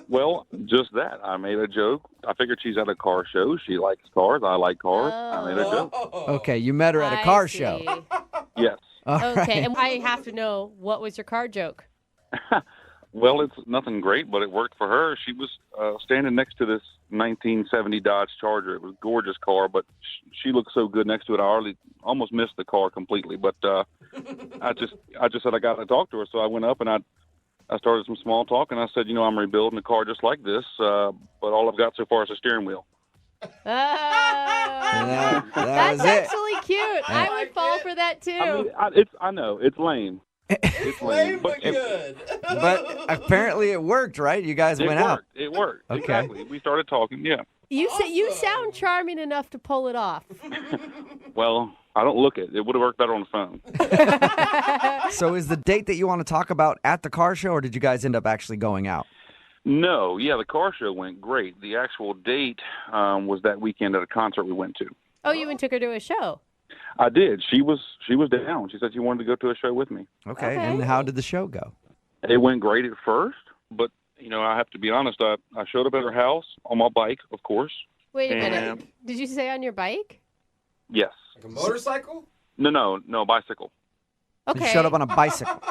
Well, just that. I made a joke. I figured she's at a car show. She likes cars. I like cars. I made a joke. Okay, you met her at a car show. Yes. All Okay, right. and I have to know, what was your car joke? Well, it's nothing great, but it worked for her. She was standing next to this 1970 Dodge Charger. It was a gorgeous car, but she looked so good next to it. I almost missed the car completely. But I just said I got to talk to her, so I went up and I started some small talk, and I said, I'm rebuilding a car just like this, but all I've got so far is a steering wheel. That That's was it. actually cute. I would fall for that too. I know it's lame. It's lame, but good. But apparently it worked, right? You guys went out. It worked. Okay. Exactly. We started talking. Yeah. You sound charming enough to pull it off. Well, I don't look it. It would have worked better on the phone. So is the date that you want to talk about at the car show, or did you guys end up actually going out? No, yeah, the car show went great. The actual date was that weekend at a concert we went to. Oh, you even took her to a show. I did. She was down. She said she wanted to go to a show with me. Okay, and how did the show go? It went great at first, but I have to be honest. I showed up at her house on my bike, of course. Wait a minute. And- Did you say on your bike? Yes. Like a motorcycle? No, bicycle. Okay. You showed up on a bicycle.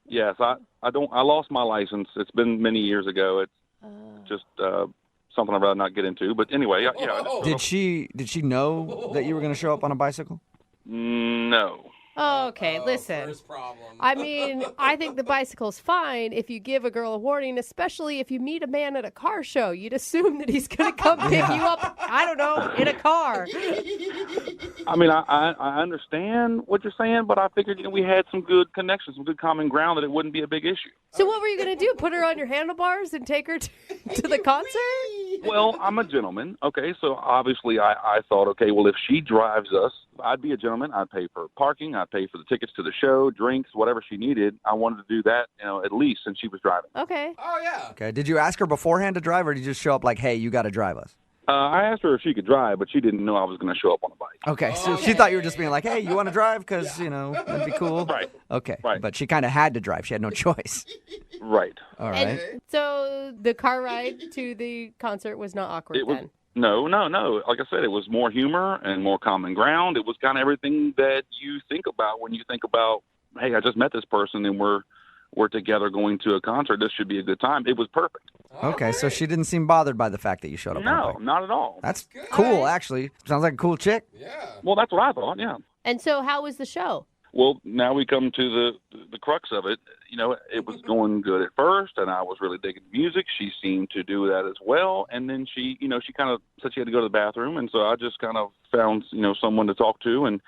Yes, I lost my license. It's been many years ago. It's just something I'd rather not get into. But anyway, yeah. I just Did she know that you were going to show up on a bicycle? No. Okay, listen. I mean, I think the bicycle's fine if you give a girl a warning, especially if you meet a man at a car show. You'd assume that he's going to come pick you up, I don't know, in a car. I mean, I understand what you're saying, but I figured we had some good connections, some good common ground, that it wouldn't be a big issue. So what were you going to do? Put her on your handlebars and take her to the concert? Well, I'm a gentleman, okay, so obviously I thought, okay, well, if she drives us, I'd be a gentleman. I'd pay for parking. I'd pay for the tickets to the show, drinks, whatever she needed. I wanted to do that, at least since she was driving. Okay. Oh, yeah. Okay. Did you ask her beforehand to drive, or did you just show up like, hey, you got to drive us? I asked her if she could drive, but she didn't know I was going to show up on a bike. Okay, so she thought you were just being like, hey, you want to drive? Because, that'd be cool. Right. Okay, right. But she kind of had to drive. She had no choice. Right. All right. And so the car ride to the concert was not awkward then? No. Like I said, it was more humor and more common ground. It was kind of everything that you think about when you think about, hey, I just met this person and we're together going to a concert. This should be a good time. It was perfect. Okay, so she didn't seem bothered by the fact that you showed up on a No, bike. not at all. That's cool, actually. Sounds like a cool chick. Well, that's what I thought, yeah. And so how was the show? Well, now we come to the crux of it. It was going good at first, and I was really digging the music. She seemed to do that as well. And then she kind of said she had to go to the bathroom, and so I just kind of found, someone to talk to. And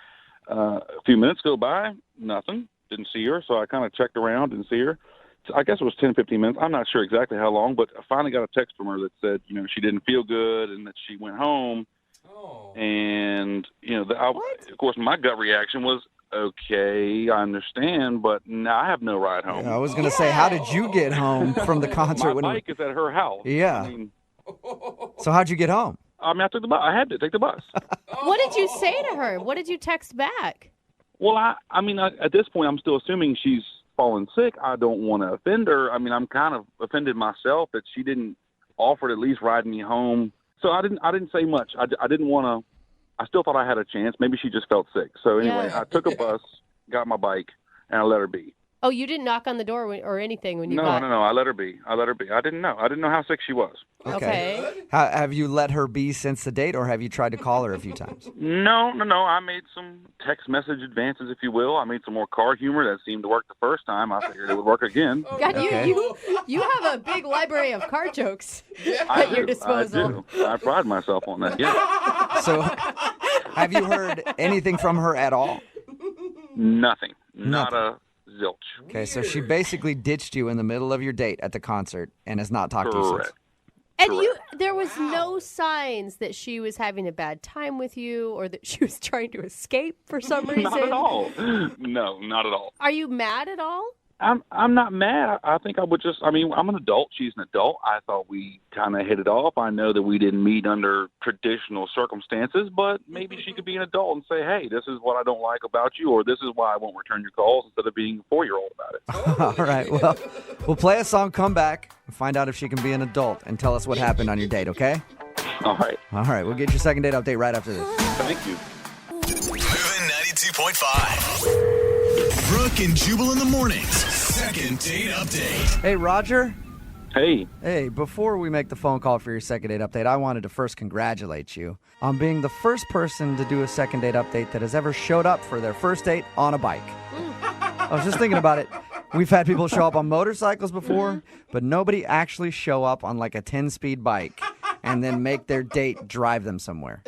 a few minutes go by, nothing. Didn't see her, so I kind of checked around, didn't see her. So I guess it was 10, 15 minutes. I'm not sure exactly how long, but I finally got a text from her that said, she didn't feel good and that she went home. Oh. And, of course, my gut reaction was, okay, I understand, but now I have no ride home. Yeah, I was going to say, how did you get home from the concert? My bike is at her house. Yeah. So how'd you get home? I took the bus. I had to take the bus. What did you say to her? What did you text back? Well, at this point, I'm still assuming she's fallen sick. I don't want to offend her. I mean, I'm kind of offended myself that she didn't offer to at least ride me home. So I didn't say much. I didn't want to. I still thought I had a chance. Maybe she just felt sick. So anyway, I took a bus, got my bike, and I let her be. Oh, you didn't knock on the door or anything when you got... No. I let her be. I didn't know. I didn't know how sick she was. Okay. Have you let her be since the date, or have you tried to call her a few times? No. I made some text message advances, if you will. I made some more car humor that seemed to work the first time. I figured it would work again. God, you have a big library of car jokes at your disposal. I do. I pride myself on that, yeah. So have you heard anything from her at all? Nothing. Not a zilch. Okay, so she basically ditched you in the middle of your date at the concert and has not talked to you since. And there was no signs that she was having a bad time with you or that she was trying to escape for some reason? Not at all. No, not at all. Are you mad at all? I'm not mad. I think I would just, I'm an adult. She's an adult. I thought we kind of hit it off. I know that we didn't meet under traditional circumstances, but maybe she could be an adult and say, hey, this is what I don't like about you, or this is why I won't return your calls, instead of being a 4-year-old about it. All right. Well, we'll play a song, come back, and find out if she can be an adult and tell us what happened on your date, okay? All right. All right. We'll get your second date update right after this. Thank you. Moving 92.5. Brooke and Jubal in the mornings. Second date update. Hey, Roger. Hey. Hey, before we make the phone call for your second date update, I wanted to first congratulate you on being the first person to do a second date update that has ever showed up for their first date on a bike. I was just thinking about it. We've had people show up on motorcycles before, but nobody actually show up on like a 10-speed bike and then make their date drive them somewhere.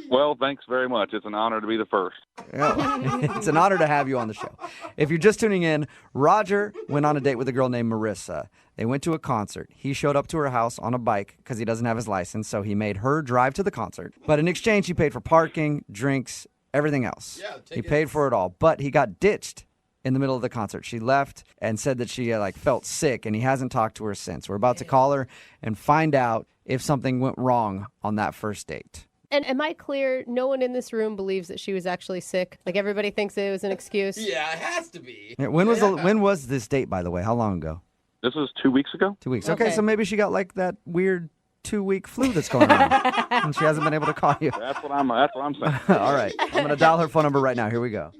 Well, thanks very much. It's an honor to be the first. It's an honor to have you on the show. If you're just tuning in, Roger went on a date with a girl named Marissa. They went to a concert. He showed up to her house on a bike because he doesn't have his license, so he made her drive to the concert. But in exchange, he paid for parking, drinks, everything else. He paid for it all, but he got ditched in the middle of the concert. She left and said that she felt sick, and he hasn't talked to her since. We're about to call her and find out if something went wrong on that first date. And am I clear? No one in this room believes that she was actually sick? Like everybody thinks it was an excuse? Yeah, it has to be. When was this date, by the way? How long ago? This was 2 weeks ago. 2 weeks. Okay, so maybe she got that weird 2-week flu that's going on, and she hasn't been able to call you. That's what I'm saying. All right, I'm going to dial her phone number right now. Here we go.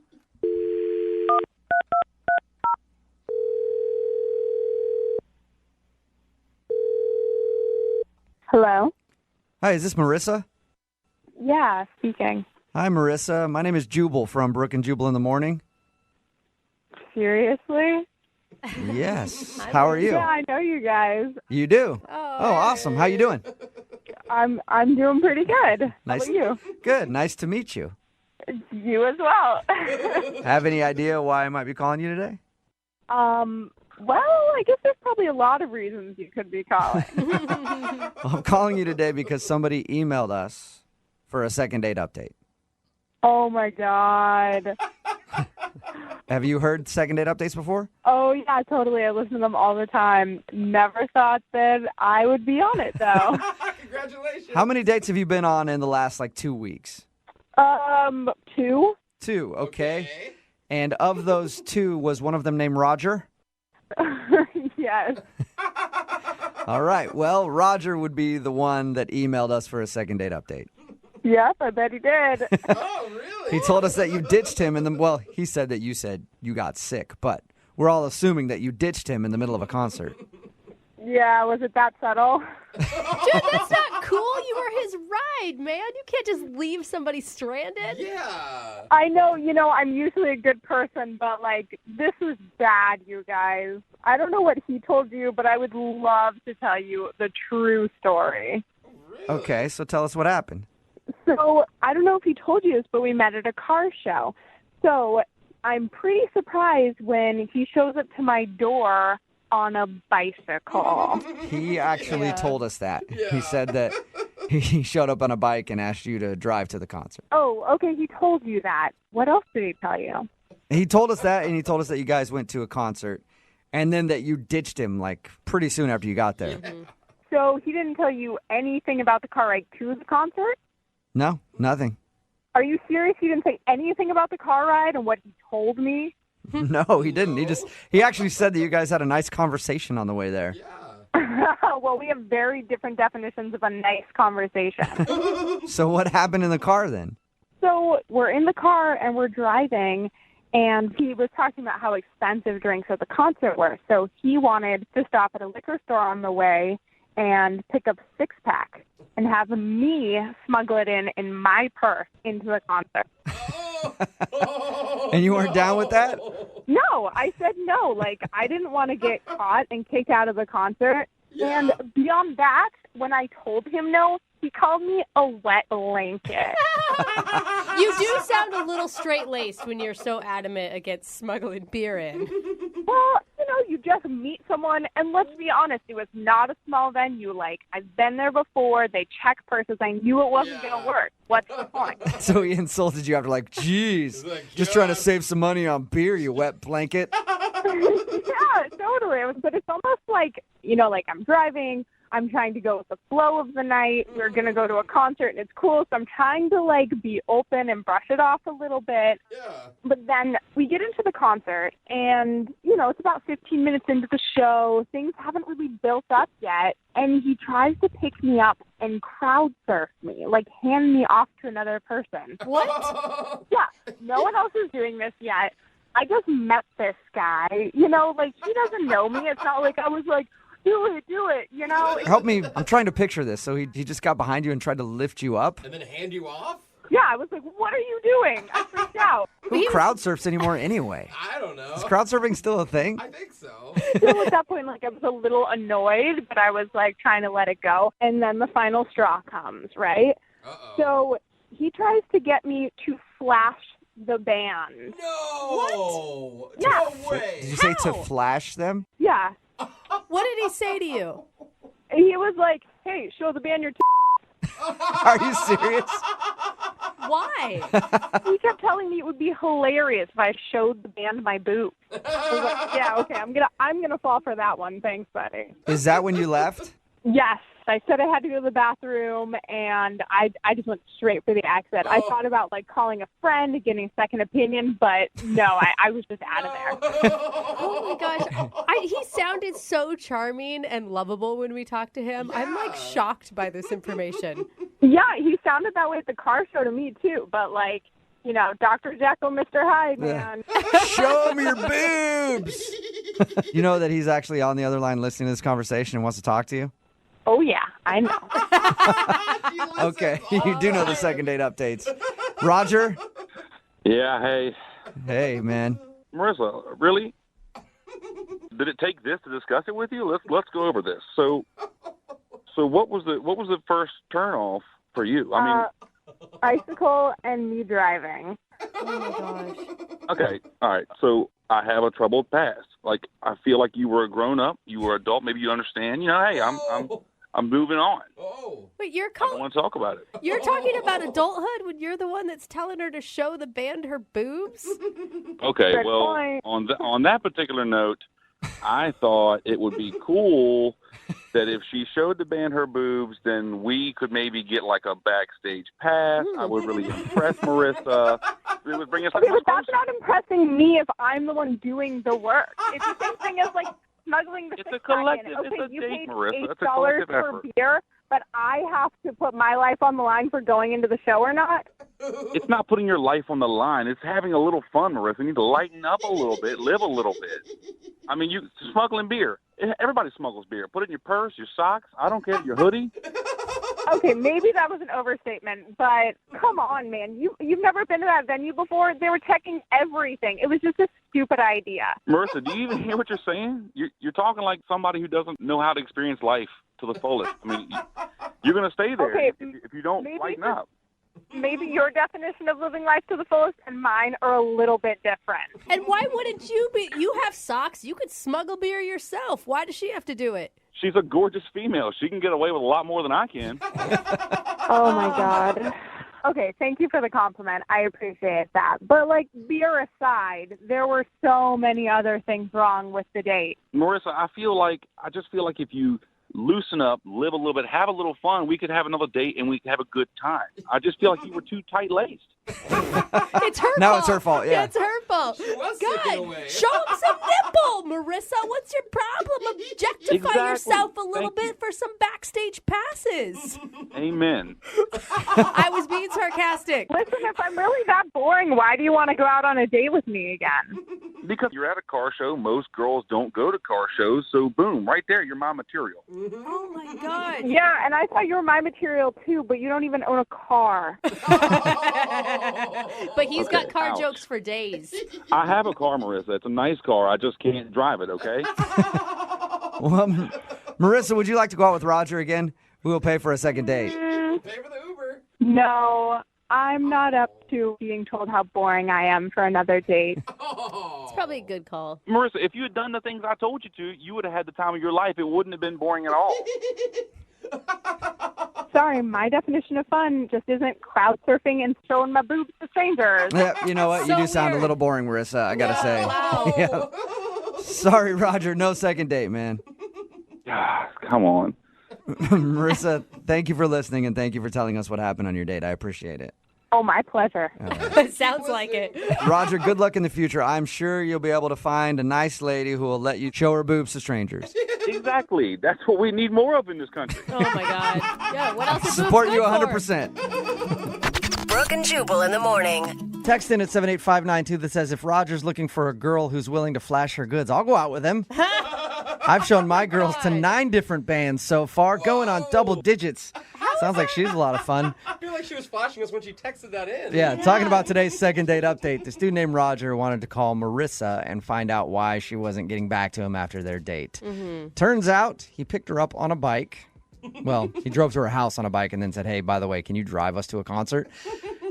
Hello? Hi, is this Marissa? Yeah, speaking. Hi, Marissa. My name is Jubal from Brooke and Jubal in the Morning. Seriously? Yes. How are you? Yeah, I know you guys. You do? Oh, awesome. How you doing? I'm doing pretty good. Nice. How about Good. Nice to meet you. you? You as well. Have any idea why I might be calling you today? Well, I guess there's probably a lot of reasons you could be calling. Well, I'm calling you today because somebody emailed us for a second date update. Oh my God. Have you heard second date updates before? Oh yeah, totally. I listen to them all the time. Never thought that I would be on it though. Congratulations. How many dates have you been on in the last 2 weeks? 2. 2, okay. And of those 2, was one of them named Roger? Yes. All right. Well, Roger would be the one that emailed us for a second date update. Yep, I bet he did. Oh, really? He told us that you ditched him, and then, well, he said that you said you got sick, but we're all assuming that you ditched him in the middle of a concert. Yeah, was it that subtle? Dude, that's not cool. You were his ride, man. You can't just leave somebody stranded. Yeah. I know, I'm usually a good person, but, this was bad, you guys. I don't know what he told you, but I would love to tell you the true story. Okay, so tell us what happened. So, I don't know if he told you this, but we met at a car show. So, I'm pretty surprised when he shows up to my door on a bicycle. He actually told us that. He said that he showed up on a bike and asked you to drive to the concert. Oh, okay, he told you that. What else did he tell you? He told us that, and he told us that you guys went to a concert, and then that you ditched him, pretty soon after you got there. So he didn't tell you anything about the car ride to the concert? No, nothing. Are you serious? He didn't say anything about the car ride and what he told me? No, he didn't. He actually said that you guys had a nice conversation on the way there. Well, we have very different definitions of a nice conversation. So what happened in the car then? So we're in the car and we're driving, and he was talking about how expensive drinks at the concert were. So he wanted to stop at a liquor store on the way and pick up 6-pack and have me smuggle it in my purse into the concert. And you weren't down with that? No, I said no. I didn't want to get caught and kicked out of the concert. Yeah. And beyond that, when I told him no, he called me a wet blanket. You do sound a little straight-laced when you're so adamant against smuggling beer in. Well, you just meet someone, and let's be honest, it was not a small venue. I've been there before. They check purses. I knew it wasn't going to work. What's the point? So he insulted you after geez, just trying to save some money on beer, you wet blanket. Yeah, totally. But it's almost I'm driving. I'm trying to go with the flow of the night. We're going to go to a concert, and it's cool. So I'm trying to, be open and brush it off a little bit. Yeah. But then we get into the concert, and, it's about 15 minutes into the show. Things haven't really built up yet. And he tries to pick me up and crowd surf me, hand me off to another person. What? Yeah. No one else is doing this yet. I just met this guy. He doesn't know me. It's not like I was do it, Help me. I'm trying to picture this. So he just got behind you and tried to lift you up? And then hand you off? Yeah, I was like, what are you doing? I freaked out. Who crowd surfs anymore anyway? I don't know. Is crowd surfing still a thing? I think so. So at that point, I was a little annoyed, but I was, trying to let it go. And then the final straw comes, right? Uh-oh. So he tries to get me to flash the band. No! What? Yeah. No way! Did you say to flash them? Yeah. What did he say to you? He was like, hey, show the band your Are you serious? Why? He kept telling me it would be hilarious if I showed the band my boobs. I was like, yeah, okay, I'm gonna fall for that one. Thanks, buddy. Is that when you left? Yes. I said I had to go to the bathroom, and I just went straight for the exit. I thought about, calling a friend, getting a second opinion, but no, I was just out of there. Oh, my gosh. He sounded so charming and lovable when we talked to him. Yeah. I'm, shocked by this information. Yeah, he sounded that way at the car show to me, too, but, Dr. Jekyll, Mr. Hyde, man. Show me your boobs! You know that he's actually on the other line listening to this conversation and wants to talk to you? Oh, yeah, I know. Okay, you do know the second date updates. Roger? Yeah, hey. Hey, man. Marissa, really? Did it take this to discuss it with you? Let's go over this. So what was the first turn off for you? I mean, Icicle and me driving. Oh my gosh. okay, all right. So I have a troubled past. Like I feel like you were a grown up, you were an adult. Maybe you understand. You know, hey, I'm moving on. Wait, I don't want to talk about it. You're talking about adulthood when you're the one that's telling her to show the band her boobs? Okay, Good well, point. on that particular note, I thought it would be cool that if she showed the band her boobs, then we could maybe get like a backstage pass. I would really impress Marissa. It would bring us Okay, but that's not impressing me if I'm the one doing the work. It's the same thing as, like, smuggling the It's a six-pack in. collective. Okay, It's a you date, paid Marissa. It's a $8 collective for effort. beer, but I have to put my life on the line for going into the show or not? It's not putting your life on the line. It's having a little fun, Marissa. You need to lighten up a little bit, live a little bit. I mean, you smuggling beer. Everybody smuggles beer. Put it in your purse, your socks. I don't care, your hoodie. Okay, maybe that was an overstatement, but come on, man. You've never been to that venue before? They were checking everything. It was just a stupid idea. Marissa, do you even hear what you're saying? You're talking like somebody who doesn't know how to experience life to the fullest. I mean, you're going to stay there Okay, if you don't lighten up. Maybe your definition of living life to the fullest and mine are a little bit different. And why wouldn't you be? You have socks. You could smuggle beer yourself. Why does she have to do it? She's a gorgeous female. She can get away with a lot more than I can. Oh, my God. Okay, thank you for the compliment. I appreciate that. But, like, beer aside, there were so many other things wrong with the date. Marissa, I just feel like if you loosen up, live a little bit, have a little fun, we could have another date and we could have a good time. I just feel like you were too tight-laced. It's her fault. Now it's her fault, yeah. It's her fault. She was slipping away. Show him some nipple, Marissa. What's your problem? Objectify Exactly. yourself a little Thank bit for some backstage passes. Amen. I was being sarcastic. Listen, if I'm really that boring, why do you want to go out on a date with me again? Because you're at a car show. Most girls don't go to car shows. So, boom, right there, you're my material. Oh, my God. Yeah, and I thought you were my material, too, but you don't even own a car. But he's got car ouch. jokes for days. I have a car, Marissa. It's a nice car. I just can't drive it, okay? Well, Marissa, would you like to go out with Roger again? We will pay for a second date. Pay for the Uber. No, I'm not up to being told how boring I am for another date. It's probably a good call. Marissa, if you had done the things I told you to, you would have had the time of your life. It wouldn't have been boring at all. Sorry, my definition of fun just isn't crowd surfing and showing my boobs to strangers. Yeah, you know what? You So do sound a weird. little boring, Marissa, I got to say. Wow. Yeah. Sorry, Roger. No second date, man. Come on. Marissa, thank you for listening and thank you for telling us what happened on your date. I appreciate it. Oh, my pleasure. Sounds like it. Roger, good luck in the future. I'm sure you'll be able to find a nice lady who will let you show her boobs to strangers. Exactly. That's what we need more of in this country. Oh, my God. Yeah, what else is Support boobs you good 100%. Brooke and Jubal in the morning. Text in at 78592 that says, if Roger's looking for a girl who's willing to flash her goods, I'll go out with him. I've shown my girls to 9 different bands so far, going on double digits. Sounds like she's a lot of fun. I feel like she was flashing us when she texted that in. Yeah, talking about today's second date update. This dude named Roger wanted to call Marissa and find out why she wasn't getting back to him after their date. Turns out he picked her up on a bike. Well, he drove to her house on a bike and then said, hey, by the way, can you drive us to a concert?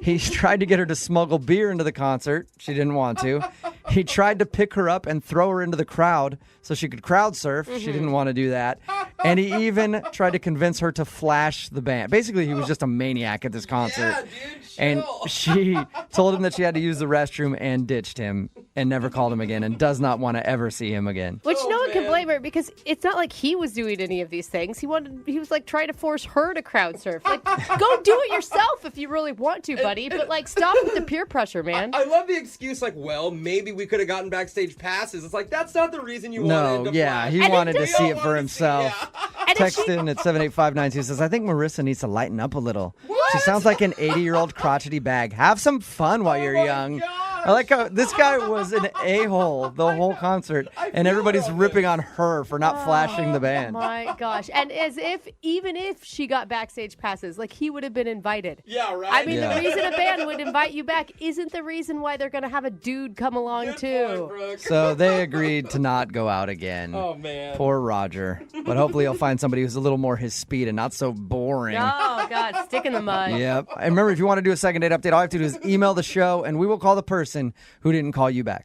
He tried to get her to smuggle beer into the concert. She didn't want to. He tried to pick her up and throw her into the crowd so she could crowd surf. She didn't want to do that. And he even tried to convince her to flash the band. Basically, he was just a maniac at this concert. Yeah, dude, And she told him that she had to use the restroom and ditched him and never called him again and does not want to ever see him again. Which no one can blame her because it's not like he was doing any of these things. He was like trying to force her to crowd surf. Like, go do it yourself if you really want to, buddy. But like, stop with the peer pressure, man. I love the excuse like, well, maybe we could have gotten backstage passes. It's like, that's not the reason you wanted No, to yeah, flash. he And wanted it to does- see it for himself. And if Text she- in at 78592 says, I think Marissa needs to lighten up a little. She sounds like an 80-year-old crotchety bag. Have some fun while you're young. I like how this guy was an a-hole the whole concert, and everybody's ripping on her for not flashing the band. My gosh. And as if, even if she got backstage passes, like he would have been invited. Yeah, right. I mean, Yeah. the reason a band would invite you back isn't the reason why they're going to have a dude come along, too. So they agreed to not go out again. Oh, man. Poor Roger. But hopefully he'll find somebody who's a little more his speed and not so boring. Oh, God, stick in the mud. Yep. And remember, if you want to do a second date update, all you have to do is email the show, and we will call the person who didn't call you back.